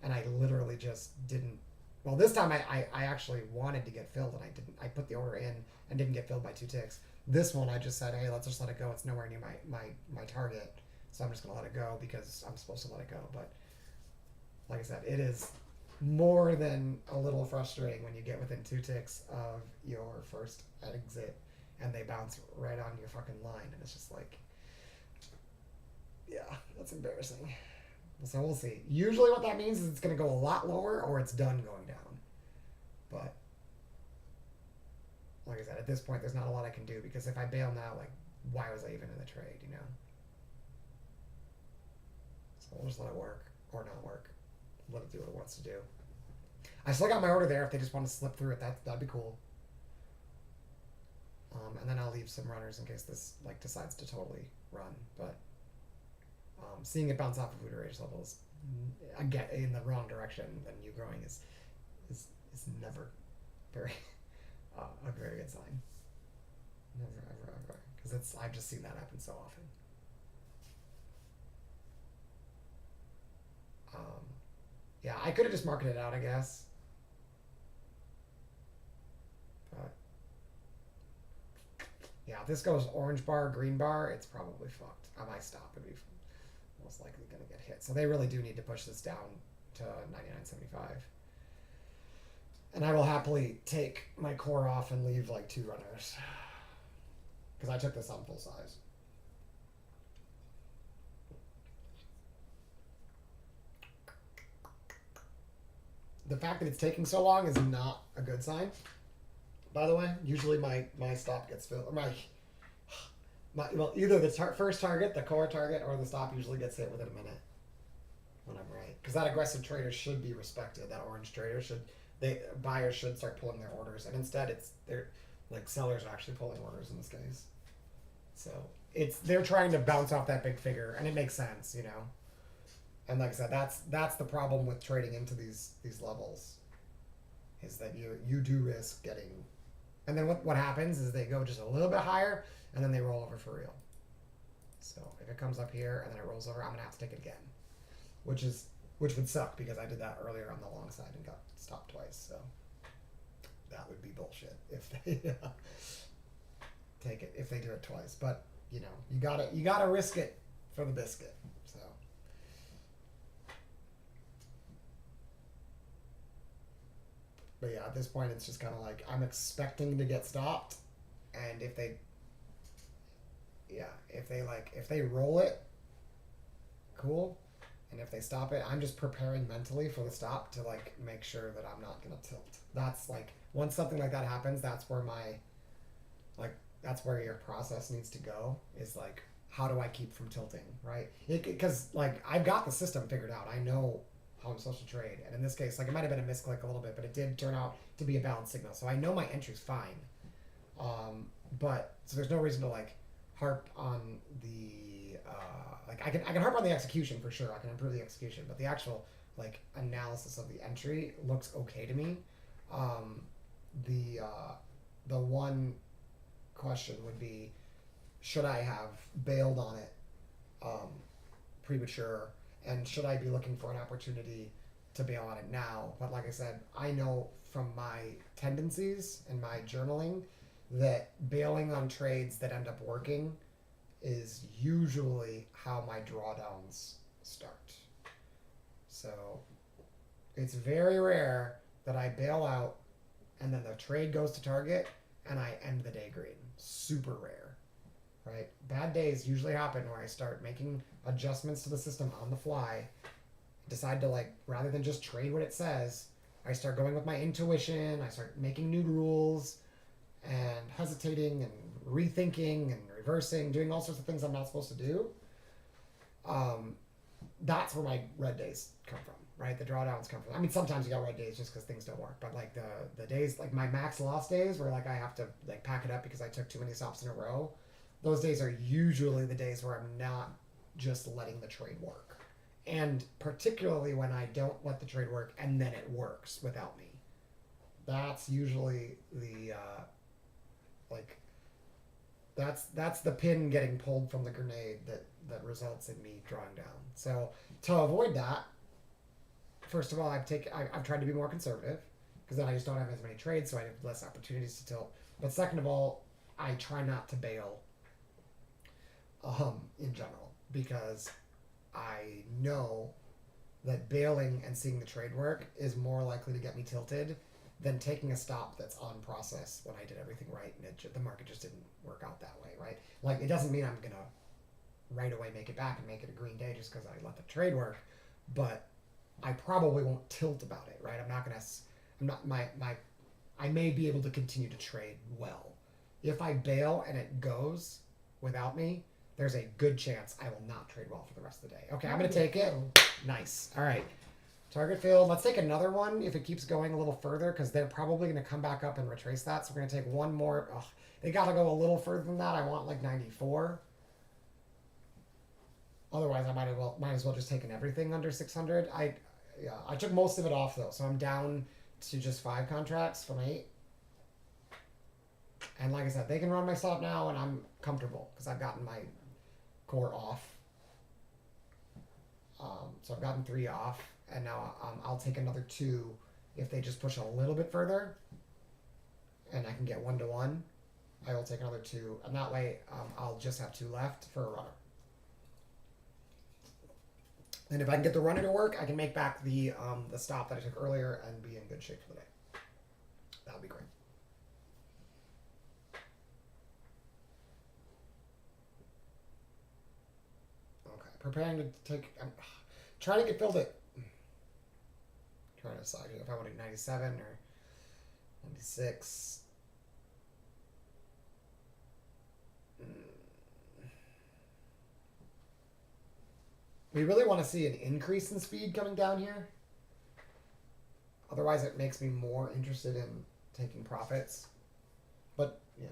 and I literally just didn't. Well, this time I actually wanted to get filled and I didn't. I put the order in and didn't get filled by 2 ticks. This one I just said, hey, let's just let it go. It's nowhere near my target, so I'm just gonna let it go because I'm supposed to let it go. But like I said, it is more than a little frustrating when you get within 2 ticks of your first exit and they bounce right on your fucking line, and it's just like, yeah, that's embarrassing. So we'll see. Usually what that means is it's going to go a lot lower or it's done going down. But like I said, at this point there's not a lot I can do, because if I bail now, like, why was I even in the trade, you know? So we'll just let it work or not work. Let it do what it wants to do. I still got my order there if they just want to slip through it. That'd be cool. And then I'll leave some runners in case this like decides to totally run. But seeing it bounce off of voodoo range levels, I get in the wrong direction, then you growing is never very a very good sign. Never ever, because I've just seen that happen so often. Yeah, I could have just marketed it out, I guess. But yeah, Yeah, if this goes orange bar, green bar, it's probably fucked. I might stop and be most likely going to get hit. So they really do need to push this down to 99.75. And I will happily take my core off and leave like 2 runners. Because I took this on full size. The fact that it's taking so long is not a good sign. By the way, usually my stop gets filled. Well, either the first target, the core target, or the stop usually gets hit within a minute. When I'm right, because that aggressive trader should be respected. That orange trader buyers should start pulling their orders, and instead they're like sellers are actually pulling orders in this case. So they're trying to bounce off that big figure, and it makes sense, you know. And like I said, that's the problem with trading into these levels, is that you do risk getting, and then what happens is they go just a little bit higher, and then they roll over for real. So if it comes up here and then it rolls over, I'm gonna have to take it again, which would suck because I did that earlier on the long side and got stopped twice. So that would be bullshit if they take it, if they do it twice. But you know, you gotta risk it for the biscuit. So. But yeah, at this point, it's just kind of like I'm expecting to get stopped, and if they roll it, cool, and if they stop it, I'm just preparing mentally for the stop to like make sure that I'm not gonna tilt. That's like once something like that happens, that's where that's where your process needs to go. Is like, how do I keep from tilting, right? Because like I've got the system figured out. I know how I'm supposed to trade, and in this case, like it might have been a misclick a little bit, but it did turn out to be a balanced signal, so I know my entry's fine. But so there's no reason to like harp on the like I can harp on the execution for sure. I can improve the execution, but the actual like analysis of the entry looks okay to me. The one question would be, should I have bailed on it premature? And should I be looking for an opportunity to bail on it now? But like I said, I know from my tendencies and my journaling that bailing on trades that end up working is usually how my drawdowns start. So it's very rare that I bail out and then the trade goes to target and I end the day green. Super rare. Right? Bad days usually happen where I start making adjustments to the system on the fly, decide to like, rather than just trade what it says, I start going with my intuition, I start making new rules and hesitating and rethinking and reversing, doing all sorts of things I'm not supposed to do. That's where my red days come from, right? The drawdowns come from. I mean, sometimes you got red days just because things don't work, but like the days, like my max loss days where like I have to like pack it up because I took too many stops in a row, those days are usually the days where I'm not just letting the trade work. And particularly when I don't let the trade work and then it works without me. That's usually the, that's the pin getting pulled from the grenade that results in me drawing down. So to avoid that, first of all, I've tried to be more conservative because then I just don't have as many trades, so I have less opportunities to tilt. But second of all, I try not to bail in general, because I know that bailing and seeing the trade work is more likely to get me tilted than taking a stop that's on process when I did everything right and the market just didn't work out that way, right? Like, it doesn't mean I'm gonna right away make it back and make it a green day just because I let the trade work, but I probably won't tilt about it, right? I may be able to continue to trade well. If I bail and it goes without me, there's a good chance I will not trade well for the rest of the day. Okay, I'm going to take it. Nice. All right. Target filled. Let's take another one if it keeps going a little further, because they're probably going to come back up and retrace that. So we're going to take one more. Ugh, they got to go a little further than that. I want like 94. Otherwise, I might as well just taken everything under 600. I took most of it off though, so I'm down to just 5 contracts from 8. And like I said, they can run my stop now, and I'm comfortable because I've gotten my core off. So I've gotten 3 off, and now I'll take another 2 if they just push a little bit further, and I can get 1-to-1. I will take another 2, and that way I'll just have 2 left for a runner. And if I can get the runner to work, I can make back the stop that I took earlier and be in good shape for the day. That would be great. Okay, preparing to take. I'm trying to get filled it. Trying to decide if I want to do 97 or 96. We really want to see an increase in speed coming down here. Otherwise, it makes me more interested in taking profits. But, yeah.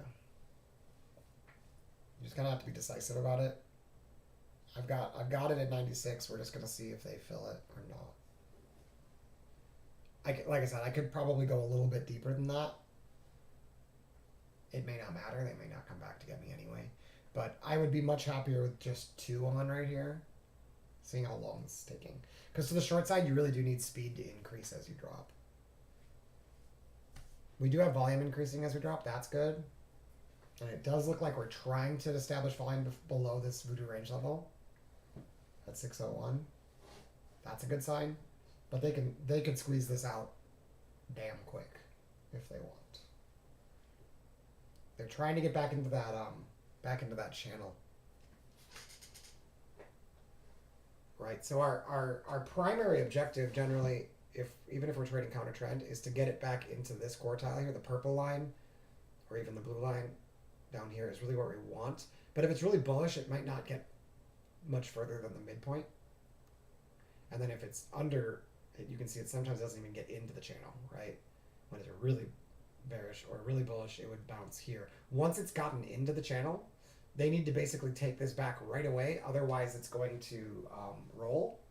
You just kind of have to be decisive about it. I've got it at 96. We're just going to see if they fill it or not. Like I said, I could probably go a little bit deeper than that. It may not matter. They may not come back to get me anyway. But I would be much happier with just 2 on right here. Seeing how long this is taking. Because to the short side, you really do need speed to increase as you drop. We do have volume increasing as we drop. That's good. And it does look like we're trying to establish volume below this voodoo range level. At 601. That's a good sign. But they could squeeze this out damn quick if they want. They're trying to get back into that channel. Right, so our primary objective generally, even if we're trading counter trend, is to get it back into this quartile here, the purple line, or even the blue line down here is really what we want. But if it's really bullish, it might not get much further than the midpoint. And then if it's under, you can see it sometimes doesn't even get into the channel, right? When it's really bearish or really bullish, it would bounce here. Once it's gotten into the channel, they need to basically take this back right away. Otherwise, it's going to roll.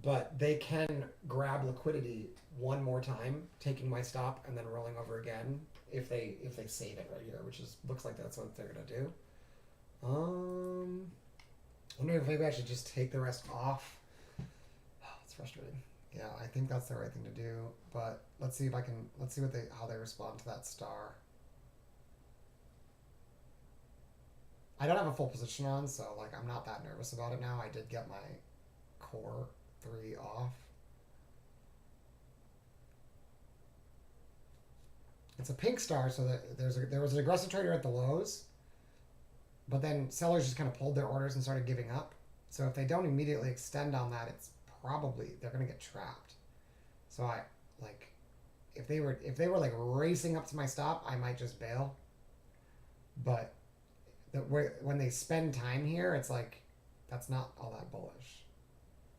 But they can grab liquidity one more time, taking my stop and then rolling over again if they save it right here, which looks like that's what they're gonna do. I wonder if maybe I should just take the rest off. Oh, it's frustrating. Yeah, I think that's the right thing to do. But let's see how they respond to that star. I don't have a full position on, so like I'm not that nervous about it now. I did get my core 3 off. It's a pink star, so that there was an aggressive trader at the lows, but then sellers just kind of pulled their orders and started giving up. So if they don't immediately extend on that, it's probably they're gonna get trapped. So if they were like racing up to my stop, I might just bail. But when they spend time here, it's like that's not all that bullish.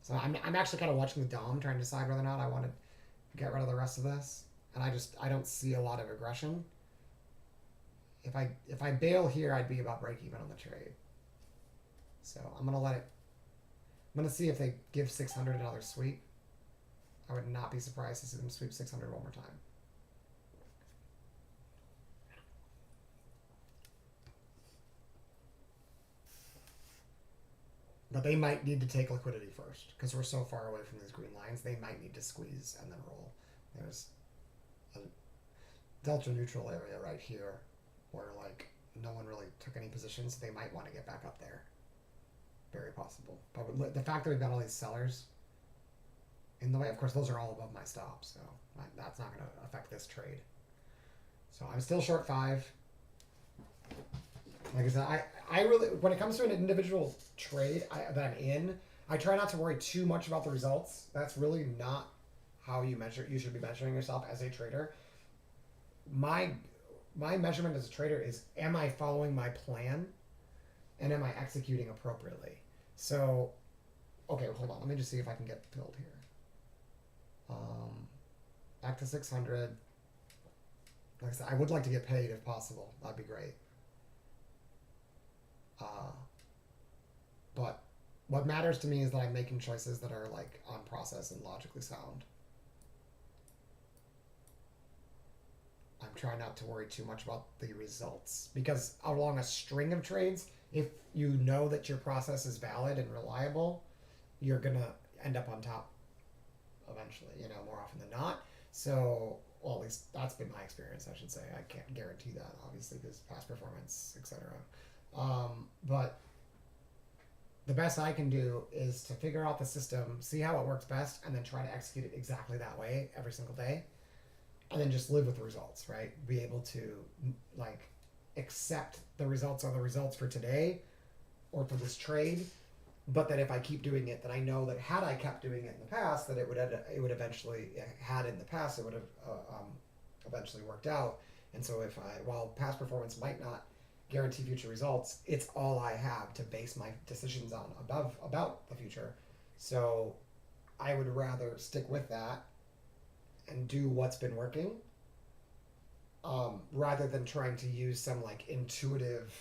So I'm actually kind of watching the DOM, trying to decide whether or not I want to get rid of the rest of this. And I don't see a lot of aggression. If I bail here, I'd be about break even on the trade. So I'm gonna see if they give 600 another sweep. I would not be surprised to see them sweep 600 one more time. But they might need to take liquidity first because we're so far away from these green lines. They might need to squeeze and then roll. There's a delta neutral area right here where like no one really took any positions. They might want to get back up there. Very possible. But the fact that we've got all these sellers in the way, of course, those are all above my stop, so that's not going to affect this trade. So I'm still short 5. Like I said, I really, when it comes to an individual trade that I'm in, I try not to worry too much about the results. That's really not how you should be measuring yourself as a trader. My measurement as a trader is, am I following my plan and am I executing appropriately? So, okay, hold on. Let me just see if I can get filled here. Back to 600. Like I said, I would like to get paid if possible. That'd be great. But what matters to me is that I'm making choices that are like on process and logically sound. I'm trying not to worry too much about the results because along a string of trades, if you know that your process is valid and reliable, you're gonna end up on top eventually, more often than not. So, Well, at least that's been my experience, I should say. I can't guarantee that, obviously, because past performance, etc. But the best I can do is to figure out the system, see how it works best, and then try to execute it exactly that way every single day, and then just live with the results, right? Be able to like accept the results are the results for today or for this trade, but that if I keep doing it, that I know that had I kept doing it in the past, that it would eventually had in the past it would have eventually worked out. And so if while past performance might not guarantee future results, it's all I have to base my decisions on about the future. So I would rather stick with that and do what's been working, rather than trying to use some like intuitive,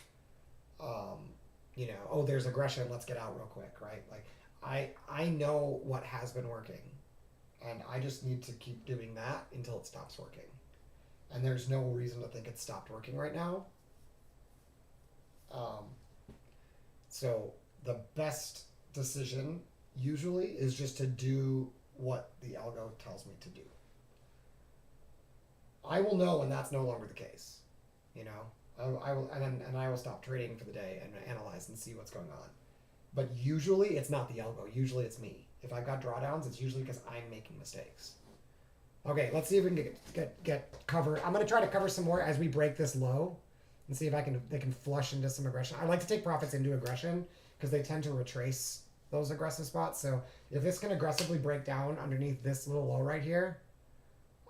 oh, there's aggression, let's get out real quick, right? Like I know what has been working, and I just need to keep doing that until it stops working. And there's no reason to think it's stopped working right now. So the best decision usually is just to do what the algo tells me to do. I will know when that's no longer the case. I will, and I will stop trading for the day and analyze and see what's going on. But usually it's not the algo. Usually it's me. If I've got drawdowns, it's usually because I'm making mistakes. Okay, let's see if we can get cover. I'm going to try to cover some more as we break this low and see if they can flush into some aggression. I like to take profits into aggression because they tend to retrace those aggressive spots. So if this can aggressively break down underneath this little low right here,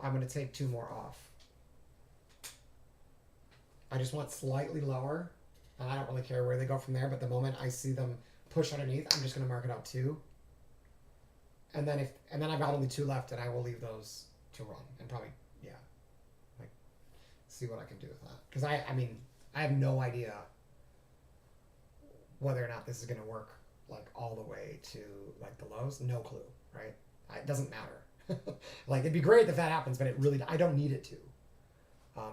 I'm going to take 2 more off. I just want slightly lower, and I don't really care where they go from there, but the moment I see them push underneath, I'm just going to mark it out 2. And then I've got only 2 left, and I will leave those to run and probably, like see what I can do with that. Because I have no idea whether or not this is going to work like all the way to like the lows. No clue, right? It doesn't matter. Like it'd be great if that happens, but I don't need it to.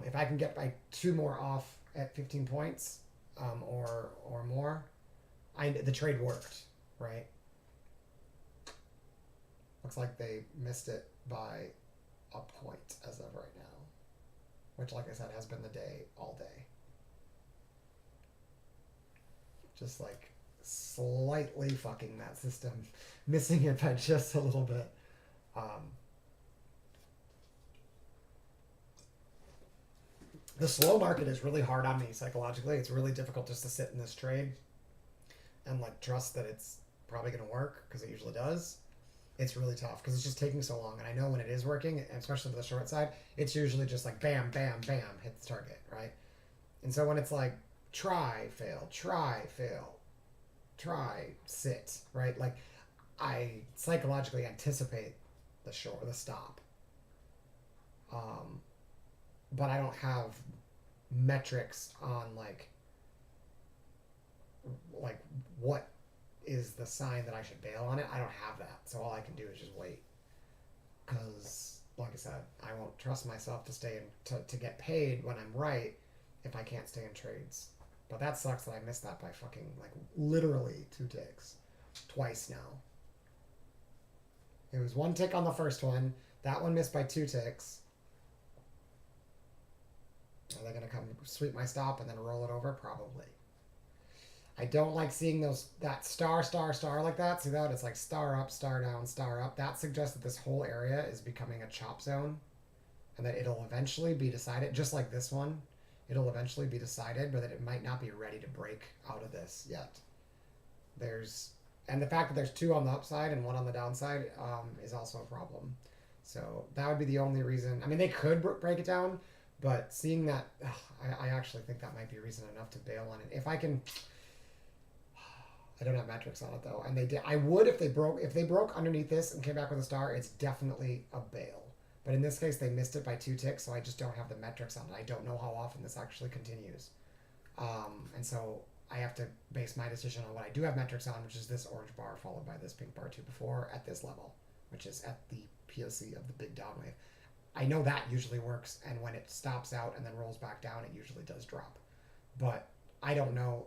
If I can get by 2 more off at 15 points, or more, the trade worked, right? Looks like they missed it by a point as of right now, which, like I said, has been the day all day. Just like slightly fucking that system, missing it by just a little bit. The slow market is really hard on me psychologically. It's really difficult just to sit in this trade and like trust that it's probably going to work, because it usually does. It's really tough because it's just taking so long. And I know when it is working, and especially for the short side, it's usually just like bam, bam, bam, hit the target, right? And so when it's like try, fail, try, sit, right? Like I psychologically anticipate the stop. But I don't have metrics on like what is the sign that I should bail on it. I don't have that. So all I can do is just wait. Because, like I said, I won't trust myself to stay in, to get paid when I'm right if I can't stay in trades. But that sucks that I missed that by fucking, like, literally 2 ticks. Twice now. It was 1 tick on the first one. That one missed by 2 ticks. Are they going to come sweep my stop and then roll it over? Probably. I don't like seeing that star like that. See that? It's like star up, star down, star up. That suggests that this whole area is becoming a chop zone, and that it'll eventually be decided, just like this one. It'll eventually be decided, but that it might not be ready to break out of this yet. And the fact that there's 2 on the upside and 1 on the downside is also a problem. So that would be the only reason. I mean, they could break it down, but seeing that, I actually think that might be reason enough to bail on it. If I can. I don't have metrics on it though, and they did. I would if they broke underneath this and came back with a star. It's definitely a bail. But in this case, they missed it by 2 ticks, so I just don't have the metrics on it. I don't know how often this actually continues, and so I have to base my decision on what I do have metrics on, which is this orange bar followed by this pink bar 2 before at this level, which is at the POC of the big down wave. I know that usually works, and when it stops out and then rolls back down, it usually does drop. But I don't know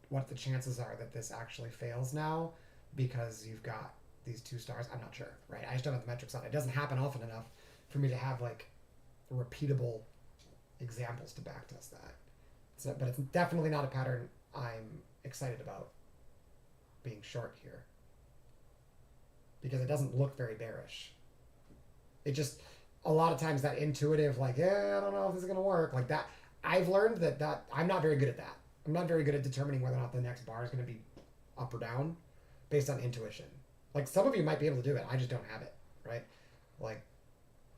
what the chances are that this actually fails now, because you've got these 2 stars. I'm not sure, right? I just don't have the metrics on it. It doesn't happen often enough for me to have like repeatable examples to backtest that. So, but it's definitely not a pattern I'm excited about being short here, because it doesn't look very bearish. It just, a lot of times that intuitive, like, I don't know if this is going to work, like that, I've learned that I'm not very good at that. I'm not very good at determining whether or not the next bar is going to be up or down based on intuition. Like, some of you might be able to do it. I just don't have it, right? Like,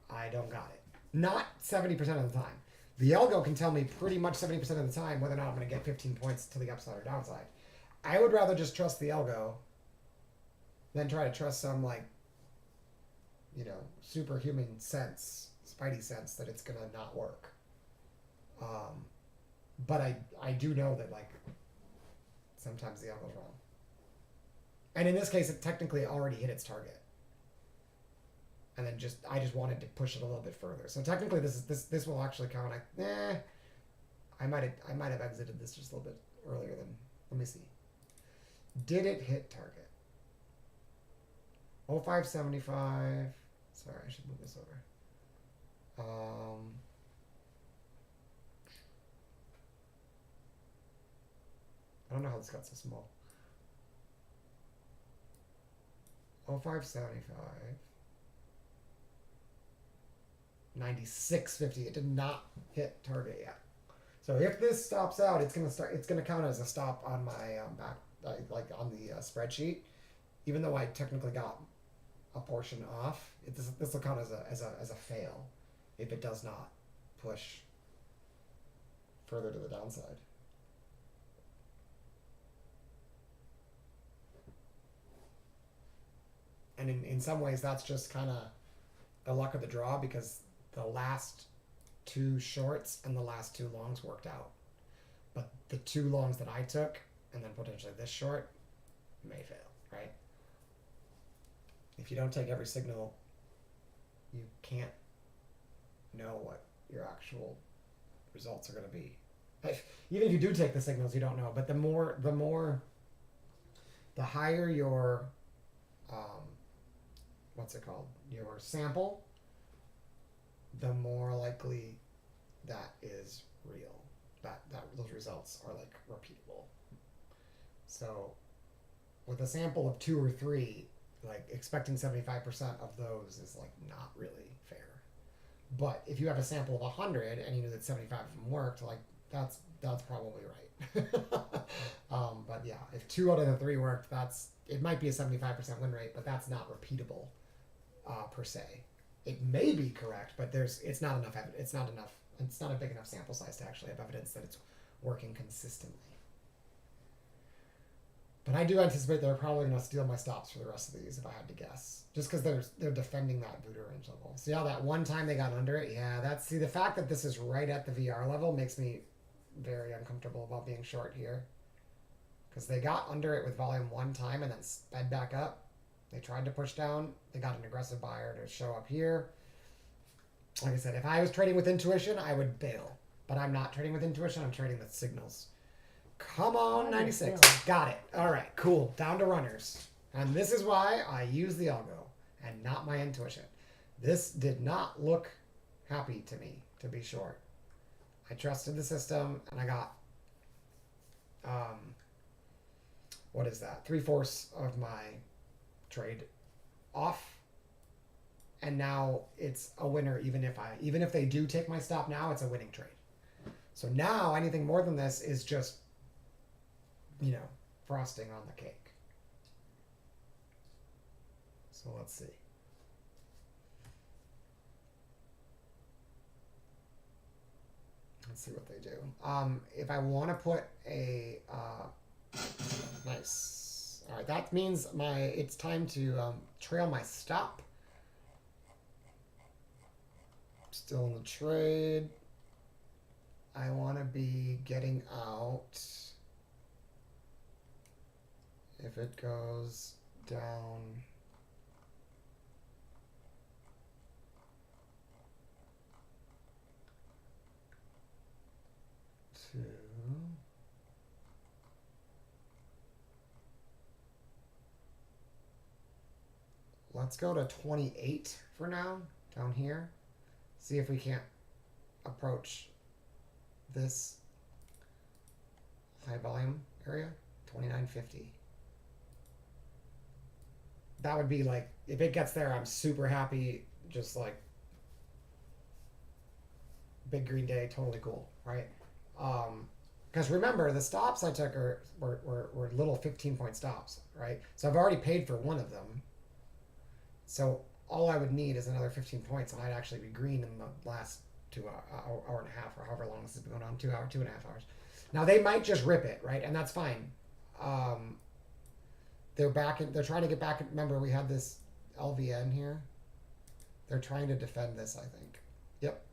I don't got it. Not 70% of the time. The algo can tell me pretty much 70% of the time whether or not I'm going to get 15 points to the upside or downside. I would rather just trust the algo than try to trust some, like, you know, superhuman sense, spidey sense that it's going to not work. But I do know that, like, sometimes the algo's wrong. And in this case, it technically already hit its target. And then I just wanted to push it a little bit further. So technically, this will actually count. I might have exited this just a little bit earlier than. Let me see. Did it hit target? 0575. Sorry, I should move this over. I don't know how this got so small. 0575. 96.50. It did not hit target yet. So if this stops out, it's gonna count as a stop on my back, like on the spreadsheet. Even though I technically got a portion off, this will count as a fail if it does not push further to the downside. And in some ways, that's just kind of the luck of the draw, because the last two shorts and the last two longs worked out. But the two longs that I took, and then potentially this short, may fail, right? If you don't take every signal, you can't know what your actual results are going to be. Even if you do take the signals, you don't know. But the higher your, what's it called? Your sample, the more likely that is real. That those results are like repeatable. So with a sample of 2 or 3, like expecting 75% of those is like not really fair. But if you have a sample of 100 and you know that 75 of them worked, like that's probably right. But yeah, if 2 out of the 3 worked, it might be a 75% win rate, but that's not repeatable per se. It may be correct, but it's not enough evidence. It's not a big enough sample size to actually have evidence that it's working consistently. But I do anticipate they're probably going to steal my stops for the rest of these if I had to guess, just because they're defending that Voodoo range level. See how that one time they got under it? Yeah, the fact that this is right at the VR level makes me very uncomfortable about being short here, because they got under it with volume one time and then sped back up. They tried to push down. They got an aggressive buyer to show up here. Like I said, if I was trading with intuition, I would bail. But I'm not trading with intuition. I'm trading with signals. Come on, 96. Got it. All right, cool. Down to runners. And this is why I use the algo and not my intuition. This did not look happy to me, to be short. I trusted the system, and I got, what is that? 3/4 of my trade off. And now it's a winner, even if they do take my stop now, it's a winning trade. So now anything more than this is just, frosting on the cake. So let's see. Let's see what they do. If I want to put a nice. All right, that means it's time to trail my stop. Still in the trade. I want to be getting out if it goes down to let's go to 28 for now down here. See if we can't approach this high volume area, 2950. That would be like, if it gets there, I'm super happy. Just like big green day, totally cool, right? Because remember, the stops I took were little 15-point stops, right? So I've already paid for one of them. So all I would need is another 15 points, and I'd actually be green in the last hour and a half, or however long this has been going on, 2.5 hours. Now they might just rip it, right? And that's fine. They're back. They're trying to get back. Remember, we had this LVN here. They're trying to defend this, I think. Yep.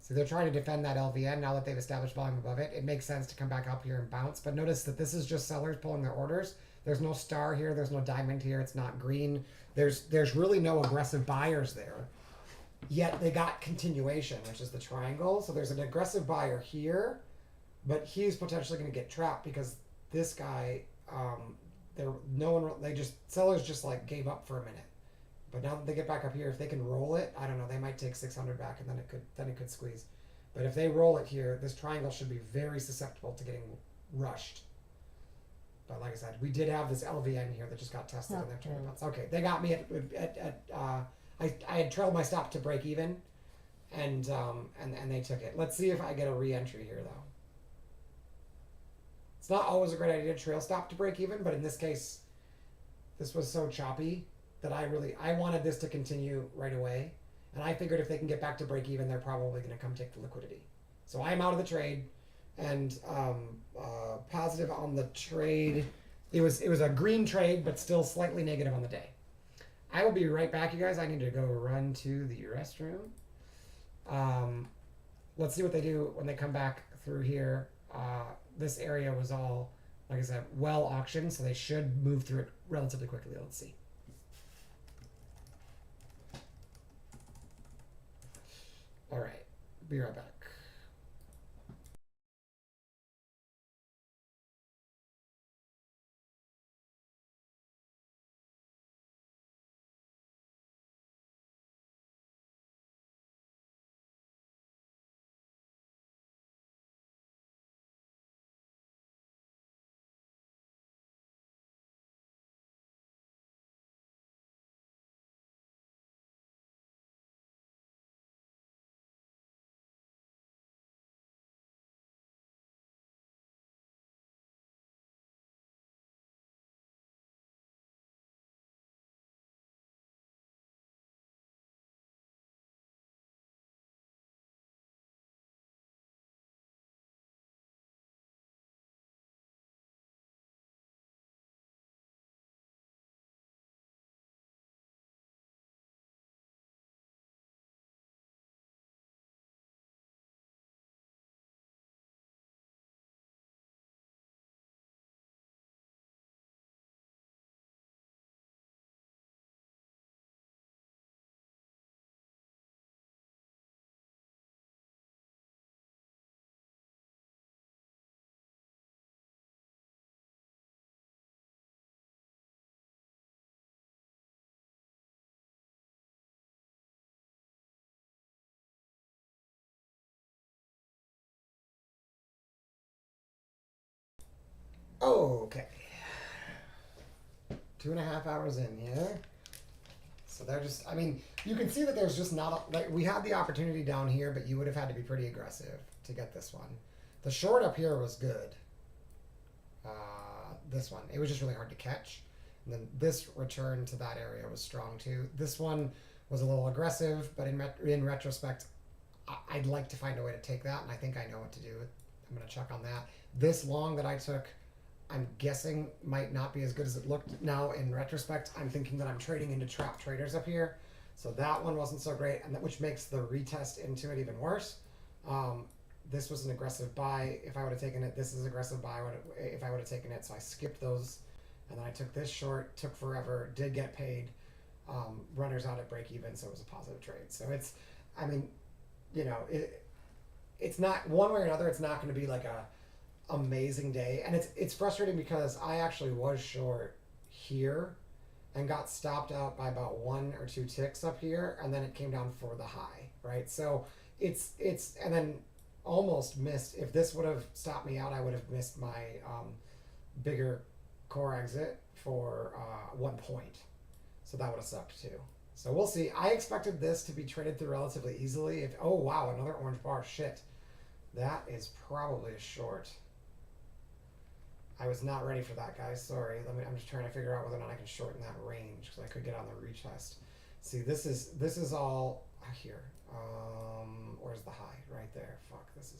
So they're trying to defend that LVN now that they've established volume above it. It makes sense to come back up here and bounce. But notice that this is just sellers pulling their orders. There's no star here. There's no diamond here. It's not green. There's really no aggressive buyers there. Yet they got continuation, which is the triangle. So there's an aggressive buyer here, but he's potentially going to get trapped because this guy, sellers just like gave up for a minute. But now that they get back up here, if they can roll it, I don't know, they might take 600 back, and then it could squeeze. But if they roll it here, this triangle should be very susceptible to getting rushed. But like I said, we did have this LVN here that just got tested, and they're turning bounce. Okay, they got me I had trailed my stop to break even, and they took it. Let's see if I get a re-entry here though. It's not always a great idea to trail stop to break even, but in this case, this was so choppy that I wanted this to continue right away, and I figured if they can get back to break even, they're probably going to come take the liquidity. So I am out of the trade, and positive on the trade. It was a green trade, but still slightly negative on the day. I will be right back, you guys. I need to go run to the restroom. Let's see what they do when they come back through here. This area was all, like I said, well auctioned, so they should move through it relatively quickly. Let's see. All right, be right back. Okay. 2.5 hours in here. So they're just, I mean, you can see that there's just not, like, we had the opportunity down here, but you would have had to be pretty aggressive to get this one. The short up here was good. This one, it was just really hard to catch. And then this return to that area was strong too. This one was a little aggressive, but in retrospect, I'd like to find a way to take that, and I think I know what to do. I'm going to check on that. This long that I took, I'm guessing might not be as good as it looked. Now, in retrospect, I'm thinking that I'm trading into trap traders up here. So that one wasn't so great, and which makes the retest into it even worse. This was an aggressive buy. If I would have taken it, this is aggressive buy if I would have taken it. So I skipped those, and then I took this short, took forever, did get paid. Runners out at break even, so it was a positive trade. So it's, I mean, you know, it's not, one way or another, it's not going to be like a amazing day, and it's frustrating because I actually was short here, and got stopped out by about 1 or 2 ticks up here, and then it came down for the high, right? So it's and then almost missed. If this would have stopped me out, I would have missed my bigger core exit for 1 point. So that would have sucked too. So we'll see. I expected this to be traded through relatively easily. If oh wow, another orange bar. Shit, that is probably a short. I was not ready for that, guys. Sorry. I'm just trying to figure out whether or not I can shorten that range because I could get on the retest. See, this is all here. Where's the high? Right there. Fuck. This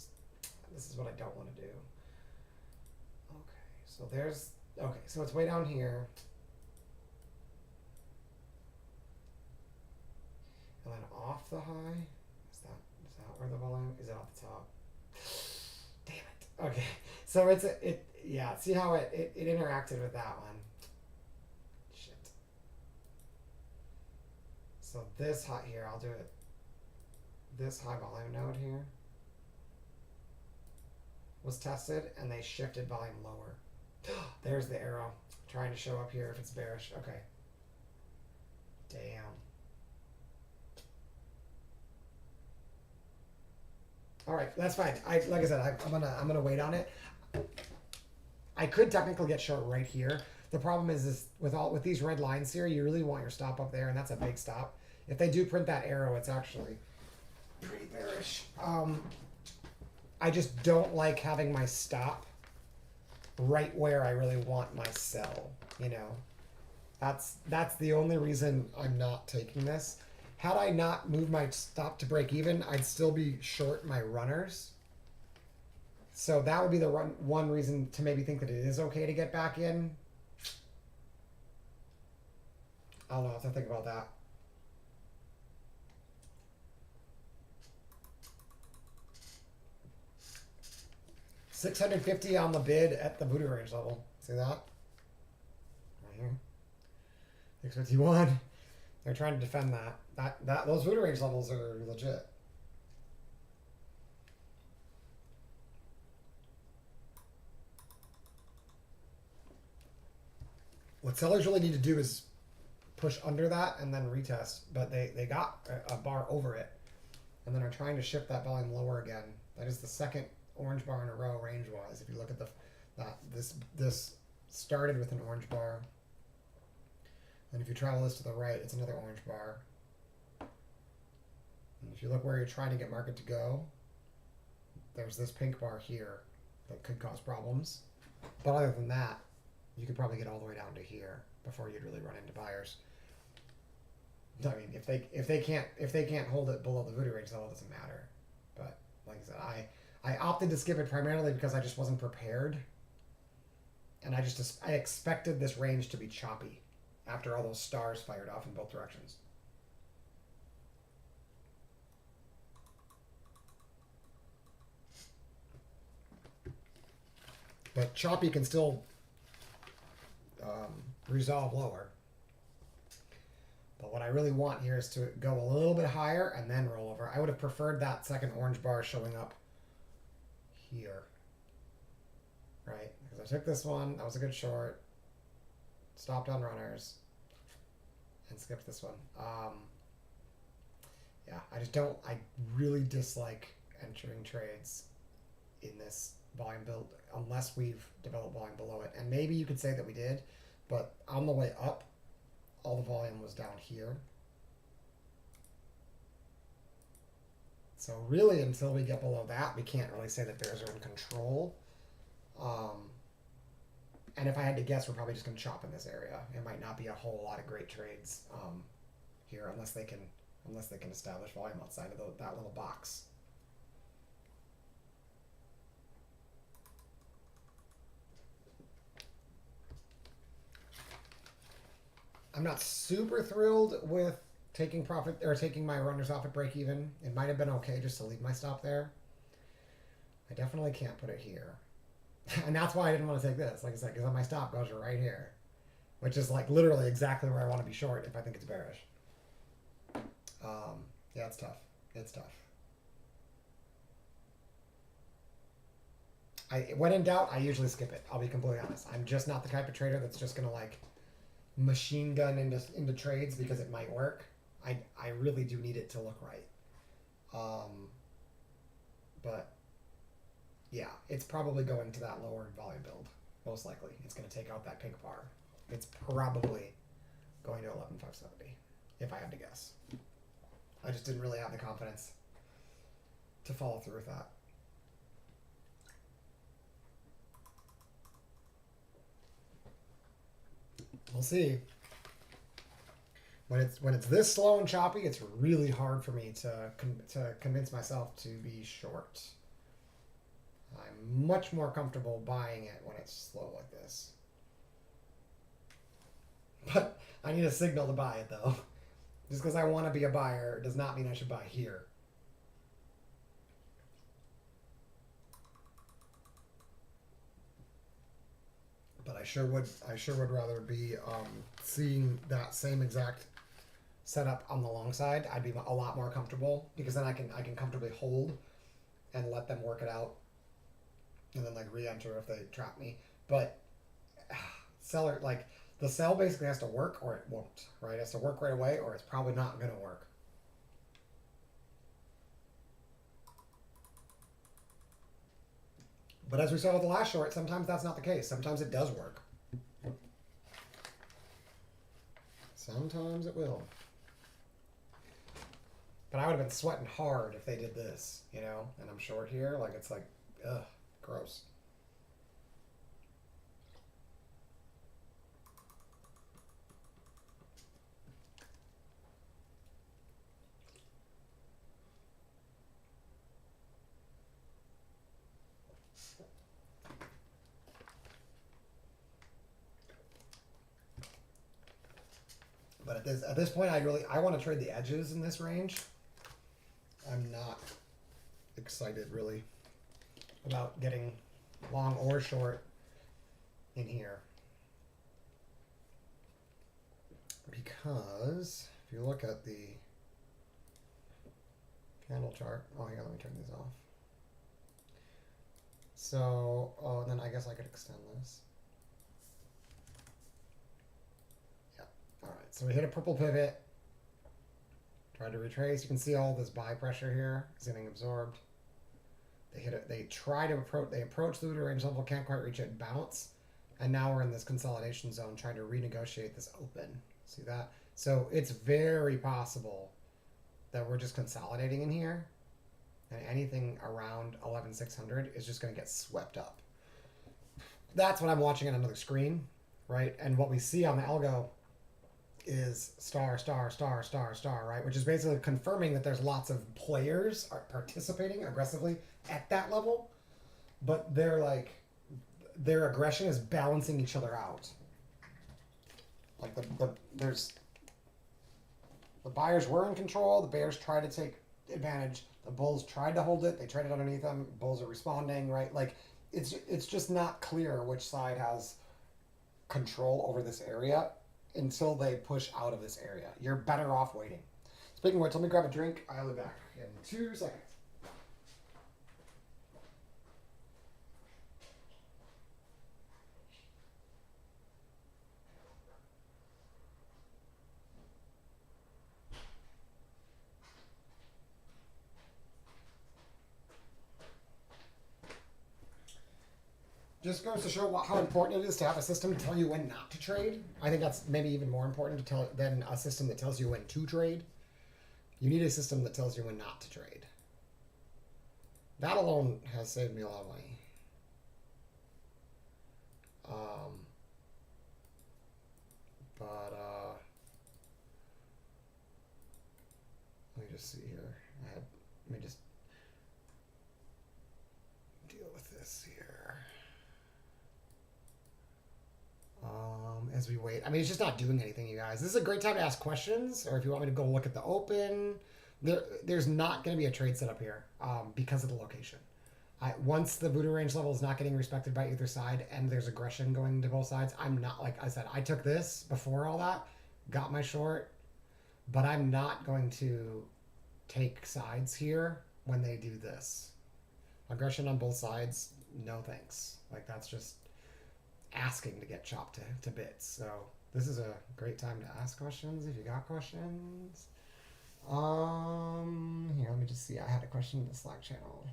is what I don't want to do. Okay. So there's okay. So it's way down here. And then off the high. Is that where the volume is? It off the top? Damn it. Okay. So yeah, see how it interacted with that one. Shit. So this high here, I'll do it. This high volume node here was tested and they shifted volume lower. There's the arrow trying to show up here if it's bearish. Okay. Damn. All right, that's fine. Like I said, I'm gonna wait on it. I could technically get short right here. The problem is with these red lines here, you really want your stop up there, and that's a big stop. If they do print that arrow, it's actually pretty bearish. I just don't like having my stop right where I really want my sell. You know, that's the only reason I'm not taking this. Had I not moved my stop to break even, I'd still be short my runners. So that would be the one reason to maybe think that it is okay to get back in. I don't know. I have to think about that. $650 on the bid at the voodoo range level. See that? Right here. 651. They're trying to defend that. Those voodoo range levels are legit. What sellers really need to do is push under that and then retest, but they got a bar over it, and then are trying to shift that volume lower again. That is the second orange bar in a row range-wise. If you look at this started with an orange bar, and if you travel this to the right, it's another orange bar. And if you look where you're trying to get market to go, there's this pink bar here that could cause problems. But other than that, you could probably get all the way down to here before you'd really run into buyers. I mean, if they can't hold it below the voodoo range level, it doesn't matter. But like I said, I opted to skip it primarily because I just wasn't prepared, and I expected this range to be choppy after all those stars fired off in both directions. But choppy can still resolve lower. But what I really want here is to go a little bit higher and then roll over. I would have preferred that second orange bar showing up here. Right? Because I took this one. That was a good short. Stopped on runners. And skipped this one. Yeah, I really dislike entering trades in this volume build unless we've developed volume below it. And maybe you could say that we did, but on the way up, all the volume was down here. So really, until we get below that, we can't really say that bears are in control. And if I had to guess, we're probably just going to chop in this area. It might not be a whole lot of great trades here unless they can establish volume outside of that little box. I'm not super thrilled with taking profit or taking my runners off at break even. It might have been okay just to leave my stop there. I definitely can't put it here. And that's why I didn't want to take this. Like I said, because my stop goes right here, which is like literally exactly where I want to be short if I think it's bearish. Yeah, it's tough. It's tough. When in doubt, I usually skip it. I'll be completely honest. I'm just not the type of trader that's just going to like machine gun into trades because it might work. I really do need it to look right. But yeah, it's probably going to that lower volume build. Most likely, it's going to take out that pink bar. It's probably going to 11,570, if I had to guess. I just didn't really have the confidence to follow through with that. We'll see. When it's this slow and choppy, it's really hard for me to convince myself to be short. I'm much more comfortable buying it when it's slow like this. But I need a signal to buy it, though. Just because I want to be a buyer does not mean I should buy here. But I sure would rather be seeing that same exact setup on the long side. I'd be a lot more comfortable because then I can comfortably hold and let them work it out, and then like re-enter if they trap me. But seller, like, the sell basically has to work or it won't, right? It has to work right away or it's probably not going to work. But as we saw with the last short, sometimes that's not the case. Sometimes it does work. Sometimes it will. But I would have been sweating hard if they did this, you know? And I'm short here. Like, it's like, ugh, gross. But at this point, I want to trade the edges in this range. I'm not excited really about getting long or short in here, because if you look at the candle chart, oh yeah, let me turn these off. So, oh, and then I guess I could extend this. All right, so we hit a purple pivot, tried to retrace. You can see all this buy pressure here is getting absorbed. They hit it. They approach the range level, can't quite reach it, bounce, and now we're in this consolidation zone trying to renegotiate this open. See that? So it's very possible that we're just consolidating in here, and anything around 11,600 is just going to get swept up. That's what I'm watching on another screen, right? And what we see on the algo is star, star, star, star, star, right? Which is basically confirming that there's lots of players are participating aggressively at that level, but they're like, their aggression is balancing each other out. Like there's the buyers were in control, the bears tried to take advantage, the bulls tried to hold it, they traded underneath them, bulls are responding, right? Like it's just not clear which side has control over this area until they push out of this area. You're better off waiting. Speaking of which, let me grab a drink. I'll be back in 2 seconds. Just goes to show how important it is to have a system to tell you when not to trade. I think that's maybe even more important than a system that tells you when to trade. You need a system that tells you when not to trade. That alone has saved me a lot of money. Let me just see here. Let me just deal with this here. As we wait. I mean, it's just not doing anything, you guys. This is a great time to ask questions, or if you want me to go look at the open. There's not going to be a trade set up here because of the location. Once the voodoo range level is not getting respected by either side and there's aggression going to both sides, I'm not, like I said, I took this before all that, got my short, but I'm not going to take sides here when they do this. Aggression on both sides, no thanks. Like, that's just asking to get chopped to bits. So This is a great time to ask questions if you got questions. Here, let me just see. I had a question in the Slack channel.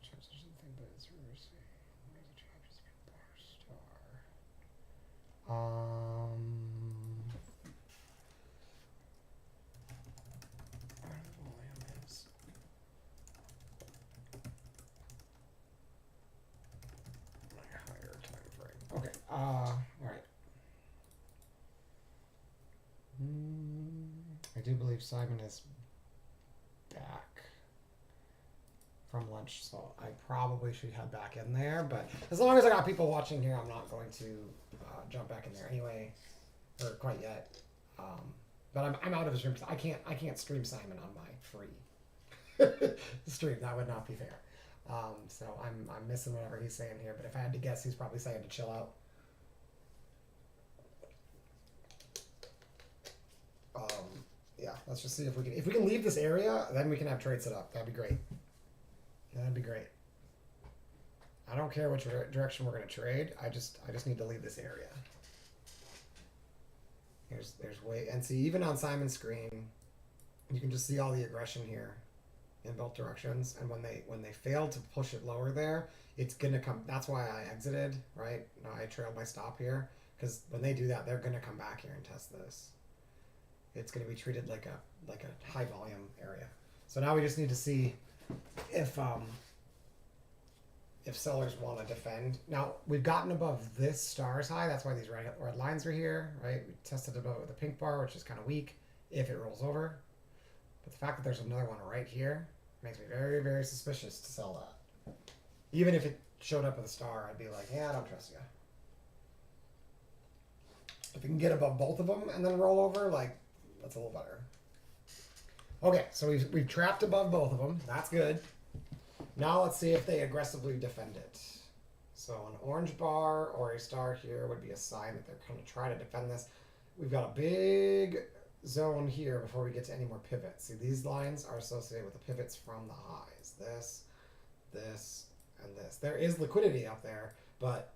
Transition thing, but it's reversing. Where's the job? Just bar star. Where the volume is. My higher time frame. Okay. All right. I do believe Simon is back from lunch, so I probably should head back in there. But as long as I got people watching here, I'm not going to jump back in there anyway, or quite yet. But I'm out of his room. I can't stream Simon on my free stream. That would not be fair. So I'm missing whatever he's saying here. But if I had to guess, he's probably saying to chill out. Yeah, let's just see if we can leave this area, then we can have trade set up. That'd be great. That'd be great. I don't care which direction we're gonna trade. I just need to leave this area. There's way, and see, even on Simon's screen, you can just see all the aggression here in both directions. And when they fail to push it lower there, it's gonna come. That's why I exited. Right now, I trailed my stop here because when they do that, they're gonna come back here and test this. It's going to be treated like a high volume area. So now we just need to see if sellers want to defend. Now we've gotten above this stars high. That's why these red lines are here, right? We tested above with a pink bar, which is kind of weak if it rolls over. But the fact that there's another one right here makes me very, very suspicious to sell that. Even if it showed up with a star, I'd be like, yeah, I don't trust you. If we can get above both of them and then roll over, like, that's a little better. Okay, so we've trapped above both of them. That's good. Now let's see if they aggressively defend it. So an orange bar or a star here would be a sign that they're going to try to defend this. We've got a big zone here before we get to any more pivots. See, these lines are associated with the pivots from the highs. This, and this. There is liquidity up there, but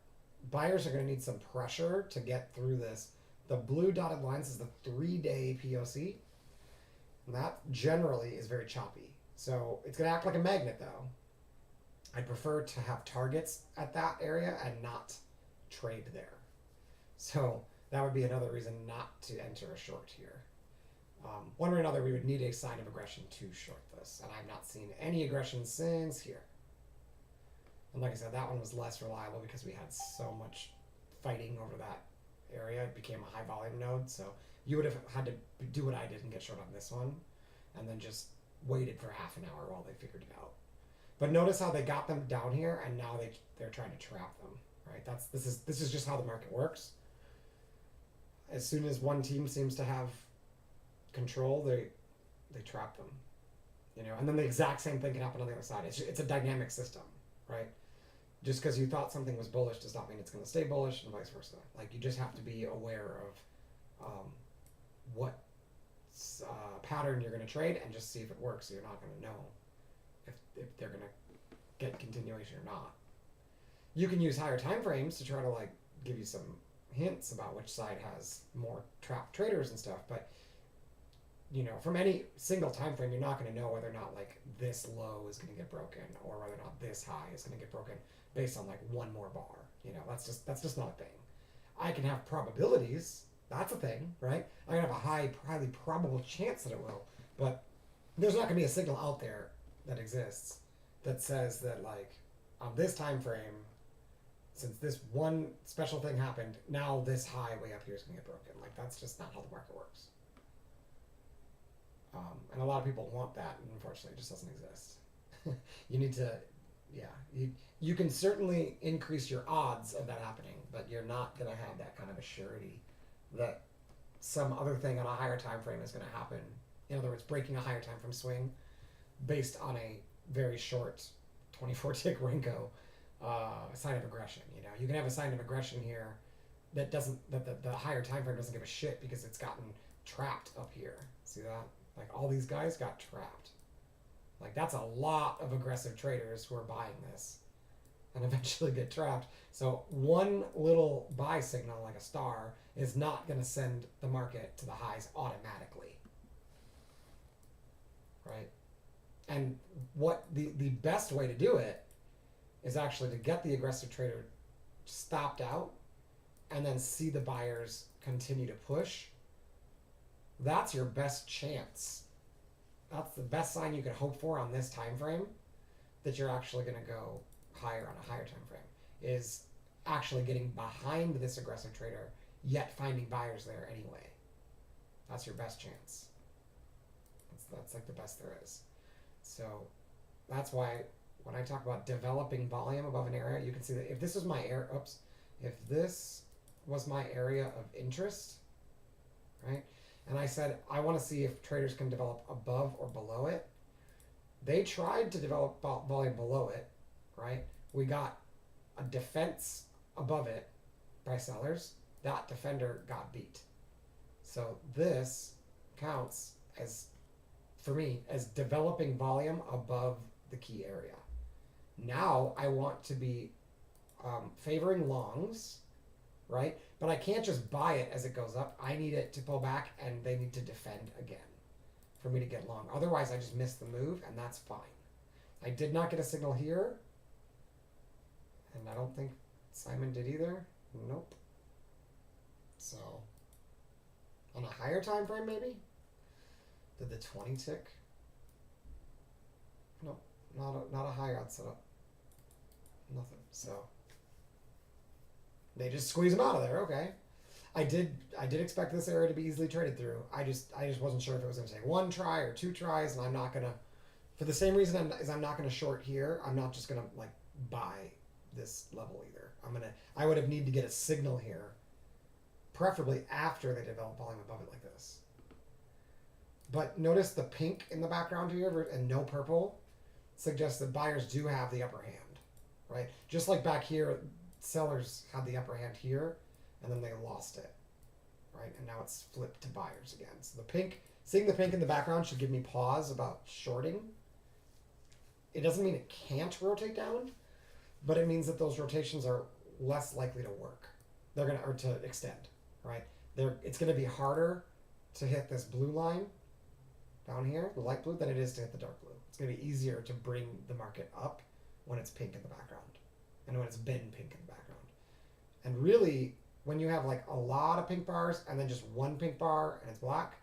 buyers are going to need some pressure to get through this. The blue dotted lines is the 3-day POC. And that generally is very choppy. So it's going to act like a magnet, though. I'd prefer to have targets at that area and not trade there. So that would be another reason not to enter a short here. One way or another, we would need a sign of aggression to short this. And I've not seen any aggression since here. And like I said, that one was less reliable because we had so much fighting over that area. It became a high volume node, so you would have had to do what I did and get short on this one and then just waited for half an hour while they figured it out. But notice how they got them down here and now they're trying to trap them, right? This is just how the market works. As soon as one team seems to have control, they trap them, and then the exact same thing can happen on the other side. It's a dynamic system, right? Just because you thought something was bullish does not mean it's going to stay bullish, and vice versa. Like, you just have to be aware of what pattern you're going to trade and just see if it works. So you're not going to know if they're going to get continuation or not. You can use higher time frames to try to give you some hints about which side has more trapped traders and stuff, but from any single time frame, you're not going to know whether or not this low is going to get broken or whether or not this high is going to get broken based on one more bar. That's just not a thing. I can have probabilities. That's a thing, right? I can have a highly probable chance that it will, but there's not going to be a signal out there that exists that says that on this time frame, since this one special thing happened, now this high way up here is going to get broken. That's just not how the market works. And a lot of people want that, and unfortunately it just doesn't exist. You need to, you can certainly increase your odds of that happening, but you're not going to have that kind of a surety that some other thing on a higher time frame is going to happen. In other words, breaking a higher time frame swing based on a very short 24-tick Ringo sign of aggression. You can have a sign of aggression here that the higher time frame doesn't give a shit because it's gotten trapped up here. See that? All these guys got trapped. That's a lot of aggressive traders who are buying this. and eventually get trapped. So one little buy signal, like a star, is not going to send the market to the highs automatically, right? And what the best way to do it is actually to get the aggressive trader stopped out and then see the buyers continue to push. That's your best chance. That's the best sign you can hope for on this time frame that you're actually going to go higher on a higher time frame is actually getting behind this aggressive trader yet finding buyers there anyway. That's your best chance. That's like the best there is. So that's why when I talk about developing volume above an area, you can see that if this was my area, if this was my area of interest, right? And I said I want to see if traders can develop above or below it. They tried to develop volume below it, right? We got a defense above it by sellers. That defender got beat. So this counts as, for me, as developing volume above the key area. Now I want to be favoring longs, right? But I can't just buy it as it goes up. I need it to pull back and they need to defend again for me to get long. Otherwise, I just miss the move and that's fine. I did not get a signal here. And I don't think Simon did either. Nope. So, on a higher time frame maybe? Did the 20 tick? Nope. Not a high odd setup. Nothing. So they just squeeze them out of there. Okay. I did expect this area to be easily traded through. I just wasn't sure if it was going to take one try or two tries, and I'm not gonna, for the same reason I'm not gonna short here. I'm not just gonna like buy this level either. I would have need to get a signal here, preferably after they develop volume above it like this. But notice the pink in the background here and no purple suggests that buyers do have the upper hand, right? Just like back here, sellers had the upper hand here, and then they lost it, right? And now it's flipped to buyers again. So the pink, seeing the pink in the background should give me pause about shorting. It doesn't mean it can't rotate down, but it means that those rotations are less likely to work. Or to extend, right? It's gonna be harder to hit this blue line down here, the light blue, than it is to hit the dark blue. It's going to be easier to bring the market up when it's pink in the background and when it's been pink in the background. And really, when you have like a lot of pink bars and then just one pink bar and it's black,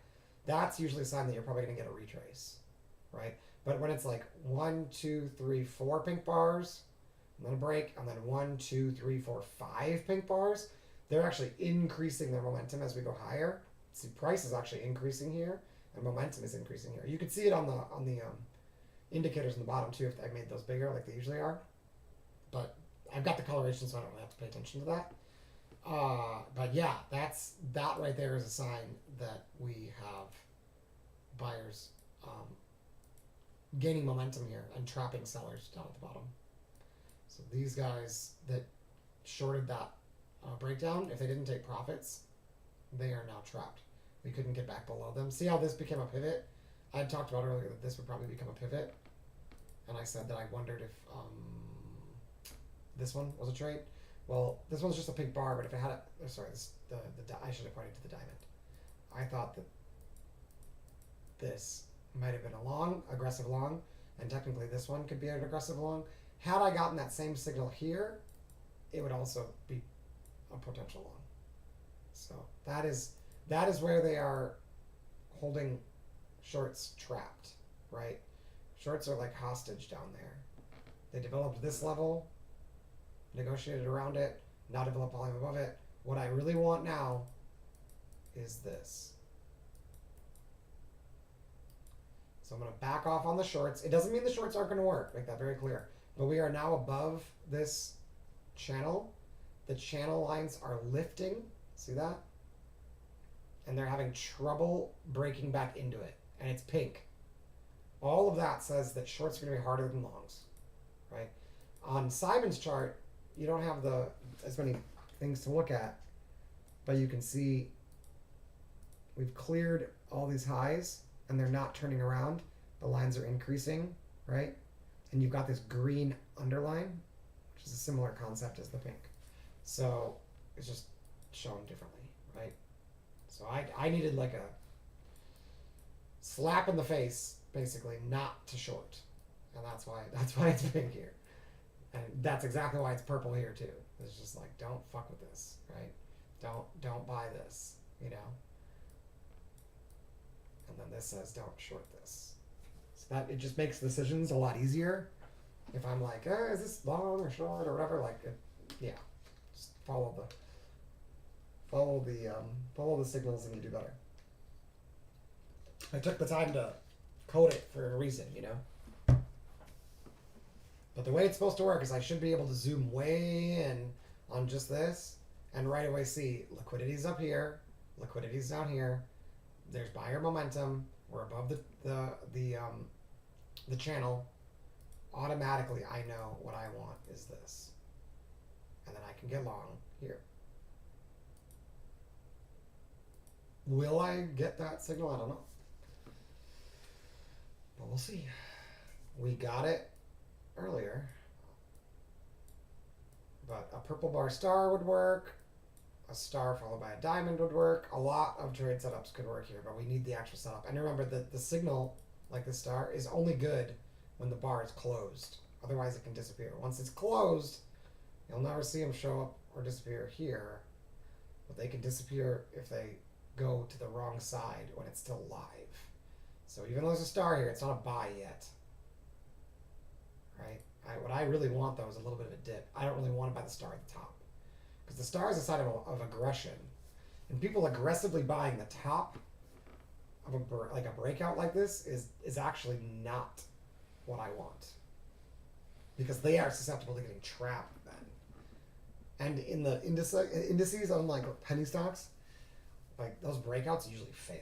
that's usually a sign that you're probably going to get a retrace, right? But when it's like 1, 2, 3, 4 pink bars, and then a break, and then 1, 2, 3, 4, 5 pink bars, they're actually increasing their momentum as we go higher. See, price is actually increasing here, and momentum is increasing here. You can see it on the indicators in the bottom too if I made those bigger like they usually are. But I've got the coloration, so I don't really have to pay attention to that. But yeah, that right there is a sign that we have buyers gaining momentum here and trapping sellers down at the bottom. So these guys that shorted that breakdown, if they didn't take profits, they are now trapped. We couldn't get back below them. See how this became a pivot? I had talked about earlier that this would probably become a pivot. And I said that I wondered if this one was a trade. Well, this one's just a pink bar, but if it had a... Sorry, I should have pointed to the diamond. I thought that this might have been a long, aggressive long, and technically this one could be an aggressive long. Had I gotten that same signal here, it would also be a potential long. So that is where they are holding shorts trapped, right? Shorts are like hostage down there. They developed this level, negotiated around it, now develop volume above it. What I really want now is this. So I'm going to back off on the shorts. It doesn't mean the shorts aren't going to work, make that very clear. But we are now above this channel. The channel lines are lifting, see that? And they're having trouble breaking back into it. And it's pink. All of that says that shorts are going to be harder than longs, right? On Simon's chart, you don't have as many things to look at, but you can see we've cleared all these highs and they're not turning around. The lines are increasing, right? And you've got this green underline, which is a similar concept as the pink. So it's just shown differently, right? So I needed like a slap in the face, basically, not to short, and that's why it's pink here, and that's exactly why it's purple here too. It's just like, don't fuck with this, right? Don't buy this, you know. And then this says don't short this. So that it just makes decisions a lot easier. If I'm like, is this long or short or whatever, like, yeah, just follow the signals and you do better. I took the time to code it for a reason, you know. But the way it's supposed to work is I should be able to zoom way in on just this and right away see liquidity's up here, liquidity's down here. There's buyer momentum. We're above the channel. Automatically, I know what I want is this, and then I can get long here. Will I get that signal? I don't know, but we'll see. We got it earlier, but a purple bar star would work. A star followed by a diamond would work. A lot of trade setups could work here, but we need the actual setup. And remember that the signal, like the star, is only good when the bar is closed. Otherwise, it can disappear. Once it's closed, you'll never see them show up or disappear here, but they can disappear if they go to the wrong side when it's still live. So even though there's a star here, it's not a buy yet, right? What I really want, though, is a little bit of a dip. I don't really want to buy the star at the top, because the star is a sign of aggression, and people aggressively buying the top of a breakout like this is actually not what I want, because they are susceptible to getting trapped then. And in the indices on like penny stocks, like those breakouts usually fail.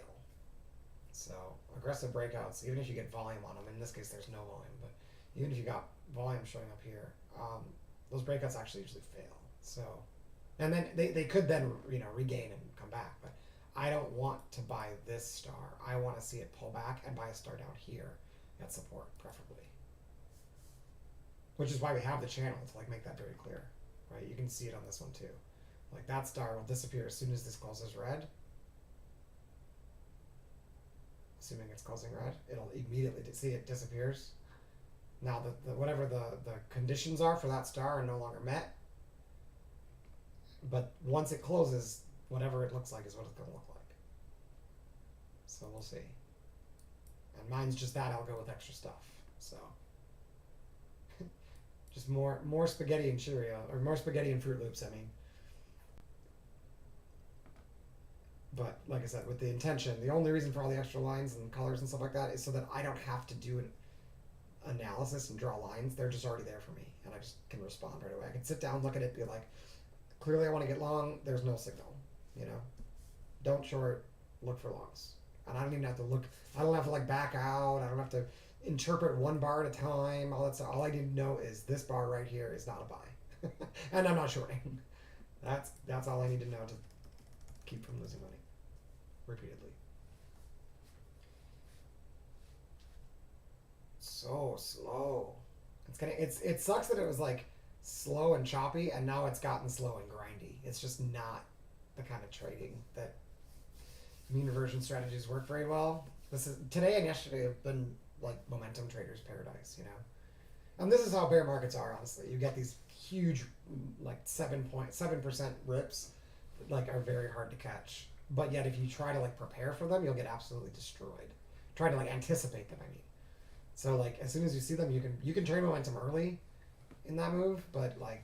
So aggressive breakouts, even if you get volume on them, in this case there's no volume, but even if you got volume showing up here, those breakouts actually usually fail. So, and then they could then regain and come back, but I don't want to buy this star. I want to see it pull back and buy a star down here at support, preferably. Which is why we have the channel to like make that very clear, right? You can see it on this one too. Like that star will disappear as soon as this closes red. Assuming it's closing red, it'll immediately see it disappears. Now whatever the conditions are for that star are no longer met. But once it closes, whatever it looks like is what it's going to look like. So we'll see. And mine's just that. I'll go with extra stuff. So just more spaghetti and Cheerio, or more spaghetti and Fruit Loops, I mean. But like I said, with the intention, the only reason for all the extra lines and colors and stuff like that is so that I don't have to do an analysis and draw lines. They're just already there for me, and I just can respond right away. I can sit down, look at it, be like, clearly I want to get long, there's no signal, Don't short, look for longs. And I don't even have to look, I don't have to like back out, I don't have to interpret one bar at a time, all that stuff. All I need to know is this bar right here is not a buy. And I'm not shorting. That's all I need to know to keep from losing money repeatedly. So slow. It sucks that it was like slow and choppy, and now it's gotten slow and grindy. It's just not the kind of trading that mean reversion strategies work very well. Today and yesterday have been like momentum traders' paradise, And this is how bear markets are, honestly. You get these huge, like 7% rips that like are very hard to catch. But yet, if you try to like prepare for them, you'll get absolutely destroyed. Try to like anticipate them, I mean. So like as soon as you see them, you can trade momentum early in that move, but like,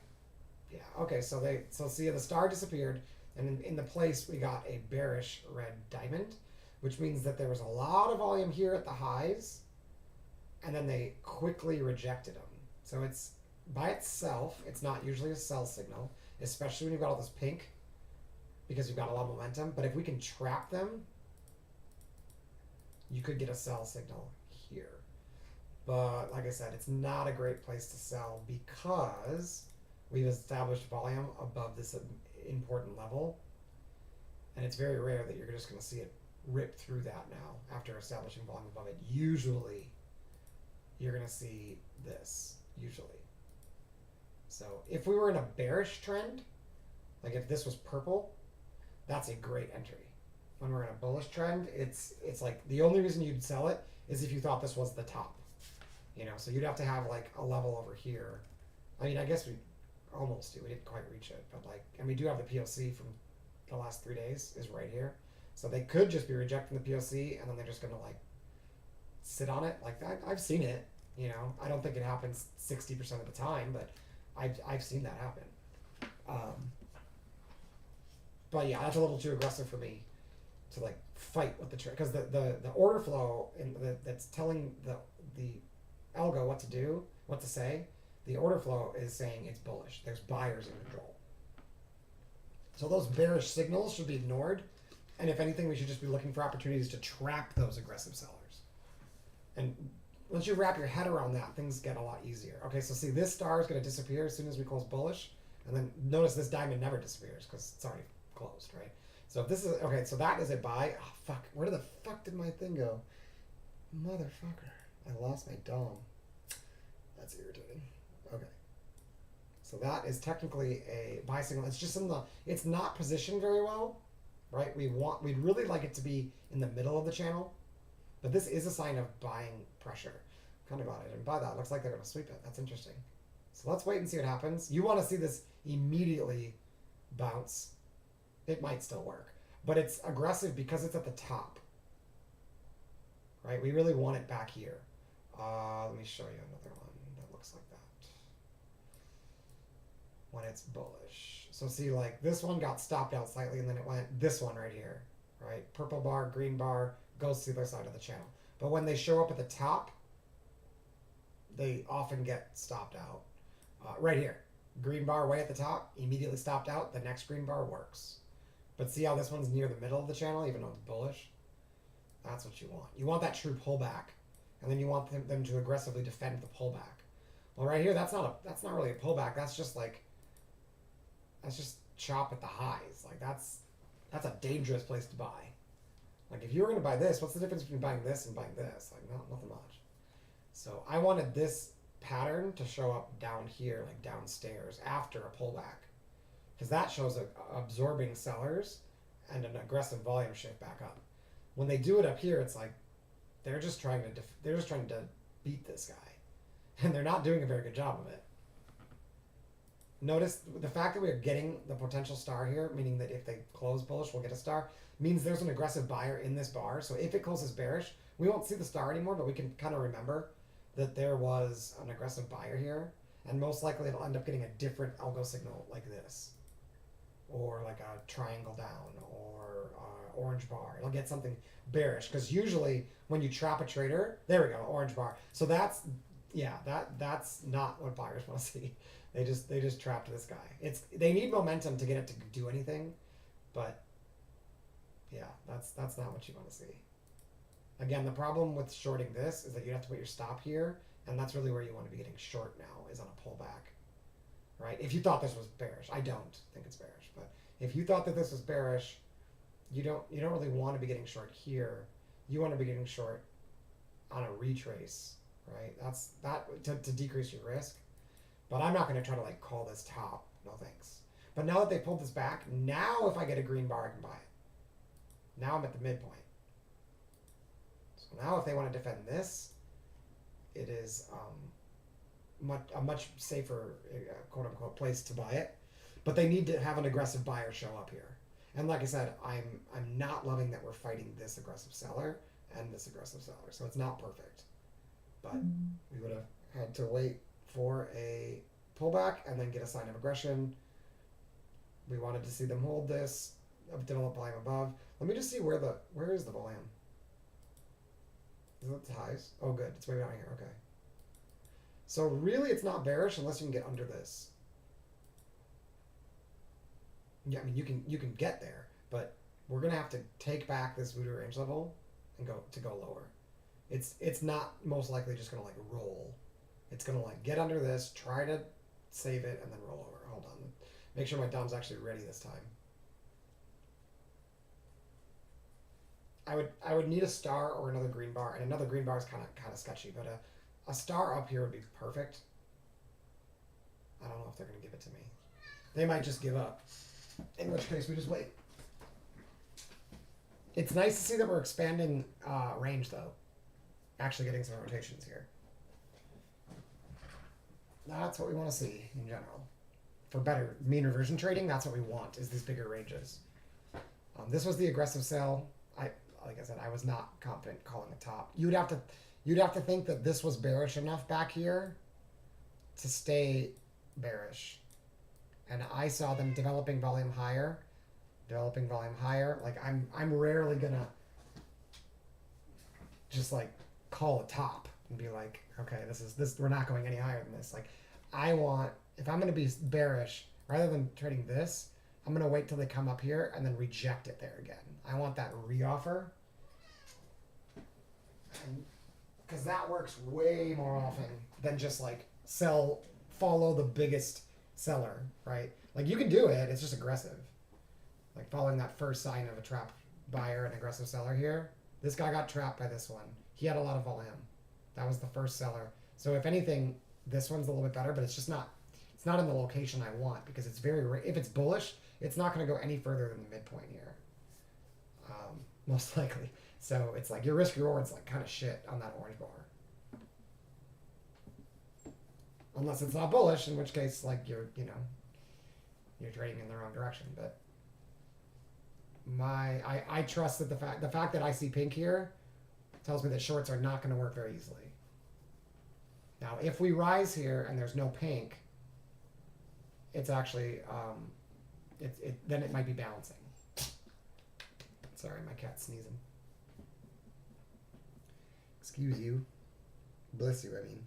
yeah, okay. So see, the star disappeared, and in the place we got a bearish red diamond, which means that there was a lot of volume here at the highs, and then they quickly rejected them. So it's by itself, it's not usually a sell signal, especially when you've got all this pink, because you've got a lot of momentum. But if we can trap them, you could get a sell signal here. But like I said, it's not a great place to sell because we've established volume above this important level. And it's very rare that you're just going to see it rip through that now after establishing volume above it. Usually, you're going to see this, usually. So if we were in a bearish trend, like if this was purple, that's a great entry. When we're in a bullish trend, it's like the only reason you'd sell it is if you thought this was the top. So you'd have to have like a level over here. I mean, I guess we almost do. We didn't quite reach it, but like, and we do have the POC from the last 3 days is right here. So they could just be rejecting the POC and then they're just gonna like sit on it. Like I've seen it. I don't think it happens 60% of the time, but I've seen that happen. But yeah, that's a little too aggressive for me to like fight with the trade because the order flow that's telling the algo what to do, what to say. The order flow is saying it's bullish. There's buyers in control. So those bearish signals should be ignored, and if anything, we should just be looking for opportunities to trap those aggressive sellers. And once you wrap your head around that, things get a lot easier. Okay, so see, this star is going to disappear as soon as we close bullish, and then notice this diamond never disappears because it's already closed, right? So if this is okay, so that is a buy. Oh fuck, where the fuck did my thing go? Motherfucker, I lost my dom. That's irritating. Okay. So that is technically a buy signal. It's just it's not positioned very well, right? We'd really like it to be in the middle of the channel, but this is a sign of buying pressure. Kind of got it. And by that, it looks like they're going to sweep it. That's interesting. So let's wait and see what happens. You want to see this immediately bounce. It might still work, but it's aggressive because it's at the top, right? We really want it back here. Let me show you another one that looks like that. When it's bullish. So see, like this one got stopped out slightly and then it went this one right here, right? Purple bar, green bar, goes to the other side of the channel. But when they show up at the top, they often get stopped out. Right here, green bar way at the top, immediately stopped out. The next green bar works. But see how this one's near the middle of the channel, even though it's bullish? That's what you want. You want that true pullback, and then you want them to aggressively defend the pullback. Well, right here, that's not really a pullback. That's just chop at the highs. Like that's a dangerous place to buy. Like if you were going to buy this, what's the difference between buying this and buying this? Like nothing much. So I wanted this pattern to show up down here, like downstairs after a pullback, because that shows absorbing sellers and an aggressive volume shift back up. When they do it up here, it's like they're just trying to beat this guy, and they're not doing a very good job of it. Notice the fact that we're getting the potential star here, meaning that if they close bullish, we'll get a star, means there's an aggressive buyer in this bar. So if it closes bearish, we won't see the star anymore, but we can kind of remember that there was an aggressive buyer here, and most likely it'll end up getting a different algo signal like this, or like a triangle down, or orange bar. It'll get something bearish, because usually when you trap a trader, there we go, orange bar. So that's not what buyers want to see. They just trapped this guy. They need momentum to get it to do anything, but yeah, that's not what you want to see. Again, the problem with shorting this is that you have to put your stop here, and that's really where you want to be getting short now, is on a pullback, right? If you thought this was bearish, I don't think it's bearish, but if you thought that this was bearish, you don't really want to be getting short here. You want to be getting short on a retrace, right? That's to decrease your risk. But I'm not going to try to like call this top. No thanks. But now that they pulled this back, now if I get a green bar, I can buy it. Now I'm at the midpoint. So now if they want to defend this, it is a much safer, quote unquote, place to buy it. But they need to have an aggressive buyer show up here. And like I said, I'm not loving that we're fighting this aggressive seller and this aggressive seller. So it's not perfect. But we would have had to wait for a pullback and then get a sign of aggression. We wanted to see them hold this, develop volume above. Let me just see where is the volume? Is it the highs? Oh good, it's way down here, okay. So really it's not bearish unless you can get under this. Yeah, I mean you can get there, but we're gonna have to take back this voodoo range level and go lower. It's not most likely just gonna like roll. It's gonna like get under this, try to save it, and then roll over. Hold on, make sure my dom's actually ready this time. I would need a star or another green bar, and another green bar is kind of sketchy, but a star up here would be perfect. I don't know if they're going to give it to me. They might just give up. In which case, we just wait. It's nice to see that we're expanding range, though. Actually getting some rotations here. That's what we want to see in general. For better mean reversion trading, that's what we want, is these bigger ranges. This was the aggressive sell. Like I said, I was not confident calling a top. You'd have to think that this was bearish enough back here to stay bearish. And I saw them developing volume higher. Like I'm rarely gonna just like call a top and be like, okay, this we're not going any higher than this. Like I want, if I'm gonna be bearish, rather than trading this, I'm gonna wait till they come up here and then reject it there again. I want that reoffer. Because that works way more often than just like follow the biggest seller, right? Like you can do it, it's just aggressive. Like following that first sign of a trap buyer and aggressive seller here. This guy got trapped by this one. He had a lot of volume. That was the first seller. So if anything, this one's a little bit better, but it's not in the location I want because it's if it's bullish, it's not going to go any further than the midpoint here. Most likely. So it's like your risk reward's like kind of shit on that orange bar. Unless it's not bullish, in which case like you're trading in the wrong direction. But I trust that the fact that I see pink here tells me that shorts are not going to work very easily. Now, if we rise here and there's no pink, it's actually then it might be balancing. Sorry, my cat's sneezing. Excuse you. Bless you, I mean.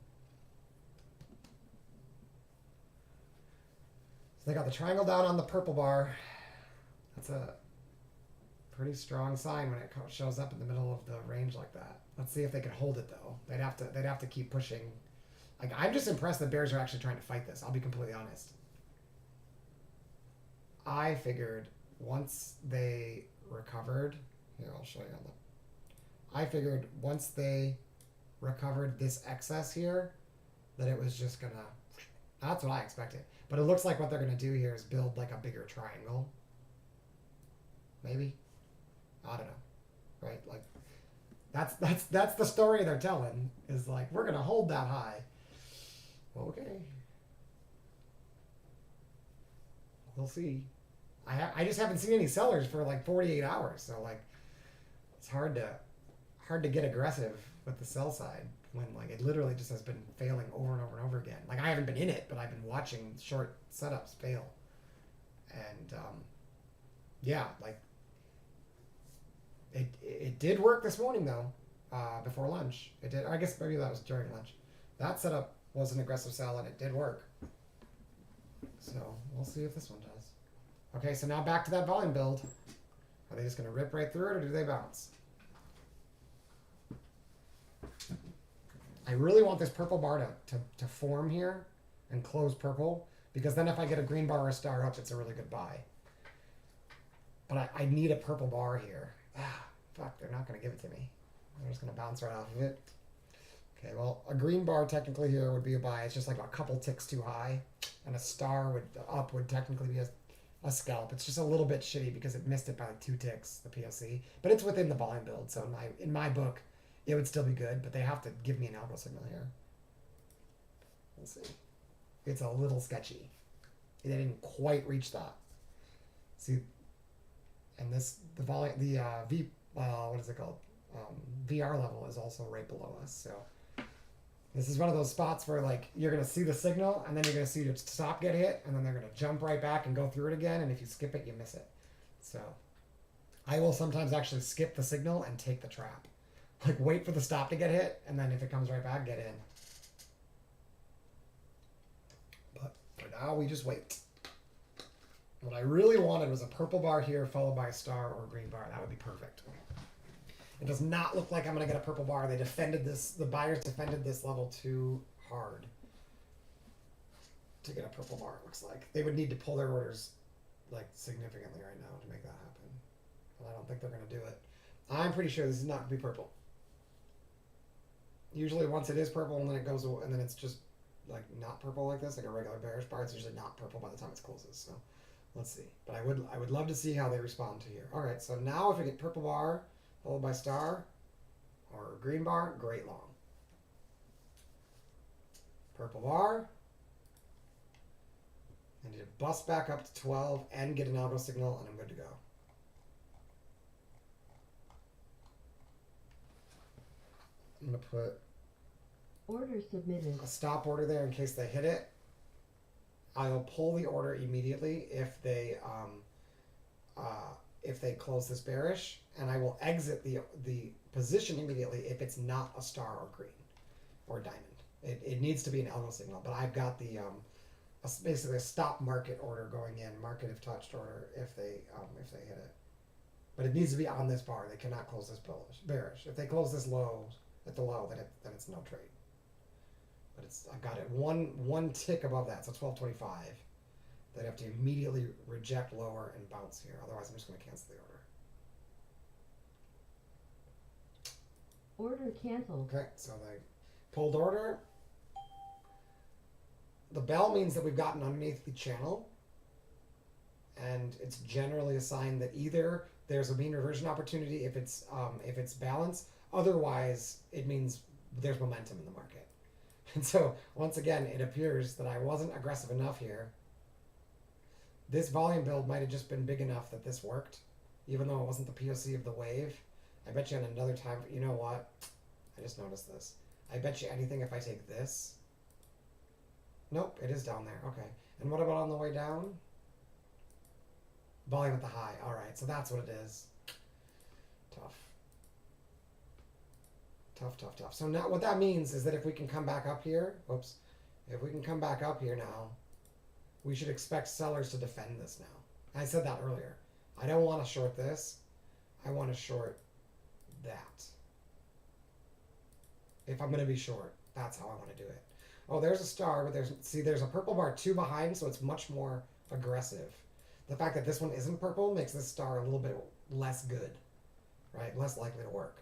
So they got the triangle down on the purple bar. That's a pretty strong sign when it shows up in the middle of the range like that. Let's see if they can hold it though. They'd have to keep pushing. Like I'm just impressed that bears are actually trying to fight this. I'll be completely honest. I figured once they recovered, here I'll show you on the. I figured once they recovered this excess here, that it was just gonna. That's what I expected. But it looks like what they're gonna do here is build like a bigger triangle. Maybe. I don't know. Right? Like that's the story they're telling. Is like we're gonna hold that high. Okay. We'll see. I just haven't seen any sellers for like 48 hours, so like it's hard to get aggressive with the sell side when like it literally just has been failing over and over and over again. Like I haven't been in it, but I've been watching short setups fail. And yeah, like it did work this morning though, before lunch. It did. I guess maybe that was during lunch. That setup was an aggressive sell and it did work. So we'll see if this one does. Okay, so now back to that volume build. Are they just going to rip right through it or do they bounce? I really want this purple bar to form here and close purple because then if I get a green bar or a star up, it's a really good buy. But I need a purple bar here. Ah, fuck, they're not going to give it to me. They're just going to bounce right off of it. Okay, well, a green bar technically here would be a buy. It's just like a couple ticks too high. And a star would technically be a scalp. It's just a little bit shitty because it missed it by like 2 ticks, the POC. But it's within the volume build, so in my book, it would still be good, but they have to give me an algo signal here. We'll see. It's a little sketchy. They didn't quite reach that. See, and the volume, what is it called? VR level is also right below us, so this is one of those spots where like you're gonna see the signal and then you're gonna see your stop get hit and then they're gonna jump right back and go through it again, and if you skip it, you miss it. So I will sometimes actually skip the signal and take the trap. Like wait for the stop to get hit and then if it comes right back, get in. But for now we just wait. What I really wanted was a purple bar here followed by a star or a green bar. That would be perfect. It does not look like I'm going to get a purple bar. They defended this. The buyers defended this level too hard to get a purple bar, it looks like. They would need to pull their orders like significantly right now to make that happen. But I don't think they're going to do it. I'm pretty sure this is not going to be purple. Usually once it is purple and then it goes and then it's just like not purple like this, like a regular bearish bar. It's usually not purple by the time it closes. So let's see. But I would love to see how they respond to here. All right. So now if we get purple bar followed by star or green bar, great long. Purple bar. I need to bust back up to 12 and get an algo signal, and I'm good to go. I'm going to put Order submitted. a stop order there in case they hit it. I'll pull the order immediately if they close this bearish, and I will exit the position immediately if it's not a star or green or diamond. It needs to be an algo signal, but I've got the basically a stop market order going in, market if touched order if they hit it. But it needs to be on this bar. They cannot close this bearish. If they close this low at the low, then it's no trade. But I've got it one tick above that, so 1225. They'd have to immediately reject lower and bounce here. Otherwise, I'm just going to cancel the order. Order canceled. Okay, so they pulled order. The bell means that we've gotten underneath the channel, and it's generally a sign that either there's a mean reversion opportunity if it's balanced. Otherwise, it means there's momentum in the market. And so once again, it appears that I wasn't aggressive enough here. This volume build might have just been big enough that this worked, even though it wasn't the POC of the wave. I bet you on another time. You know what? I just noticed this. I bet you anything if I take this. Nope, it is down there. Okay. And what about on the way down? Volume at the high. All right, so that's what it is. Tough. Tough, tough, tough. So now what that means is that if we can come back up here, whoops, if we can come back up here now, we should expect sellers to defend this now. I said that earlier. I don't want to short this. I want to short that. If I'm going to be short, that's how I want to do it. Oh, there's a star, but there's a purple bar 2 behind, so it's much more aggressive. The fact that this one isn't purple makes this star a little bit less good, right? Less likely to work.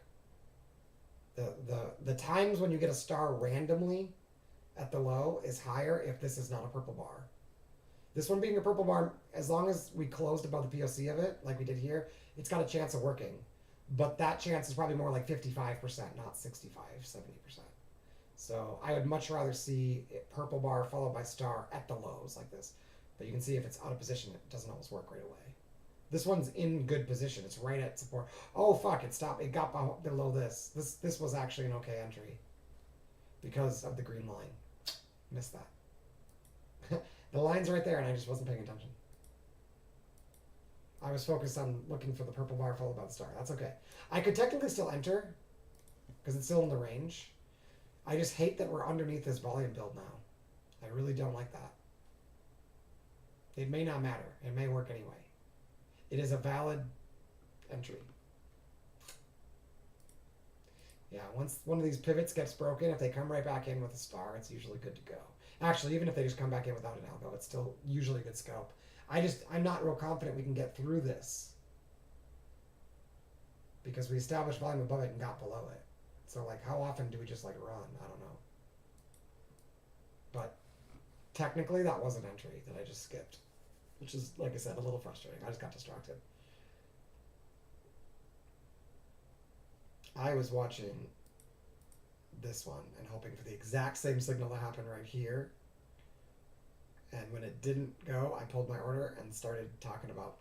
The times when you get a star randomly at the low is higher if this is not a purple bar. This one being a purple bar, as long as we closed above the POC of it, like we did here, it's got a chance of working. But that chance is probably more like 55%, not 65, 70%. So I would much rather see purple bar followed by star at the lows like this. But you can see if it's out of position, it doesn't always work right away. This one's in good position. It's right at support. Oh, fuck, it stopped. It got below this. This was actually an okay entry because of the green line. Missed that. The line's right there, and I just wasn't paying attention. I was focused on looking for the purple bar followed by the star. That's okay. I could technically still enter because it's still in the range. I just hate that we're underneath this volume build now. I really don't like that. It may not matter. It may work anyway. It is a valid entry. Yeah, once one of these pivots gets broken, if they come right back in with a star, it's usually good to go. Actually, even if they just come back in without an algo, it's still usually a good scope. I'm not real confident we can get through this because we established volume above it and got below it. So, like, how often do we just, like, run? I don't know. But technically, that was an entry that I just skipped, which is, like I said, a little frustrating. I just got distracted. I was watching this one and hoping for the exact same signal to happen right here. And when it didn't go, I pulled my order and started talking about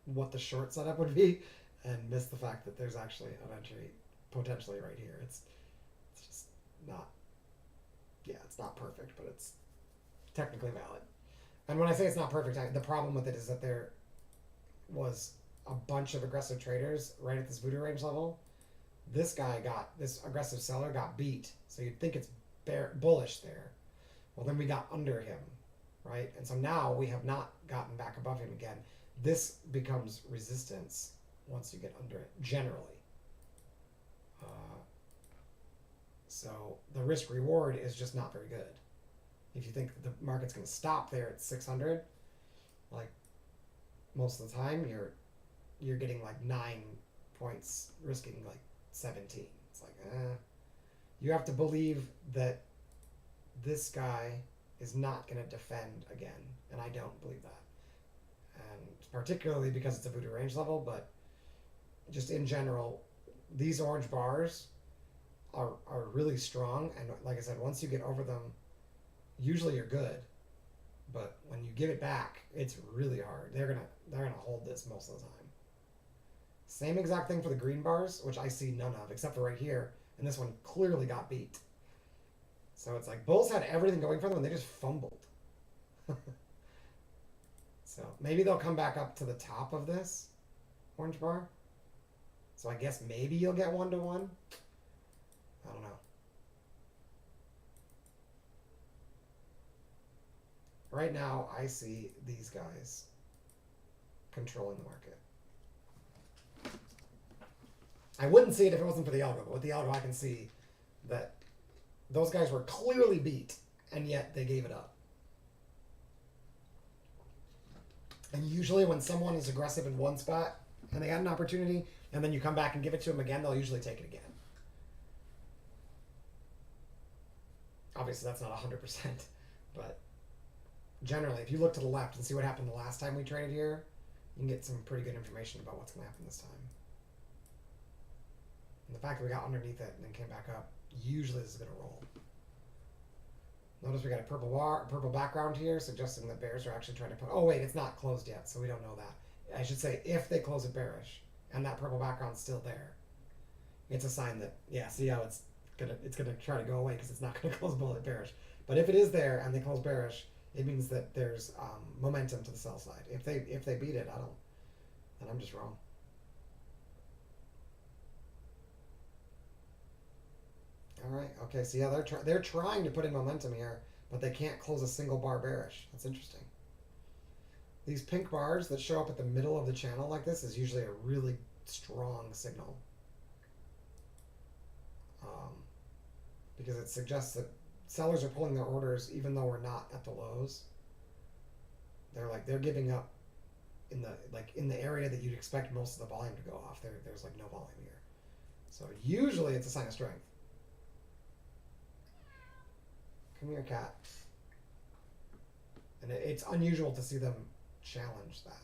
what the short setup would be and missed the fact that there's actually an entry potentially right here. It's just not, yeah, it's not perfect, but it's technically valid. And when I say it's not perfect, the problem with it is that there was a bunch of aggressive traders right at this voodoo range level. This aggressive seller got beat, so you'd think it's bullish there. Well, then we got under him, right? And so now we have not gotten back above him again. This becomes resistance once you get under it, generally. So the risk reward is just not very good. If you think the market's going to stop there at 600, like most of the time you're getting like 9 points, risking like 17. It's like, you have to believe that this guy is not going to defend again, and I don't believe that. And particularly because it's a voodoo range level, but just in general, these orange bars are really strong, and like I said, once you get over them, usually you're good. But when you give it back, it's really hard. They're gonna hold this most of the time. Same exact thing for the green bars, which I see none of, except for right here, and this one clearly got beat. So it's like Bulls had everything going for them and they just fumbled. So maybe they'll come back up to the top of this orange bar. So I guess maybe you'll get 1-1. I don't know. Right now, I see these guys controlling the market. I wouldn't see it if it wasn't for the algo, but with the algo, I can see that those guys were clearly beat, and yet they gave it up. And usually when someone is aggressive in one spot, and they had an opportunity, and then you come back and give it to them again, they'll usually take it again. Obviously, that's not 100%, but generally, if you look to the left and see what happened the last time we traded here, you can get some pretty good information about what's going to happen this time. And the fact that we got underneath it and then came back up, usually this is going to roll. Notice we got a purple background here, suggesting that bears are actually trying to put... Oh, wait, it's not closed yet, so we don't know that. I should say if they close it bearish, and that purple background's still there, it's a sign that, yeah, see how it's gonna try to go away because it's not going to close bullet bearish. But if it is there and they close bearish, it means that there's momentum to the sell side. If they beat it, then I'm just wrong. All right. Okay. So yeah, they're trying to put in momentum here, but they can't close a single bar bearish. That's interesting. These pink bars that show up at the middle of the channel like this is usually a really strong signal, because it suggests that sellers are pulling their orders even though we're not at the lows. They're giving up in the area that you'd expect most of the volume to go off. There's like no volume here, so usually it's a sign of strength. Come here, cat. And it's unusual to see them challenge that.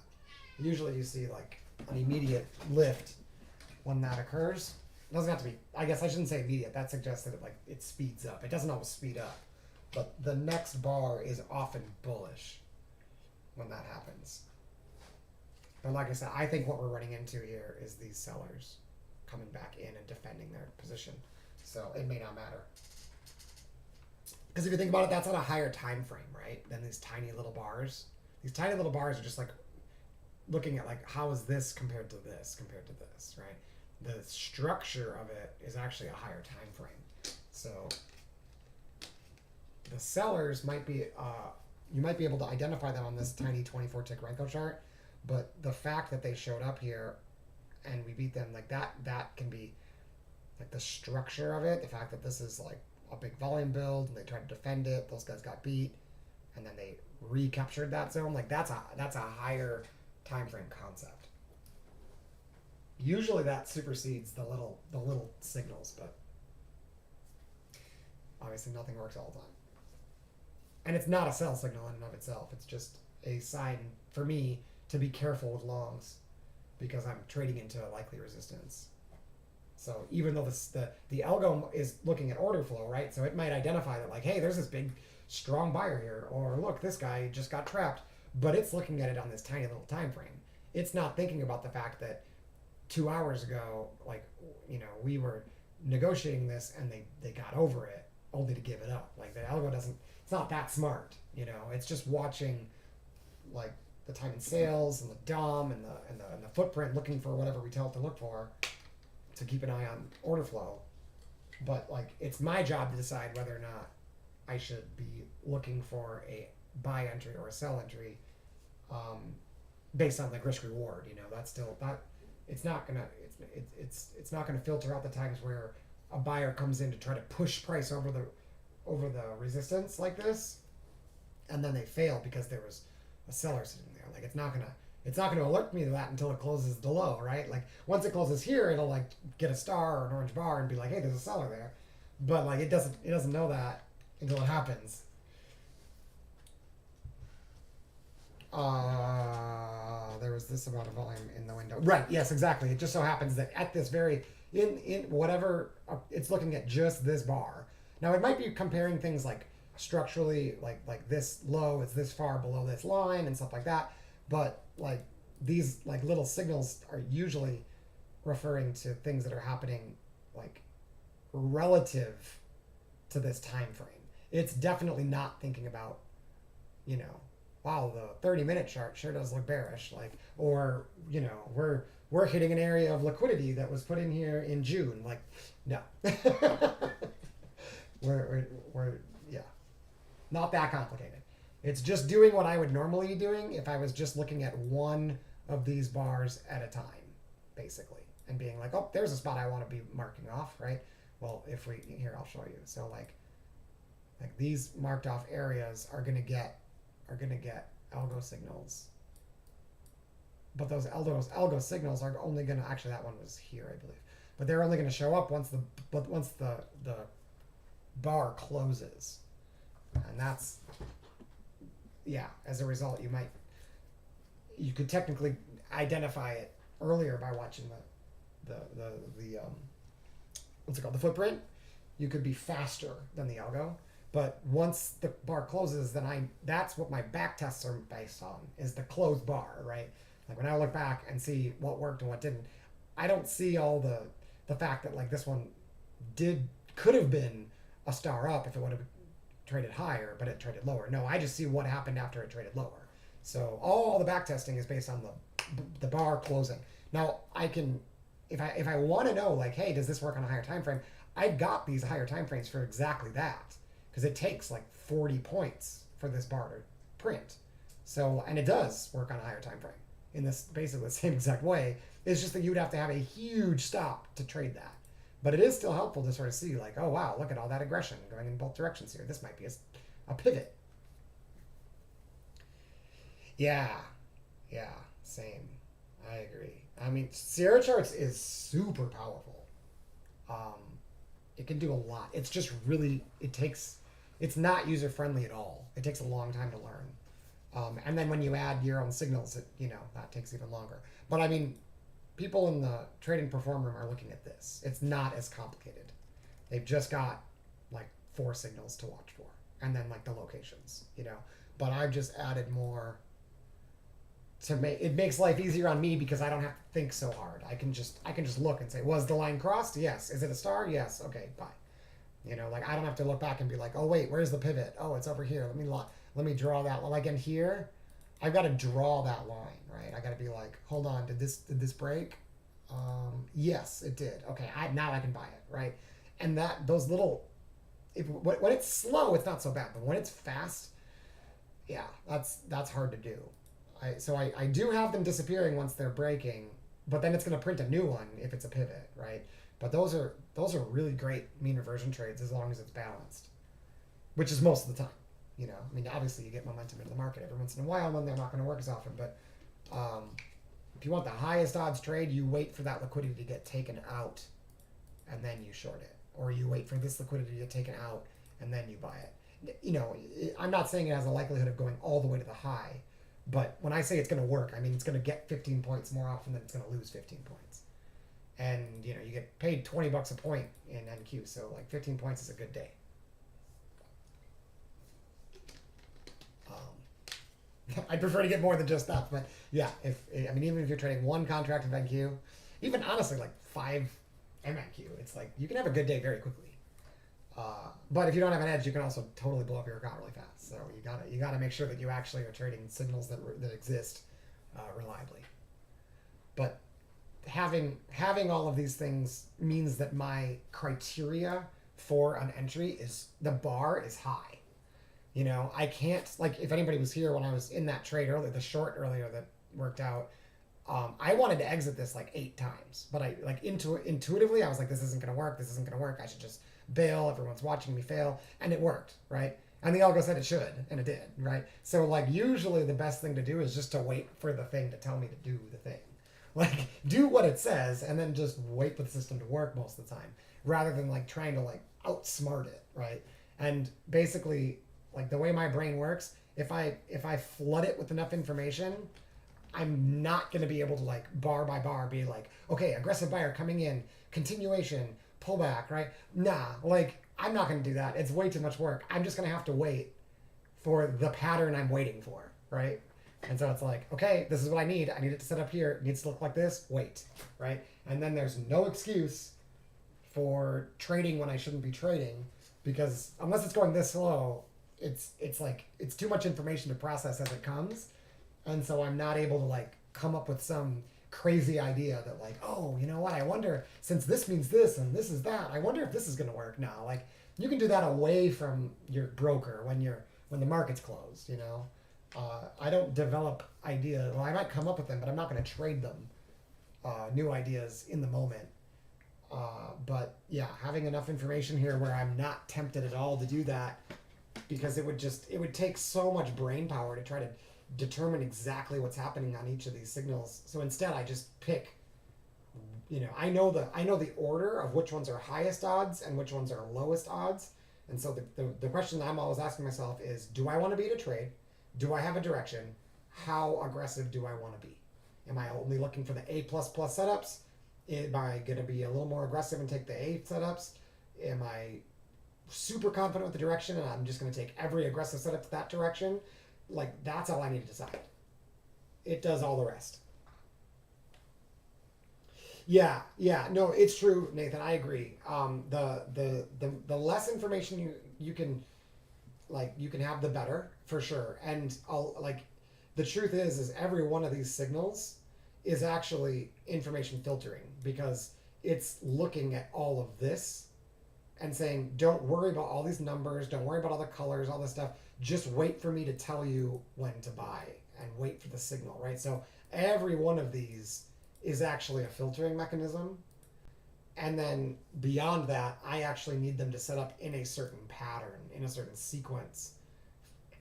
Usually you see like an immediate lift when that occurs. It doesn't have to be, I guess I shouldn't say immediate. That suggests that it speeds up. It doesn't always speed up. But the next bar is often bullish when that happens. But like I said, I think what we're running into here is these sellers coming back in and defending their position. So it may not matter. Because if you think about it, that's on a higher time frame, right? Than these tiny little bars. These tiny little bars are just like looking at like how is this compared to this, right? The structure of it is actually a higher time frame. So the sellers might be, you might be able to identify them on this tiny 24 tick Renko chart, but the fact that they showed up here and we beat them, like that can be like the structure of it. The fact that this is like a big volume build and they tried to defend it, those guys got beat, and then they recaptured that zone. Like that's a higher time frame concept. Usually that supersedes the little signals, but obviously nothing works all the time. And it's not a sell signal in and of itself. It's just a sign for me to be careful with longs because I'm trading into a likely resistance. So even though the algo is looking at order flow, right? So it might identify that like, hey, there's this big strong buyer here, or look, this guy just got trapped, but it's looking at it on this tiny little time frame. It's not thinking about the fact that 2 hours ago, like, you know, we were negotiating this and they got over it only to give it up. Like the algo it's not that smart, you know. It's just watching like the time in sales and the DOM and the footprint, looking for whatever we tell it to look for, to keep an eye on order flow. But like it's my job to decide whether or not I should be looking for a buy entry or a sell entry, based on like risk reward. You know, that's still that it's not gonna filter out the times where a buyer comes in to try to push price over the resistance like this, and then they fail because there was a seller sitting there. Like it's not gonna alert me to that until it closes the low, right? Like once it closes here, it'll like get a star or an orange bar and be like, hey, there's a seller there. But like it doesn't know that until it happens. There was this amount of volume in the window. Right, yes, exactly. It just so happens that at this very, in whatever, it's looking at just this bar. Now it might be comparing things like structurally, like this low is this far below this line and stuff like that. But like these like little signals are usually referring to things that are happening like relative to this time frame. It's definitely not thinking about, you know, wow, the 30-minute chart sure does look bearish, like, or you know, we're hitting an area of liquidity that was put in here in June. Like, no, we're yeah, not that complicated. It's just doing what I would normally be doing if I was just looking at one of these bars at a time, basically, and being like, oh, there's a spot I want to be marking off, right? Well, if we here, I'll show you. So like these marked off areas are gonna get algo signals, but those algo signals are only gonna, actually that one was here, I believe, but they're only gonna show up once the bar closes, and that's, yeah, as a result you could technically identify it earlier by watching the what's it called, the footprint. You could be faster than the algo. But once the bar closes, then that's what my back tests are based on, is the closed bar, right? Like when I look back and see what worked and what didn't, I don't see all the fact that like this one could have been a star up if it would have traded higher, but it traded lower. No, I just see what happened after it traded lower. So all the back testing is based on the bar closing. Now I can, if I want to know like, hey, does this work on a higher time frame? I've got these higher time frames for exactly that. Because it takes like 40 points for this bar to print. So, and it does work on a higher time frame in this basically the same exact way. It's just that you'd have to have a huge stop to trade that. But it is still helpful to sort of see like, oh wow, look at all that aggression going in both directions here. This might be a pivot. Yeah, same. I agree. I mean, Sierra Charts is super powerful. It can do a lot. It's just really, it's not user friendly at all. It takes a long time to learn. And then when you add your own signals, that takes even longer. But I mean, people in the trading perform room are looking at this. It's not as complicated. They've just got like 4 signals to watch for, and then like the locations, But I've just added more to make it makes life easier on me because I don't have to think so hard. I can just look and say, was the line crossed? Yes. Is it a star? Yes. Okay, bye. Like I don't have to look back and be like, oh wait, where's the pivot? Oh, it's over here. Let me draw that. Like in here, I've got to draw that line, right? I got to be like, hold on, did this break? Yes, it did. Okay, now I can buy it, right? And those little, when it's slow, it's not so bad, but when it's fast, yeah, that's hard to do. I do have them disappearing once they're breaking, but then it's going to print a new one if it's a pivot, right? But those are really great mean reversion trades as long as it's balanced, which is most of the time. I mean, obviously you get momentum into the market every once in a while, and they're not going to work as often. But if you want the highest odds trade, you wait for that liquidity to get taken out, and then you short it, or you wait for this liquidity to get taken out, and then you buy it. I'm not saying it has a likelihood of going all the way to the high, but when I say it's going to work, I mean it's going to get 15 points more often than it's going to lose 15 points. And you get paid $20 a point in NQ, so like 15 points is a good day. I'd prefer to get more than just that, but yeah, even if you're trading one contract of NQ, even honestly like 5 MNQ, it's like you can have a good day very quickly. But if you don't have an edge, you can also totally blow up your account really fast. So you gotta make sure that you actually are trading signals that exist reliably. But having all of these things means that my criteria for an entry is the bar is high. I can't, like, if anybody was here when I was in that trade earlier, the short earlier that worked out, I wanted to exit this like 8 times, but I like intuitively I was like, this isn't gonna work. I should just bail. Everyone's watching me fail, and it worked, right? And the algo said it should, and it did, right? So like usually the best thing to do is just to wait for the thing to tell me to do the thing. Like, do what it says and then just wait for the system to work most of the time, rather than like trying to like outsmart it, right? And basically, like the way my brain works, if I flood it with enough information, I'm not going to be able to like bar by bar be like, okay, aggressive buyer coming in, continuation, pullback, right? Nah, like I'm not going to do that. It's way too much work. I'm just going to have to wait for the pattern I'm waiting for, right? And so it's like, okay, this is what I need. I need it to set up here. It needs to look like this. Wait, right? And then there's no excuse for trading when I shouldn't be trading, because unless it's going this slow, it's like it's too much information to process as it comes, and so I'm not able to like come up with some crazy idea that like, oh, you know what, I wonder, since this means this and this is that, I wonder if this is going to work now. Like you can do that away from your broker when the market's closed, you know. I don't develop ideas. Well, I might come up with them, but I'm not going to trade them new ideas in the moment. But yeah, having enough information here where I'm not tempted at all to do that, because it would take so much brain power to try to determine exactly what's happening on each of these signals. So instead I just pick, you know, I know the order of which ones are highest odds and which ones are lowest odds. And so the question I'm always asking myself is, do I want to beat a trade? Do I have a direction? How aggressive do I want to be? Am I only looking for the A++ setups? Am I going to be a little more aggressive and take the A setups? Am I super confident with the direction and I'm just going to take every aggressive setup to that direction? Like, that's all I need to decide. It does all the rest. Yeah, no, it's true, Nathan. I agree. The less information you can, like, you can have, the better, for sure. And the truth is every one of these signals is actually information filtering, because it's looking at all of this and saying, don't worry about all these numbers, don't worry about all the colors, all this stuff. Just wait for me to tell you when to buy, and wait for the signal, right? So every one of these is actually a filtering mechanism. And then beyond that, I actually need them to set up in a certain pattern, in a certain sequence,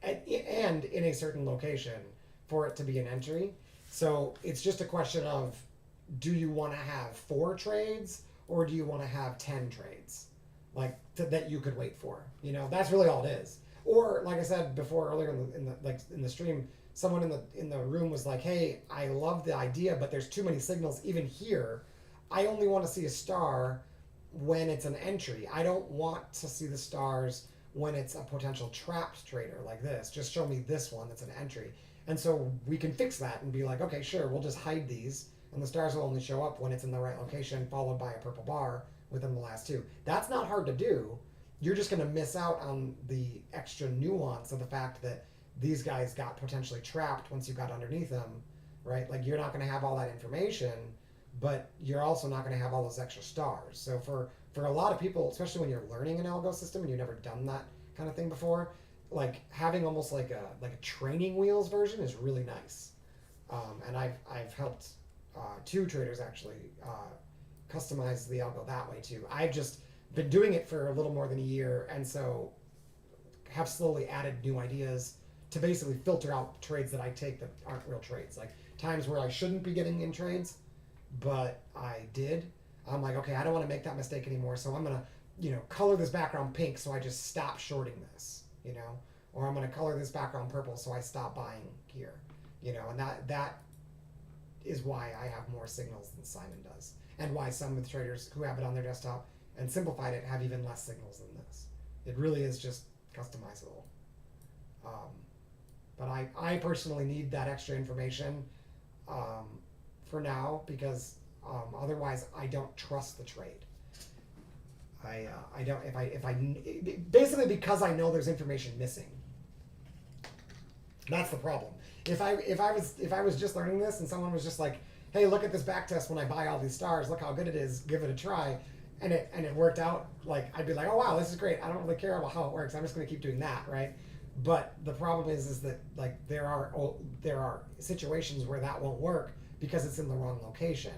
and in a certain location for it to be an entry. So it's just a question of, do you want to have 4 trades or do you want to have 10 trades, like that you could wait for? You know, that's really all it is. Or like I said before earlier in the stream, someone in the room was like, "Hey, I love the idea, but there's too many signals even here. I only want to see a star when it's an entry. I don't want to see the stars when it's a potential trapped trader like this. Just show me this one that's an entry." And so we can fix that and be like, okay, sure, we'll just hide these, and the stars will only show up when it's in the right location, followed by a purple bar within the last 2. That's not hard to do. You're just going to miss out on the extra nuance of the fact that these guys got potentially trapped once you got underneath them, right? Like, you're not going to have all that information, but you're also not going to have all those extra stars. So for a lot of people, especially when you're learning an algo system and you've never done that kind of thing before, like having almost like a training wheels version is really nice. And I've helped 2 traders actually customize the algo that way too. I've just been doing it for a little more than a year, and so have slowly added new ideas to basically filter out trades that I take that aren't real trades. Like times where I shouldn't be getting in trades, but I did. I'm like, okay, I don't want to make that mistake anymore, so I'm gonna, color this background pink so I just stop shorting this, or I'm gonna color this background purple so I stop buying here, and that is why I have more signals than Simon does, and why some of the traders who have it on their desktop and simplified it have even less signals than this. It really is just customizable. But I personally need that extra information for now, because otherwise I don't trust the trade. I don't, if I basically, because I know there's information missing. That's the problem. If I was just learning this and someone was just like, hey, look at this back test when I buy all these stars, look how good it is, give it a try, and it worked out, like, I'd be like, oh wow, this is great, I don't really care about how it works, I'm just going to keep doing that, right? But the problem is that, like, there are situations where that won't work because it's in the wrong location,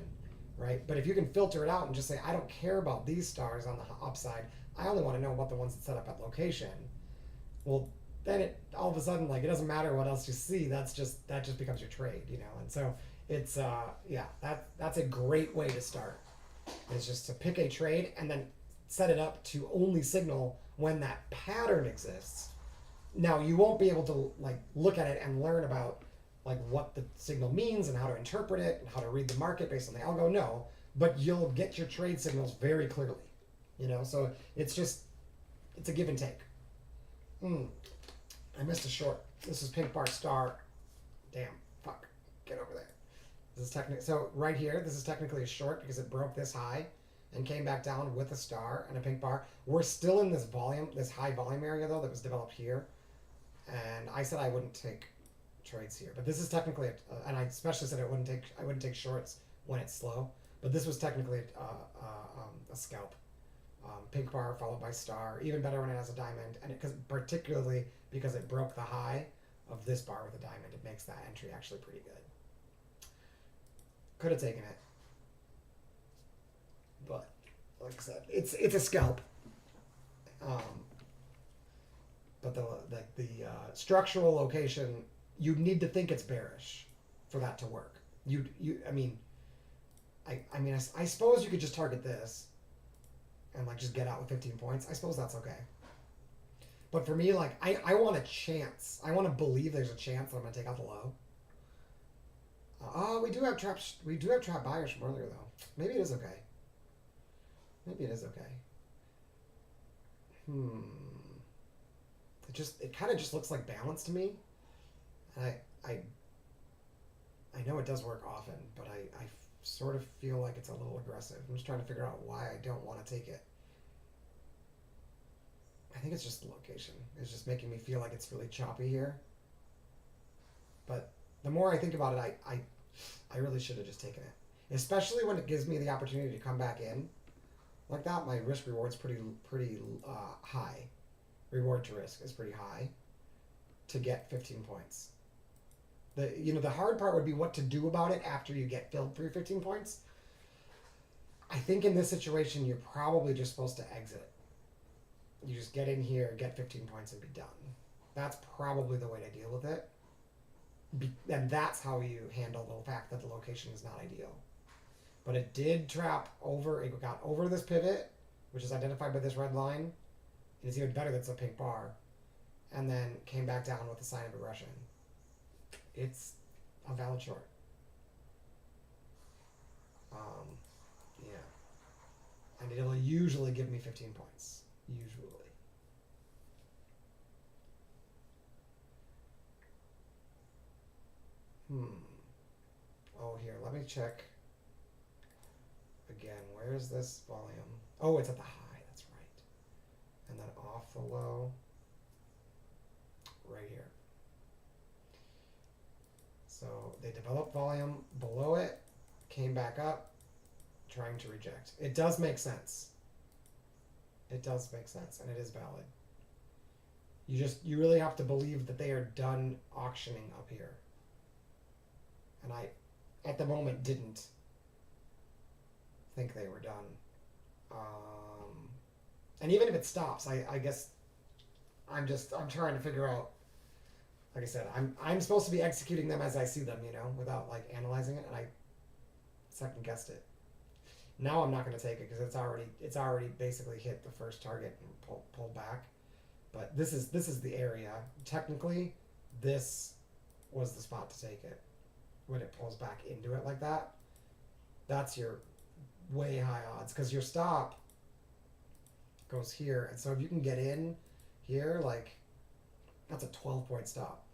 right? But if you can filter it out and just say, I don't care about these stars on the upside, I only want to know about the ones that set up at location, well, then it all of a sudden, like, it doesn't matter what else you see, that just becomes your trade, and so it's that's a great way to start. Is just to pick a trade and then set it up to only signal when that pattern exists, now you won't be able to like look at it and learn about like what the signal means and how to interpret it and how to read the market based on the algo. No, but you'll get your trade signals very clearly. So it's a give and take. I missed a short. This is pink bar star. Damn, fuck, get over there. This is so right here. This is technically a short because it broke this high and came back down with a star and a pink bar. We're still in this high volume area though that was developed here, and I said I wouldn't take trades here, but this is technically and I especially said I wouldn't take shorts when it's slow, but this was technically a scalp. Pink bar followed by star, even better when it has a diamond, and particularly because it broke the high of this bar with a diamond, it makes that entry actually pretty good. Could have taken it, but like I said, it's a scalp. But the structural location, you need to think it's bearish for that to work. I suppose you could just target this and like just get out with 15 points. I suppose that's okay. But for me, like I want a chance. I want to believe there's a chance that I'm gonna take out the low. We do have traps. We do have trap buyers from earlier though. Maybe it is okay. Maybe it is okay. It kind of just looks like balance to me. And I know it does work often, but I sort of feel like it's a little aggressive. I'm just trying to figure out why I don't want to take it. I think it's just the location. It's just making me feel like it's really choppy here. But the more I think about it, I really should have just taken it. Especially when it gives me the opportunity to come back in. Like that, my risk reward's pretty high. Reward to risk is pretty high to get 15 points. The hard part would be what to do about it after you get filled for your 15 points. I think in this situation, you're probably just supposed to exit. You just get in here, get 15 points, and be done. That's probably the way to deal with it. And that's how you handle the fact that the location is not ideal. But it did trap over, it got over this pivot, which is identified by this red line. It's even better that it's a pink bar. And then came back down with a sign of aggression. It's a valid short. Yeah. And it'll usually give me 15 points. Usually. Oh, here, let me check. Again, where is this volume? Oh, it's at the high, that's right. And then off the low. Right here. So they developed volume below it, came back up, trying to reject. It does make sense. It does make sense, and it is valid. You really have to believe that they are done auctioning up here. And I, at the moment, didn't think they were done. And even if it stops, I guess I'm trying to figure out. Like I said, I'm supposed to be executing them as I see them, without like analyzing it, and I second guessed it. Now I'm not going to take it because it's already basically hit the first target and pulled back. But this is the area. Technically, this was the spot to take it. When it pulls back into it like that, that's your way high odds because your stop goes here, and so if you can get in here, like that's a 12-point stop.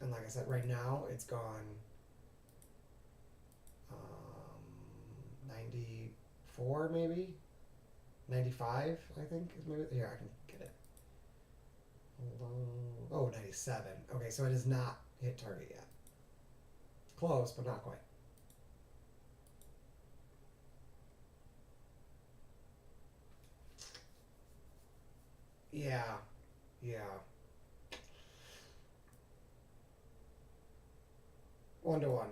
And like I said, right now it's gone 94 maybe, 95 I think is maybe. Here, I can get it. Hold on. Oh, 97. Okay, so it has not hit target yet. Close, but not quite. Yeah. 1-to-1,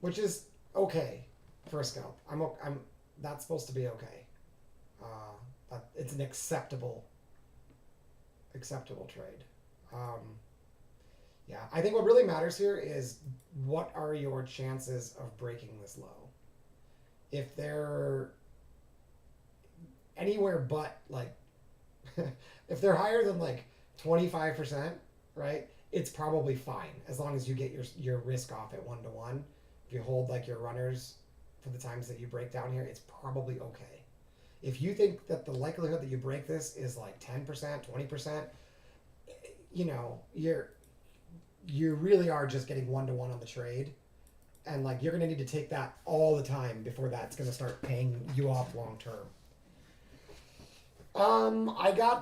which is okay for a scalp. That's supposed to be okay. It's an acceptable trade. Yeah, I think what really matters here is what are your chances of breaking this low? If they're anywhere but like If they're higher than like 25%, right? It's probably fine as long as you get your risk off at 1 to 1. If you hold like your runners for the times that you break down here, it's probably okay. If you think that the likelihood that you break this is like 10%, 20%, you know, you really are just getting 1 to 1 on the trade. And like you're gonna need to take that all the time before that's gonna start paying you off long term.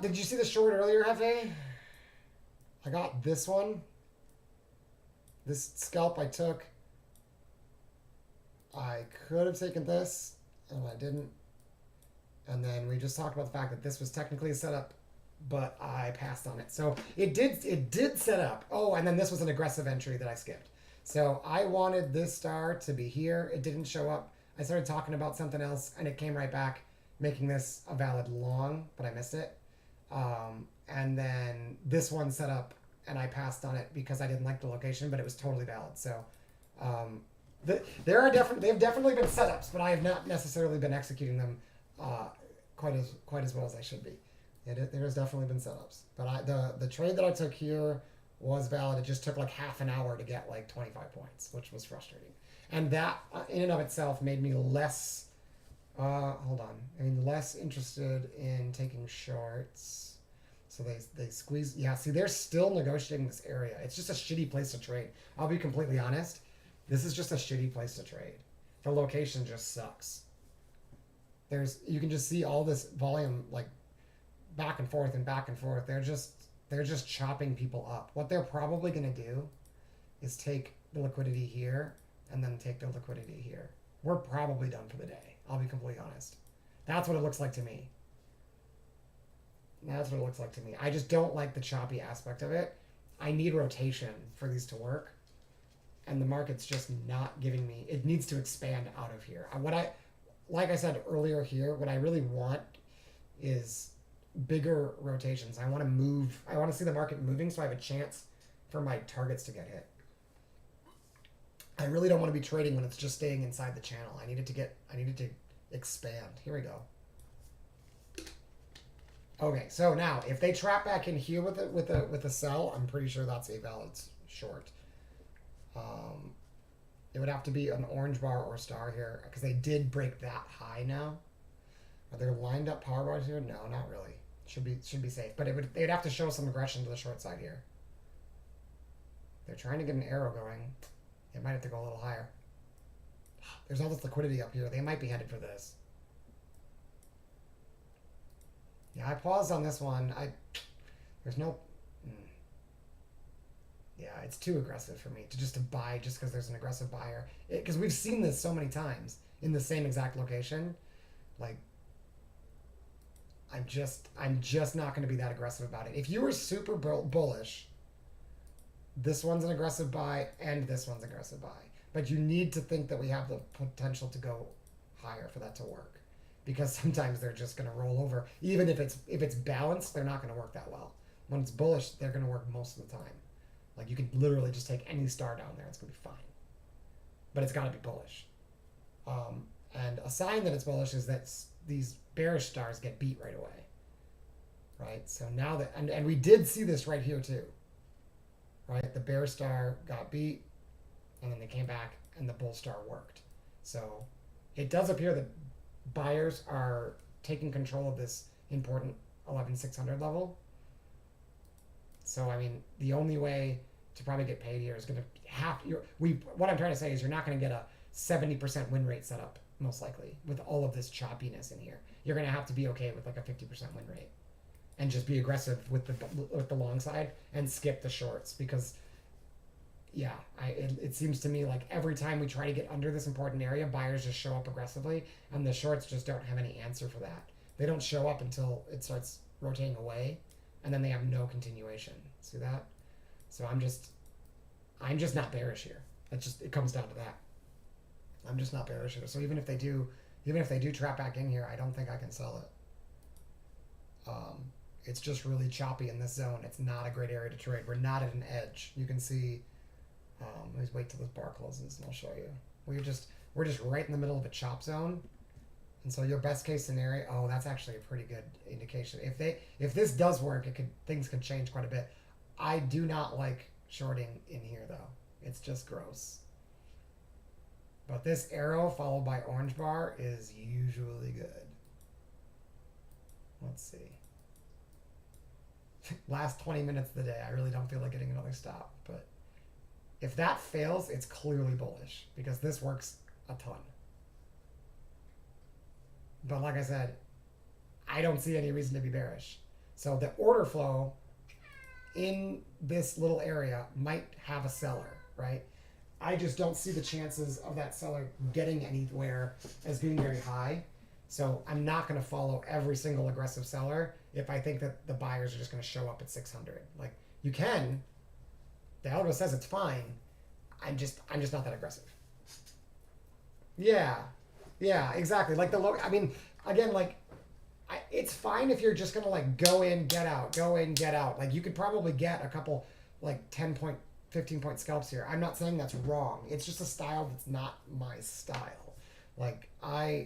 Did you see the short earlier, Hefe? I got this one. This scalp I took. I could have taken this, and I didn't. And then we just talked about the fact that this was technically a setup, but I passed on it. So it did set up. Oh, and then this was an aggressive entry that I skipped. So I wanted this star to be here. It didn't show up. I started talking about something else, and it came right back, making this a valid long, but I missed it. And then this one set up, and I passed on it because I didn't like the location, but it was totally valid. So they've definitely been setups, but I have not necessarily been executing them quite as well as I should be. There's definitely been setups, but the trade that I took here was valid. It just took like half an hour to get like 25 points, which was frustrating, and that in and of itself made me less. Less interested in taking shorts. So they squeeze. Yeah, see, they're still negotiating this area. It's just a shitty place to trade. I'll be completely honest. This is just a shitty place to trade. The location just sucks. You can just see all this volume like back and forth and back and forth. They're just chopping people up. What they're probably gonna do is take the liquidity here and then take the liquidity here. We're probably done for the day. I'll be completely honest. That's what it looks like to me. I just don't like the choppy aspect of it. I need rotation for these to work. And the market's just not giving me, it needs to expand out of here. Like I said earlier here, what I really want is bigger rotations. I want to see the market moving so I have a chance for my targets to get hit. I really don't want to be trading when it's just staying inside the channel. I needed to expand. Here we go. Okay, so now if they trap back in here with a sell, I'm pretty sure that's a valid short. It would have to be an orange bar or star here because they did break that high now. Are there lined up power bars here? No, not really. Should be safe, but they'd have to show some aggression to the short side here. They're trying to get an arrow going. It might have to go a little higher. There's all this liquidity up here. They might be headed for this. Yeah, I paused on this one. There's no. Yeah, it's too aggressive for me to buy just because there's an aggressive buyer. Because we've seen this so many times in the same exact location. Like, I'm just not going to be that aggressive about it. If you were super bullish, this one's an aggressive buy and this one's aggressive buy. But you need to think that we have the potential to go higher for that to work. Because sometimes they're just going to roll over. Even if it's balanced, they're not going to work that well. When it's bullish, they're going to work most of the time. Like, you could literally just take any star down there. It's going to be fine. But it's got to be bullish. And a sign that it's bullish is that these bearish stars get beat right away. Right? So now that... And we did see this right here, too. Right? The bear star got beat. And then they came back, and the bull star worked. So it does appear that buyers are taking control of this important 11,600 level. So, I mean, the only way to probably get paid here is going to have... What I'm trying to say is you're not going to get a 70% win rate setup, most likely, with all of this choppiness in here. You're going to have to be okay with like a 50% win rate. And just be aggressive with the long side and skip the shorts. Because, yeah, it seems to me like every time we try to get under this important area, buyers just show up aggressively. And the shorts just don't have any answer for that. They don't show up until it starts rotating away. And then they have no continuation. See that? So I'm just not bearish here. It comes down to that. I'm just not bearish here. So even if they do trap back in here, I don't think I can sell it. It's just really choppy in this zone. It's not a great area to trade. We're not at an edge. You can see. Let me wait till this bar closes and I'll show you. We're just right in the middle of a chop zone, And so your best case scenario, oh, that's actually a pretty good indication. If this does work, things could change quite a bit. I do not like shorting in here though. It's just gross. But this arrow followed by orange bar is usually good. Let's see. Last 20 minutes of the day, I really don't feel like getting another stop. But if that fails, it's clearly bullish because this works a ton. But like I said, I don't see any reason to be bearish. So the order flow in this little area might have a seller, right? I just don't see the chances of that seller getting anywhere as being very high. So I'm not going to follow every single aggressive seller if I think that the buyers are just going to show up at 600. Like, you can. The algo says it's fine. I'm just not that aggressive. Yeah, exactly. Like I mean, again, like, it's fine if you're just gonna like go in, get out, go in, get out. Like, you could probably get a couple like 10 point, 15 point scalps here. I'm not saying that's wrong. It's just a style that's not my style. Like,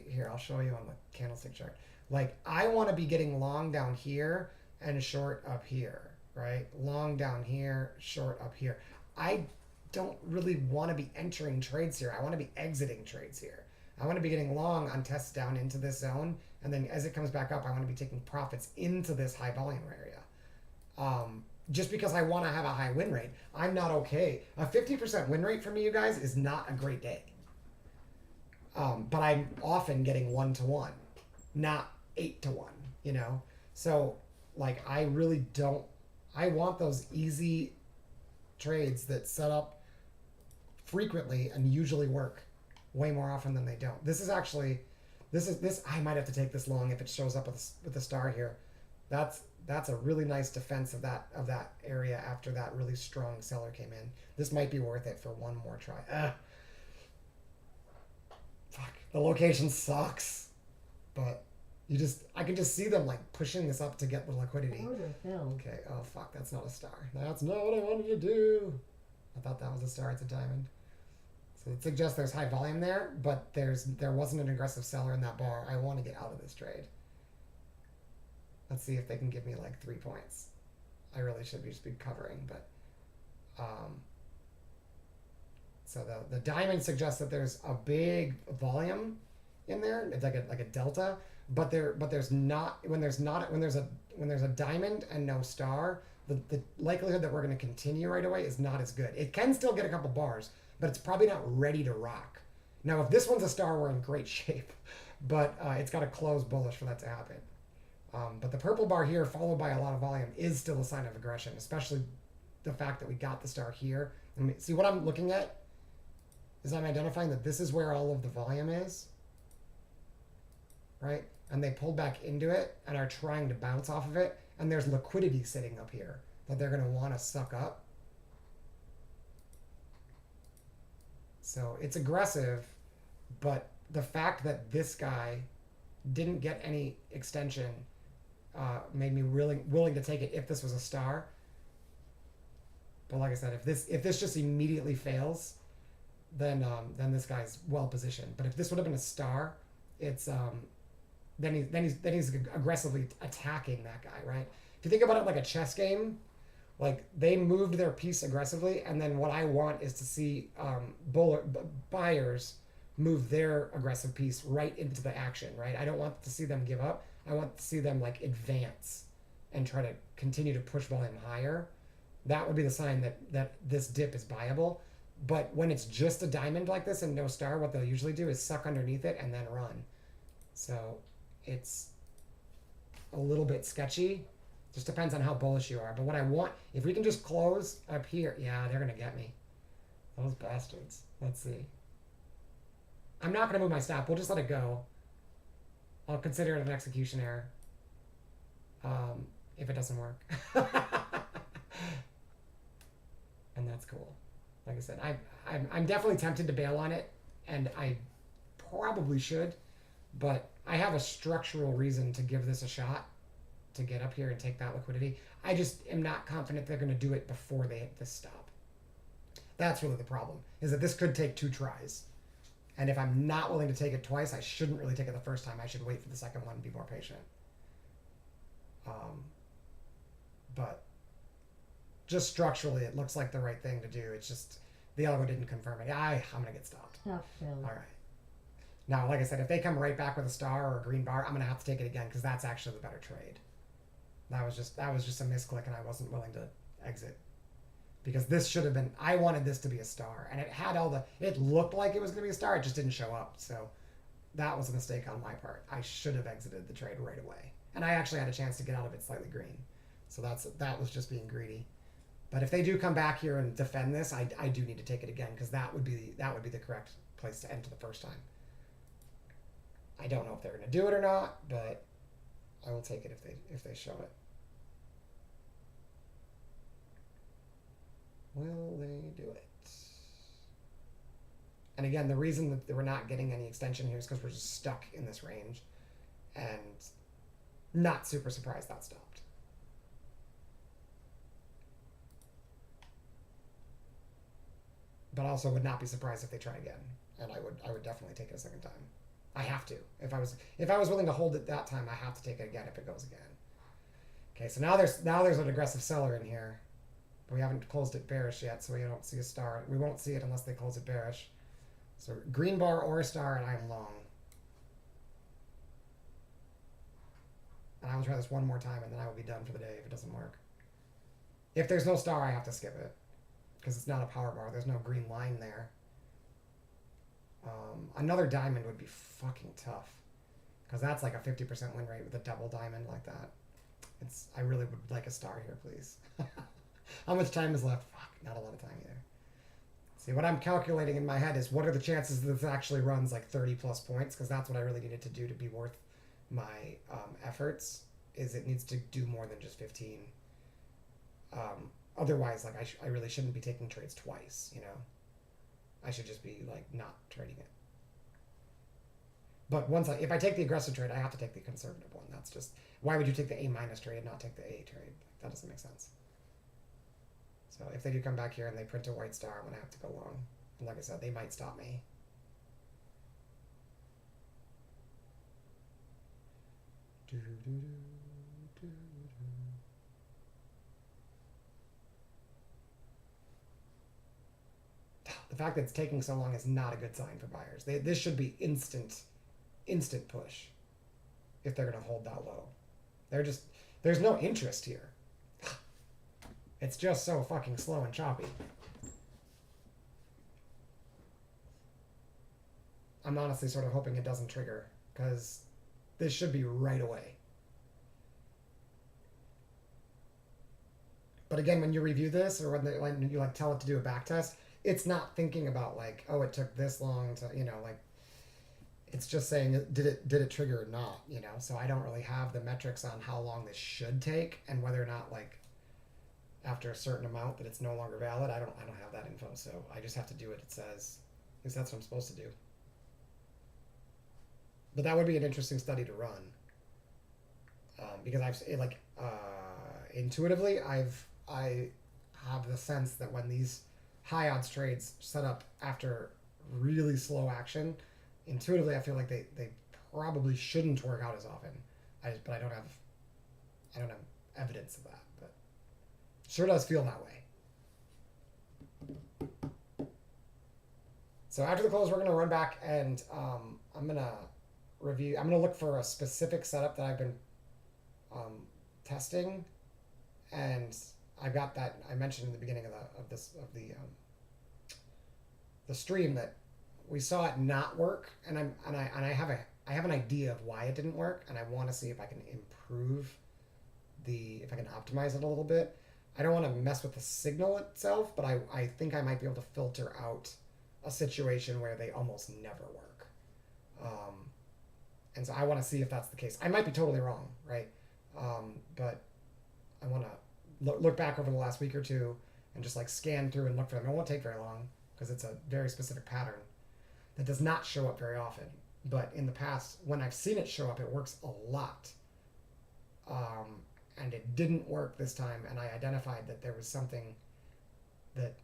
here, I'll show you on the candlestick chart. Like, I want to be getting long down here and short up here, right? Long down here, short up here. I don't really want to be entering trades here. I want to be exiting trades here. I want to be getting long on tests down into this zone, and then as it comes back up, I want to be taking profits into this high volume area. Just because I want to have a high win rate, I'm not okay. A 50% win rate for me, you guys, is not a great day. But I'm often getting 1-to-1, not 8-to-1, you know? So, like, I really don't, I want those easy trades that set up frequently and usually work way more often than they don't. This I might have to take this long if it shows up with a star here. That's a really nice defense of that area after that really strong seller came in. This might be worth it for one more try. Fuck, the location sucks, but I can just see them like pushing this up to get the liquidity. Order filled. Okay, oh fuck, that's not a star. That's not what I wanted to do. I thought that was a star. It's a diamond. So it suggests there's high volume there, but there wasn't an aggressive seller in that bar. I want to get out of this trade. Let's see if they can give me like 3 points. I really should just be covering, but so the diamond suggests that there's a big volume in there. It's like a delta, but there's not when there's a diamond and no star. The likelihood that we're going to continue right away is not as good. It can still get a couple bars, but it's probably not ready to rock. Now, if this one's a star, we're in great shape, but it's got to close bullish for that to happen. But the purple bar here, followed by a lot of volume, is still a sign of aggression, especially the fact that we got the star here. And see, what I'm looking at is I'm identifying that this is where all of the volume is, right? And they pulled back into it and are trying to bounce off of it, and there's liquidity sitting up here that they're going to want to suck up. So it's aggressive, but the fact that this guy didn't get any extension made me really willing to take it if this was a star. But like I said, if this just immediately fails, then this guy's well positioned. But if this would have been a star, it's then he's aggressively attacking that guy, right? If you think about it like a chess game, like they moved their piece aggressively, and then what I want is to see buyers move their aggressive piece right into the action, right? I don't want to see them give up. I want to see them like advance and try to continue to push volume higher. That would be the sign that this dip is buyable. But when it's just a diamond like this and no star, what they'll usually do is suck underneath it and then run. So it's a little bit sketchy. Just depends on how bullish you are. But what I want, if we can just close up here, yeah, they're going to get me. Those bastards. Let's see. I'm not going to move my stop. We'll just let it go. I'll consider it an execution error. If it doesn't work. And that's cool. Like I said, I'm definitely tempted to bail on it, and I probably should, but I have a structural reason to give this a shot to get up here and take that liquidity. I just am not confident they're going to do it before they hit this stop. That's really the problem, is that this could take 2 tries And if I'm not willing to take it twice, I shouldn't really take it the first time. I should wait for the second one and be more patient. But just structurally, it looks like the right thing to do. It's just the algo didn't confirm it. I'm going to get stopped. Stop failed. All right. Now, like I said, if they come right back with a star or a green bar, I'm going to have to take it again because that's actually the better trade. That was just a misclick, and I wasn't willing to exit. Because this should have been, I wanted this to be a star, and it had it looked like it was going to be a star, it just didn't show up. So that was a mistake on my part. I should have exited the trade right away. And I actually had a chance to get out of it slightly green. So that was just being greedy. But if they do come back here and defend this, I do need to take it again, because that would be the correct place to enter the first time. I don't know if they're going to do it or not, but I will take it if they show it. Will they do it? And again, the reason that we're not getting any extension here is because we're just stuck in this range, and not super surprised that stopped. But also would not be surprised if they try again, and I would definitely take it a second time. I have to. If I was willing to hold it that time, I have to take it again if it goes again. Okay, so now there's an aggressive seller in here. We haven't closed it bearish yet, so we don't see a star. We won't see it unless they close it bearish. So green bar or a star, and I'm long. And I will try this one more time, and then I will be done for the day if it doesn't work. If there's no star, I have to skip it, because it's not a power bar. There's no green line there. Another diamond would be fucking tough, because that's like a 50% win rate with a double diamond like that. I really would like a star here, please. How much time is left? Fuck, not a lot of time either. See, what I'm calculating in my head is what are the chances that this actually runs like 30 plus points, because that's what I really needed to do to be worth my efforts, is it needs to do more than just 15. Otherwise, like I really shouldn't be taking trades twice, you know? I should just be like not trading it. But if I take the aggressive trade, I have to take the conservative one. That's just, why would you take the A minus trade and not take the A trade? That doesn't make sense. So if they do come back here and they print a white star, I'm going to have to go long. And like I said, they might stop me. The fact that it's taking so long is not a good sign for buyers. This should be instant push if they're going to hold that low. There's no interest here. It's just so fucking slow and choppy. I'm honestly sort of hoping it doesn't trigger, because this should be right away. But again, when you review this, or when you like tell it to do a back test, it's not thinking about like, oh, it took this long to, you know, like, it's just saying, did it trigger or not, you know? So I don't really have the metrics on how long this should take, and whether or not, like, after a certain amount that it's no longer valid. I don't have that info, so I just have to do what it says, because that's what I'm supposed to do. But that would be an interesting study to run, because intuitively I have the sense that when these high odds trades set up after really slow action, intuitively I feel like they probably shouldn't work out as often. But I don't have evidence of that. But sure does feel that way. So after the close, we're gonna run back, and I'm gonna look for a specific setup that I've been testing, and I've got that I mentioned in the beginning of the stream that we saw it not work, and I have an idea of why it didn't work, and I want to see if I can improve if I can optimize it a little bit. I don't want to mess with the signal itself, but I think I might be able to filter out a situation where they almost never work. And so I want to see if that's the case. I might be totally wrong, right? But I want to look back over the last week or two and just like scan through and look for them. It won't take very long, because it's a very specific pattern that does not show up very often. But in the past, when I've seen it show up, it works a lot. And it didn't work this time, and I identified that there was something that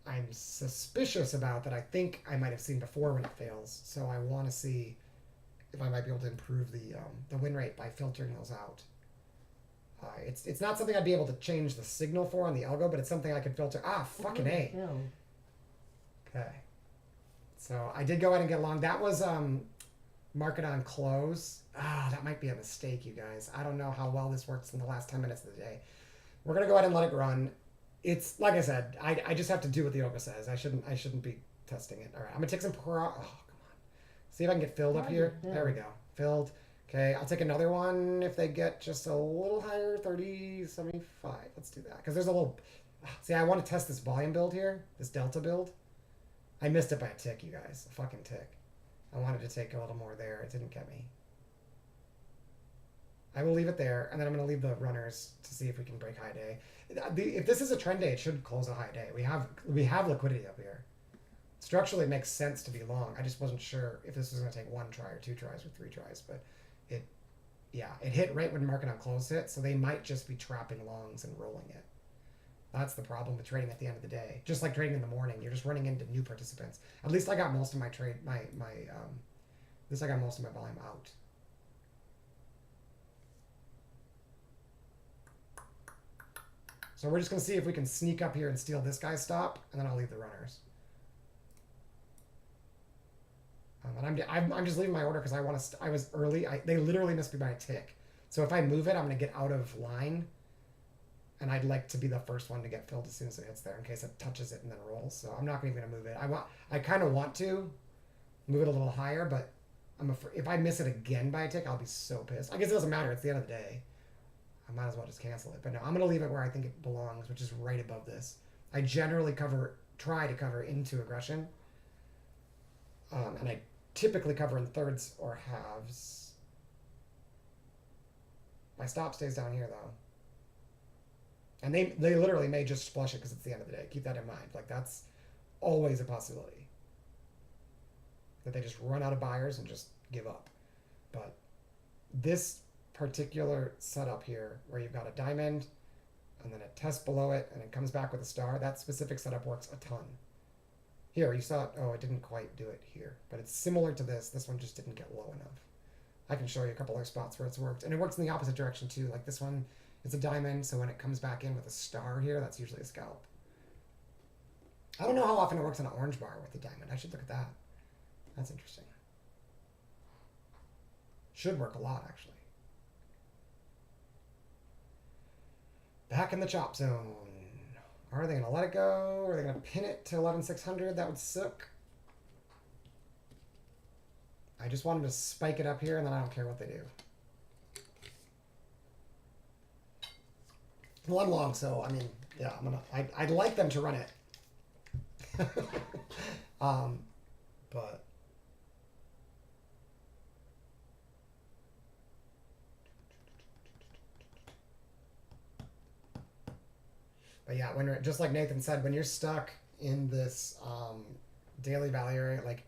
I'm suspicious about that I think I might have seen before when it fails. So I want to see if I might be able to improve the win rate by filtering those out. It's not something I'd be able to change the signal for on the algo, but it's something I could filter. Ah, fucking Order A. filled. Okay. So I did go ahead and get long. That was mark it on close. Ah, that might be a mistake, you guys. I don't know how well this works in the last 10 minutes of the day. We're gonna go ahead and let it run. It's like I said, I just have to do what the algo says. I shouldn't be testing it. All right, I'm gonna take some oh, come on. See if I can get filled up here. There we go. Filled. Okay, I'll take another one if they get just a little higher, 30, 75. Let's do that. Because there's a little... See, I want to test this volume build here, this delta build. I missed it by a tick, you guys. A fucking tick. I wanted to take a little more there. It didn't get me. I will leave it there, and then I'm going to leave the runners to see if we can break high day. If this is a trend day, it should close a high day. We have liquidity up here. Structurally, it makes sense to be long. I just wasn't sure if this was going to take 1 try or 2 tries or 3 tries, but it hit right when market on close hit, so they might just be trapping longs and rolling it. That's the problem with trading at the end of the day. Just like trading in the morning, you're just running into new participants. At least I got most of my trade, at least I got most of my volume out. So we're just going to see if we can sneak up here and steal this guy's stop, and then I'll leave the runners. And I'm just leaving my order because I was early. They literally missed me by a tick. So if I move it, I'm going to get out of line. And I'd like to be the first one to get filled as soon as it hits there in case it touches it and then rolls. So I'm not even going to move it. I kind of want to move it a little higher, but I'm afraid if I miss it again by a tick, I'll be so pissed. I guess it doesn't matter. It's the end of the day. I might as well just cancel it. But no, I'm going to leave it where I think it belongs, which is right above this. I generally try to cover into aggression. And I typically cover in thirds or halves. My stop stays down here, though. And they literally may just flush it because it's the end of the day. Keep that in mind. Like, that's always a possibility. That they just run out of buyers and just give up. But this particular setup here, where you've got a diamond, and then a test below it, and it comes back with a star, that specific setup works a ton. Here, you saw it. Oh, it didn't quite do it here. But it's similar to this. This one just didn't get low enough. I can show you a couple other spots where it's worked. And it works in the opposite direction, too. Like this one, it's a diamond. So when it comes back in with a star here, that's usually a scalp. I don't know how often it works on an orange bar with the diamond. I should look at that. That's interesting. Should work a lot, actually. Back in the chop zone. Are they going to let it go? Are they going to pin it to 11,600? That would suck. I just want them to spike it up here, and then I don't care what they do. Well, I'm long, so, I mean, yeah, I'd like them to run it. But... But yeah, when just like Nathan said, when you're stuck in this daily value area, like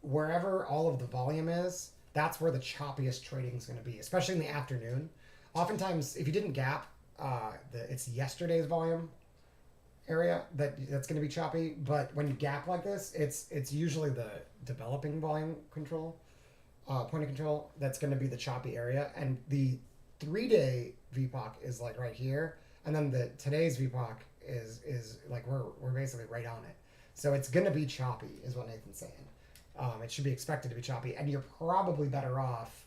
wherever all of the volume is, that's where the choppiest trading is going to be, especially in the afternoon. Oftentimes, if you didn't gap, it's yesterday's volume area that's going to be choppy. But when you gap like this, it's usually the developing volume control, point of control, that's going to be the choppy area. And the 3-day VPOC is like right here. And then today's VPOC is like we're basically right on it. So it's gonna be choppy, is what Nathan's saying. It should be expected to be choppy, and you're probably better off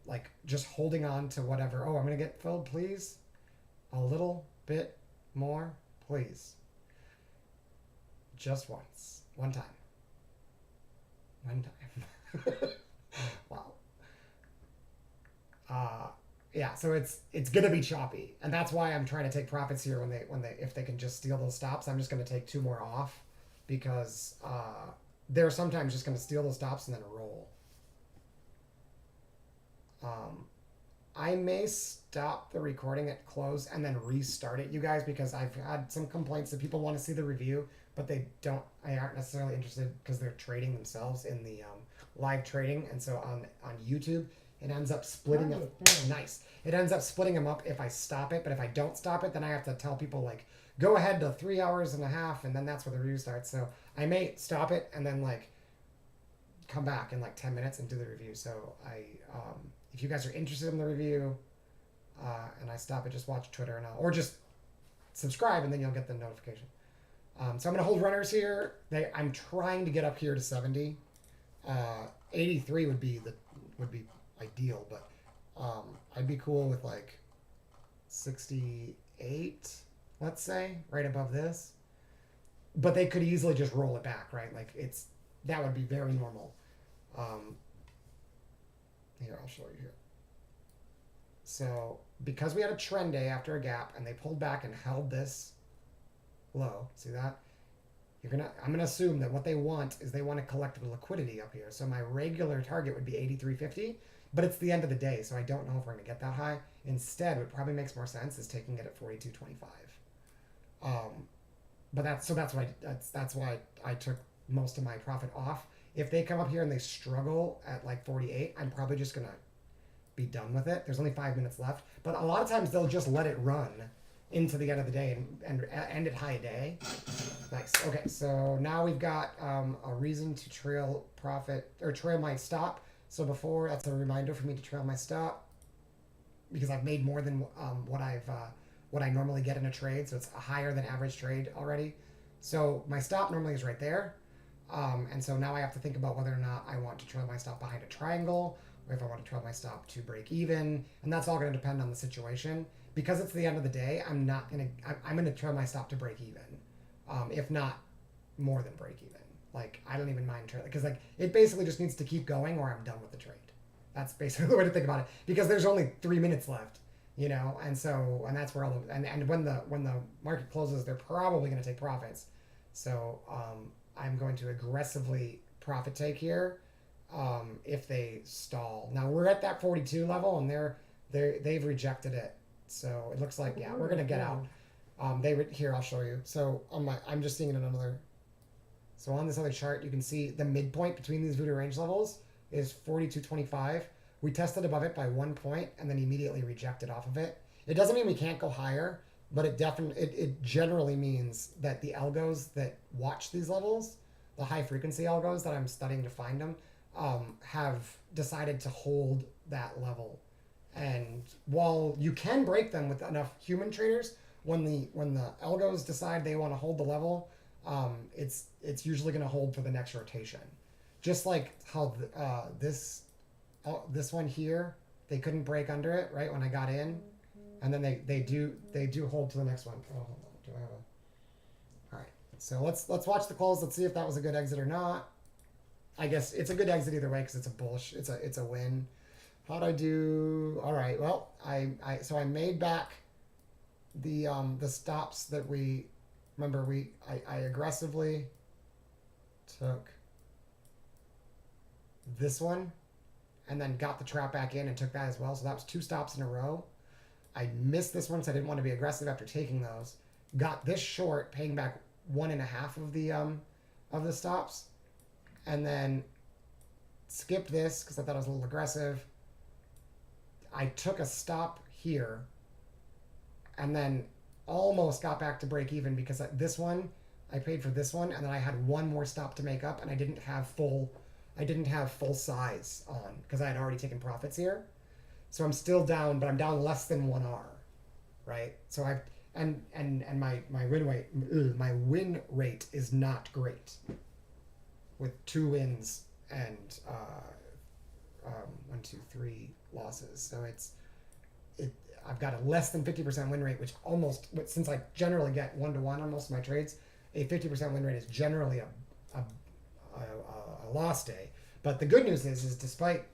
like just holding on to whatever. Oh, I'm gonna get filled, please. A little bit more, please. Just once, one time. Wow. Yeah, so it's gonna be choppy, and that's why I'm trying to take profits here if they can just steal those stops. I'm just gonna take 2 more off because they're sometimes just gonna steal those stops and then roll. I may stop the recording at close and then restart it, you guys, because I've had some complaints that people want to see the review, but they aren't necessarily interested because they're trading themselves in the live trading, and so on YouTube. It ends up splitting them. Nice. It ends up splitting them up if I stop it, but if I don't stop it, then I have to tell people, like, go ahead to 3 hours and a half, and then that's where the review starts. So I may stop it and then like come back in like 10 minutes and do the review. So if you guys are interested in the review, and I stop it, just watch Twitter or just subscribe, and then you'll get the notification. So I'm gonna hold runners here. I'm trying to get up here to 70. 83 would be ideal, but I'd be cool with like 68, let's say, right above this. But they could easily just roll it back, right? Like that would be very normal. Here, I'll show you here. So because we had a trend day after a gap and they pulled back and held this low, see that? I'm gonna assume that what they want is they want to collect the liquidity up here. So my regular target would be 83.50, but it's the end of the day, so I don't know if we're gonna get that high. Instead, what probably makes more sense is taking it at 42.25. But that's why I took most of my profit off. If they come up here and they struggle at like 48, I'm probably just gonna be done with it. There's only 5 minutes left, but a lot of times they'll just let it run into the end of the day and end it high day. Nice. Okay, so now we've got a reason to trail profit or trail my stop. So before, that's a reminder for me to trail my stop because I've made more than what I normally get in a trade. So it's a higher than average trade already. So my stop normally is right there. And so now I have to think about whether or not I want to trail my stop behind a triangle or if I want to trail my stop to break even. And that's all going to depend on the situation. Because it's the end of the day, I'm going to trail my stop to break even. If not more than break even. Like, I don't even mind trailing. Because, like, it basically just needs to keep going or I'm done with the trade. That's basically the way to think about it. Because there's only 3 minutes left, you know? And that's where all the... And when the market closes, they're probably going to take profits. So, I'm going to aggressively profit take here if they stall. Now, we're at that 42 level, and they've rejected it. So it looks like, yeah, we're gonna get out. Here, I'll show you. So I'm just seeing it in another. So on this other chart, you can see the midpoint between these voodoo range levels is 42.25. We tested above it by 1 point and then immediately rejected off of it. It doesn't mean we can't go higher, but it generally means that the algos that watch these levels, the high frequency algos that I'm studying to find them, have decided to hold that level. And while you can break them with enough human traders, when the algos decide they want to hold the level, it's usually going to hold for the next rotation. Just like how this one here, they couldn't break under it right when I got in, and then they do hold to the next one. Oh, hold on. Do I have a? All right. So let's watch the close. Let's see if that was a good exit or not. I guess it's a good exit either way because it's a bullish. It's a win. How'd I do? All right. Well, I made back the stops that we remember. I aggressively took this one and then got the trap back in and took that as well. So that was 2 stops in a row. I missed this one, so I didn't want to be aggressive after taking those. Got this short, paying back 1.5 of the stops, and then skipped this because I thought it was a little aggressive. I took a stop here and then almost got back to break even because this one, I paid for this one and then I had one more stop to make up and I didn't have full size on because I had already taken profits here. So I'm still down, but I'm down less than 1R, right? So my win rate is not great with 2 wins and 1, 2, 3 losses. So I've got a less than 50% win rate, which since I generally get 1-to-1 on most of my trades, a 50% win rate is generally a loss day. But the good news is despite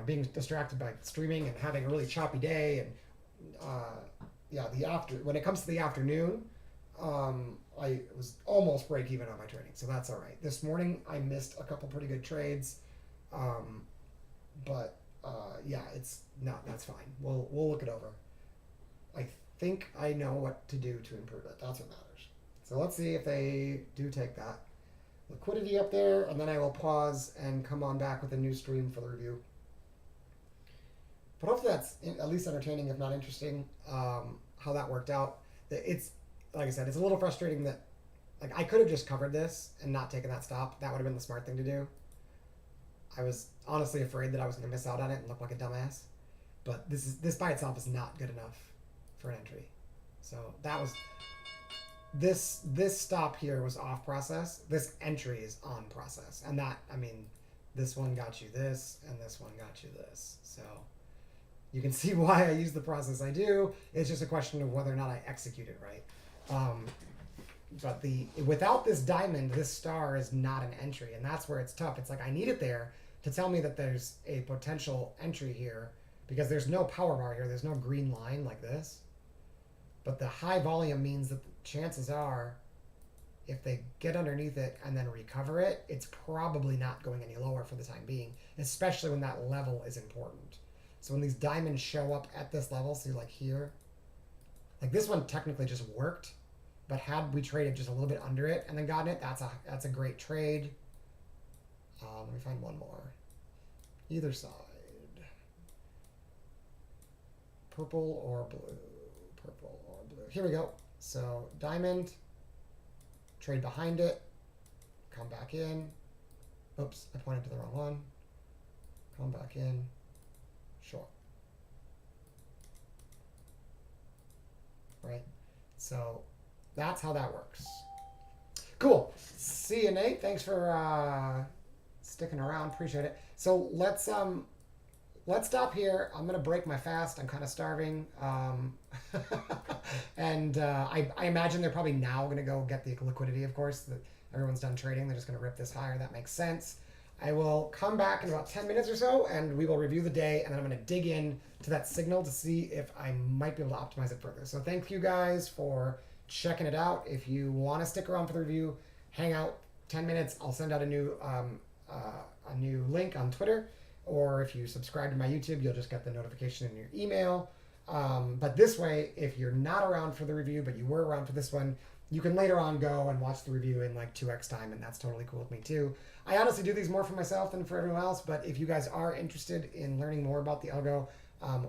being distracted by streaming and having a really choppy day and when it comes to the afternoon, I was almost break even on my trading, so that's all right. This morning I missed a couple pretty good trades, but that's fine. We'll look it over. I think I know what to do to improve it. That's what matters. So let's see if they do take that liquidity up there, and then I will pause and come on back with a new stream for the review. But hopefully that's at least entertaining, if not interesting, how that worked out. like I said, it's a little frustrating that like I could have just covered this and not taken that stop. That would have been the smart thing to do. I was honestly afraid that I was going to miss out on it and look like a dumbass. But this by itself is not good enough for an entry. So that was this stop here was off process. This entry is on process, and that I mean, this one got you this, and this one got you this. So you can see why I use the process I do. It's just a question of whether or not I execute it right. But without this diamond, this star is not an entry, and that's where it's tough. It's like I need it there to tell me that there's a potential entry here because there's no power bar here. There's no green line like this. But the high volume means that the chances are, if they get underneath it and then recover it, it's probably not going any lower for the time being, especially when that level is important. So when these diamonds show up at this level, see like here, like this one technically just worked, but had we traded just a little bit under it and then gotten it, that's a great trade. Let me find one more. Either side. Purple or blue. Purple or blue. Here we go. So diamond, trade behind it, come back in. Oops, I pointed to the wrong one. Come back in, short. Right? So that's how that works. Cool. See you, Nate. Thanks for sticking around. Appreciate it. So let's stop here. I'm gonna break my fast. I'm kind of starving, and I imagine they're probably now gonna go get the liquidity. Of course, that everyone's done trading. They're just gonna rip this higher. That makes sense. I will come back in about 10 minutes or so, and we will review the day, and then I'm gonna dig in to that signal to see if I might be able to optimize it further. So thank you guys for checking it out. If you want to stick around for the review, hang out 10 minutes. I'll send out a new link on Twitter. Or if you subscribe to my YouTube, you'll just get the notification in your email. But this way, if you're not around for the review, but you were around for this one, you can later on go and watch the review in like 2x time, and that's totally cool with me too. I honestly do these more for myself than for everyone else, but if you guys are interested in learning more about the algo,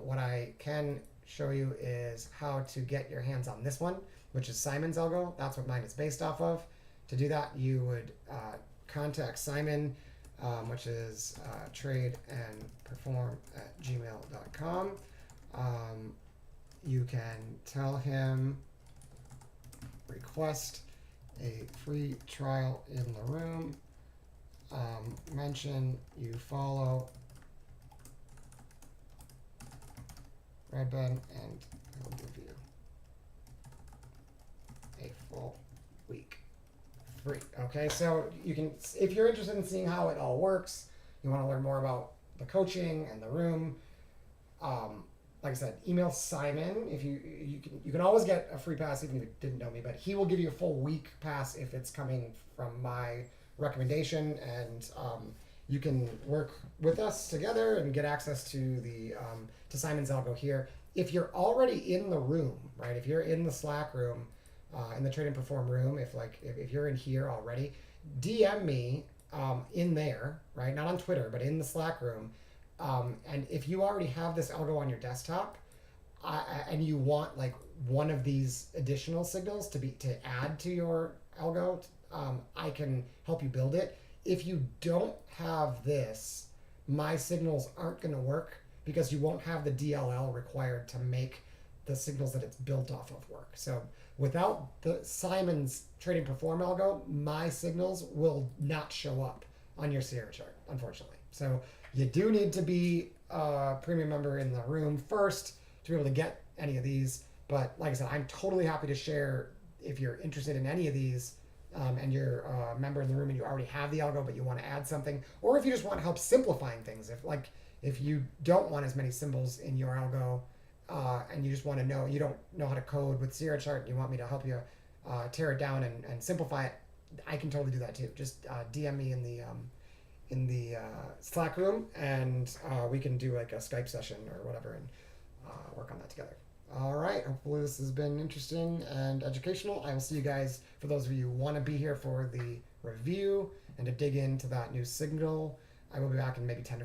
what I can show you is how to get your hands on this one, which is Simon's algo. That's what mine is based off of. To do that, you would contact Simon, which is tradeandperform@gmail.com. You can tell him request a free trial in the room. Mention you follow Redben, and he'll give you a full week free. Okay, so you can, if you're interested in seeing how it all works, you want to learn more about the coaching and the room, like I said, email Simon. If you can always get a free pass even if you didn't know me, but he will give you a full week pass if it's coming from my recommendation, and you can work with us together and get access to the to Simon's algo here. If you're already in the room, right? If you're in the Slack room, in the Trade and Perform room, if you're in here already, DM me in there, right? Not on Twitter, but in the Slack room. And if you already have this algo on your desktop, and you want like one of these additional signals to add to your algo, I can help you build it. If you don't have this, my signals aren't going to work because you won't have the DLL required to make the signals that it's built off of work. So without the Simon's Trade and Perform algo, my signals will not show up on your Sierra chart, unfortunately. So you do need to be a premium member in the room first to be able to get any of these. But like I said, I'm totally happy to share if you're interested in any of these, and you're a member in the room and you already have the algo, but you want to add something, or if you just want help simplifying things. If you don't want as many symbols in your algo, and you just want to know, you don't know how to code with Sierra chart, and you want me to help you tear it down and simplify it, I can totally do that too. Just DM me in the Slack room, and we can do like a Skype session or whatever and work on that together. All right, hopefully this has been interesting and educational. I will see you guys, for those of you who want to be here for the review and to dig into that new signal. I will be back in maybe 10 or 15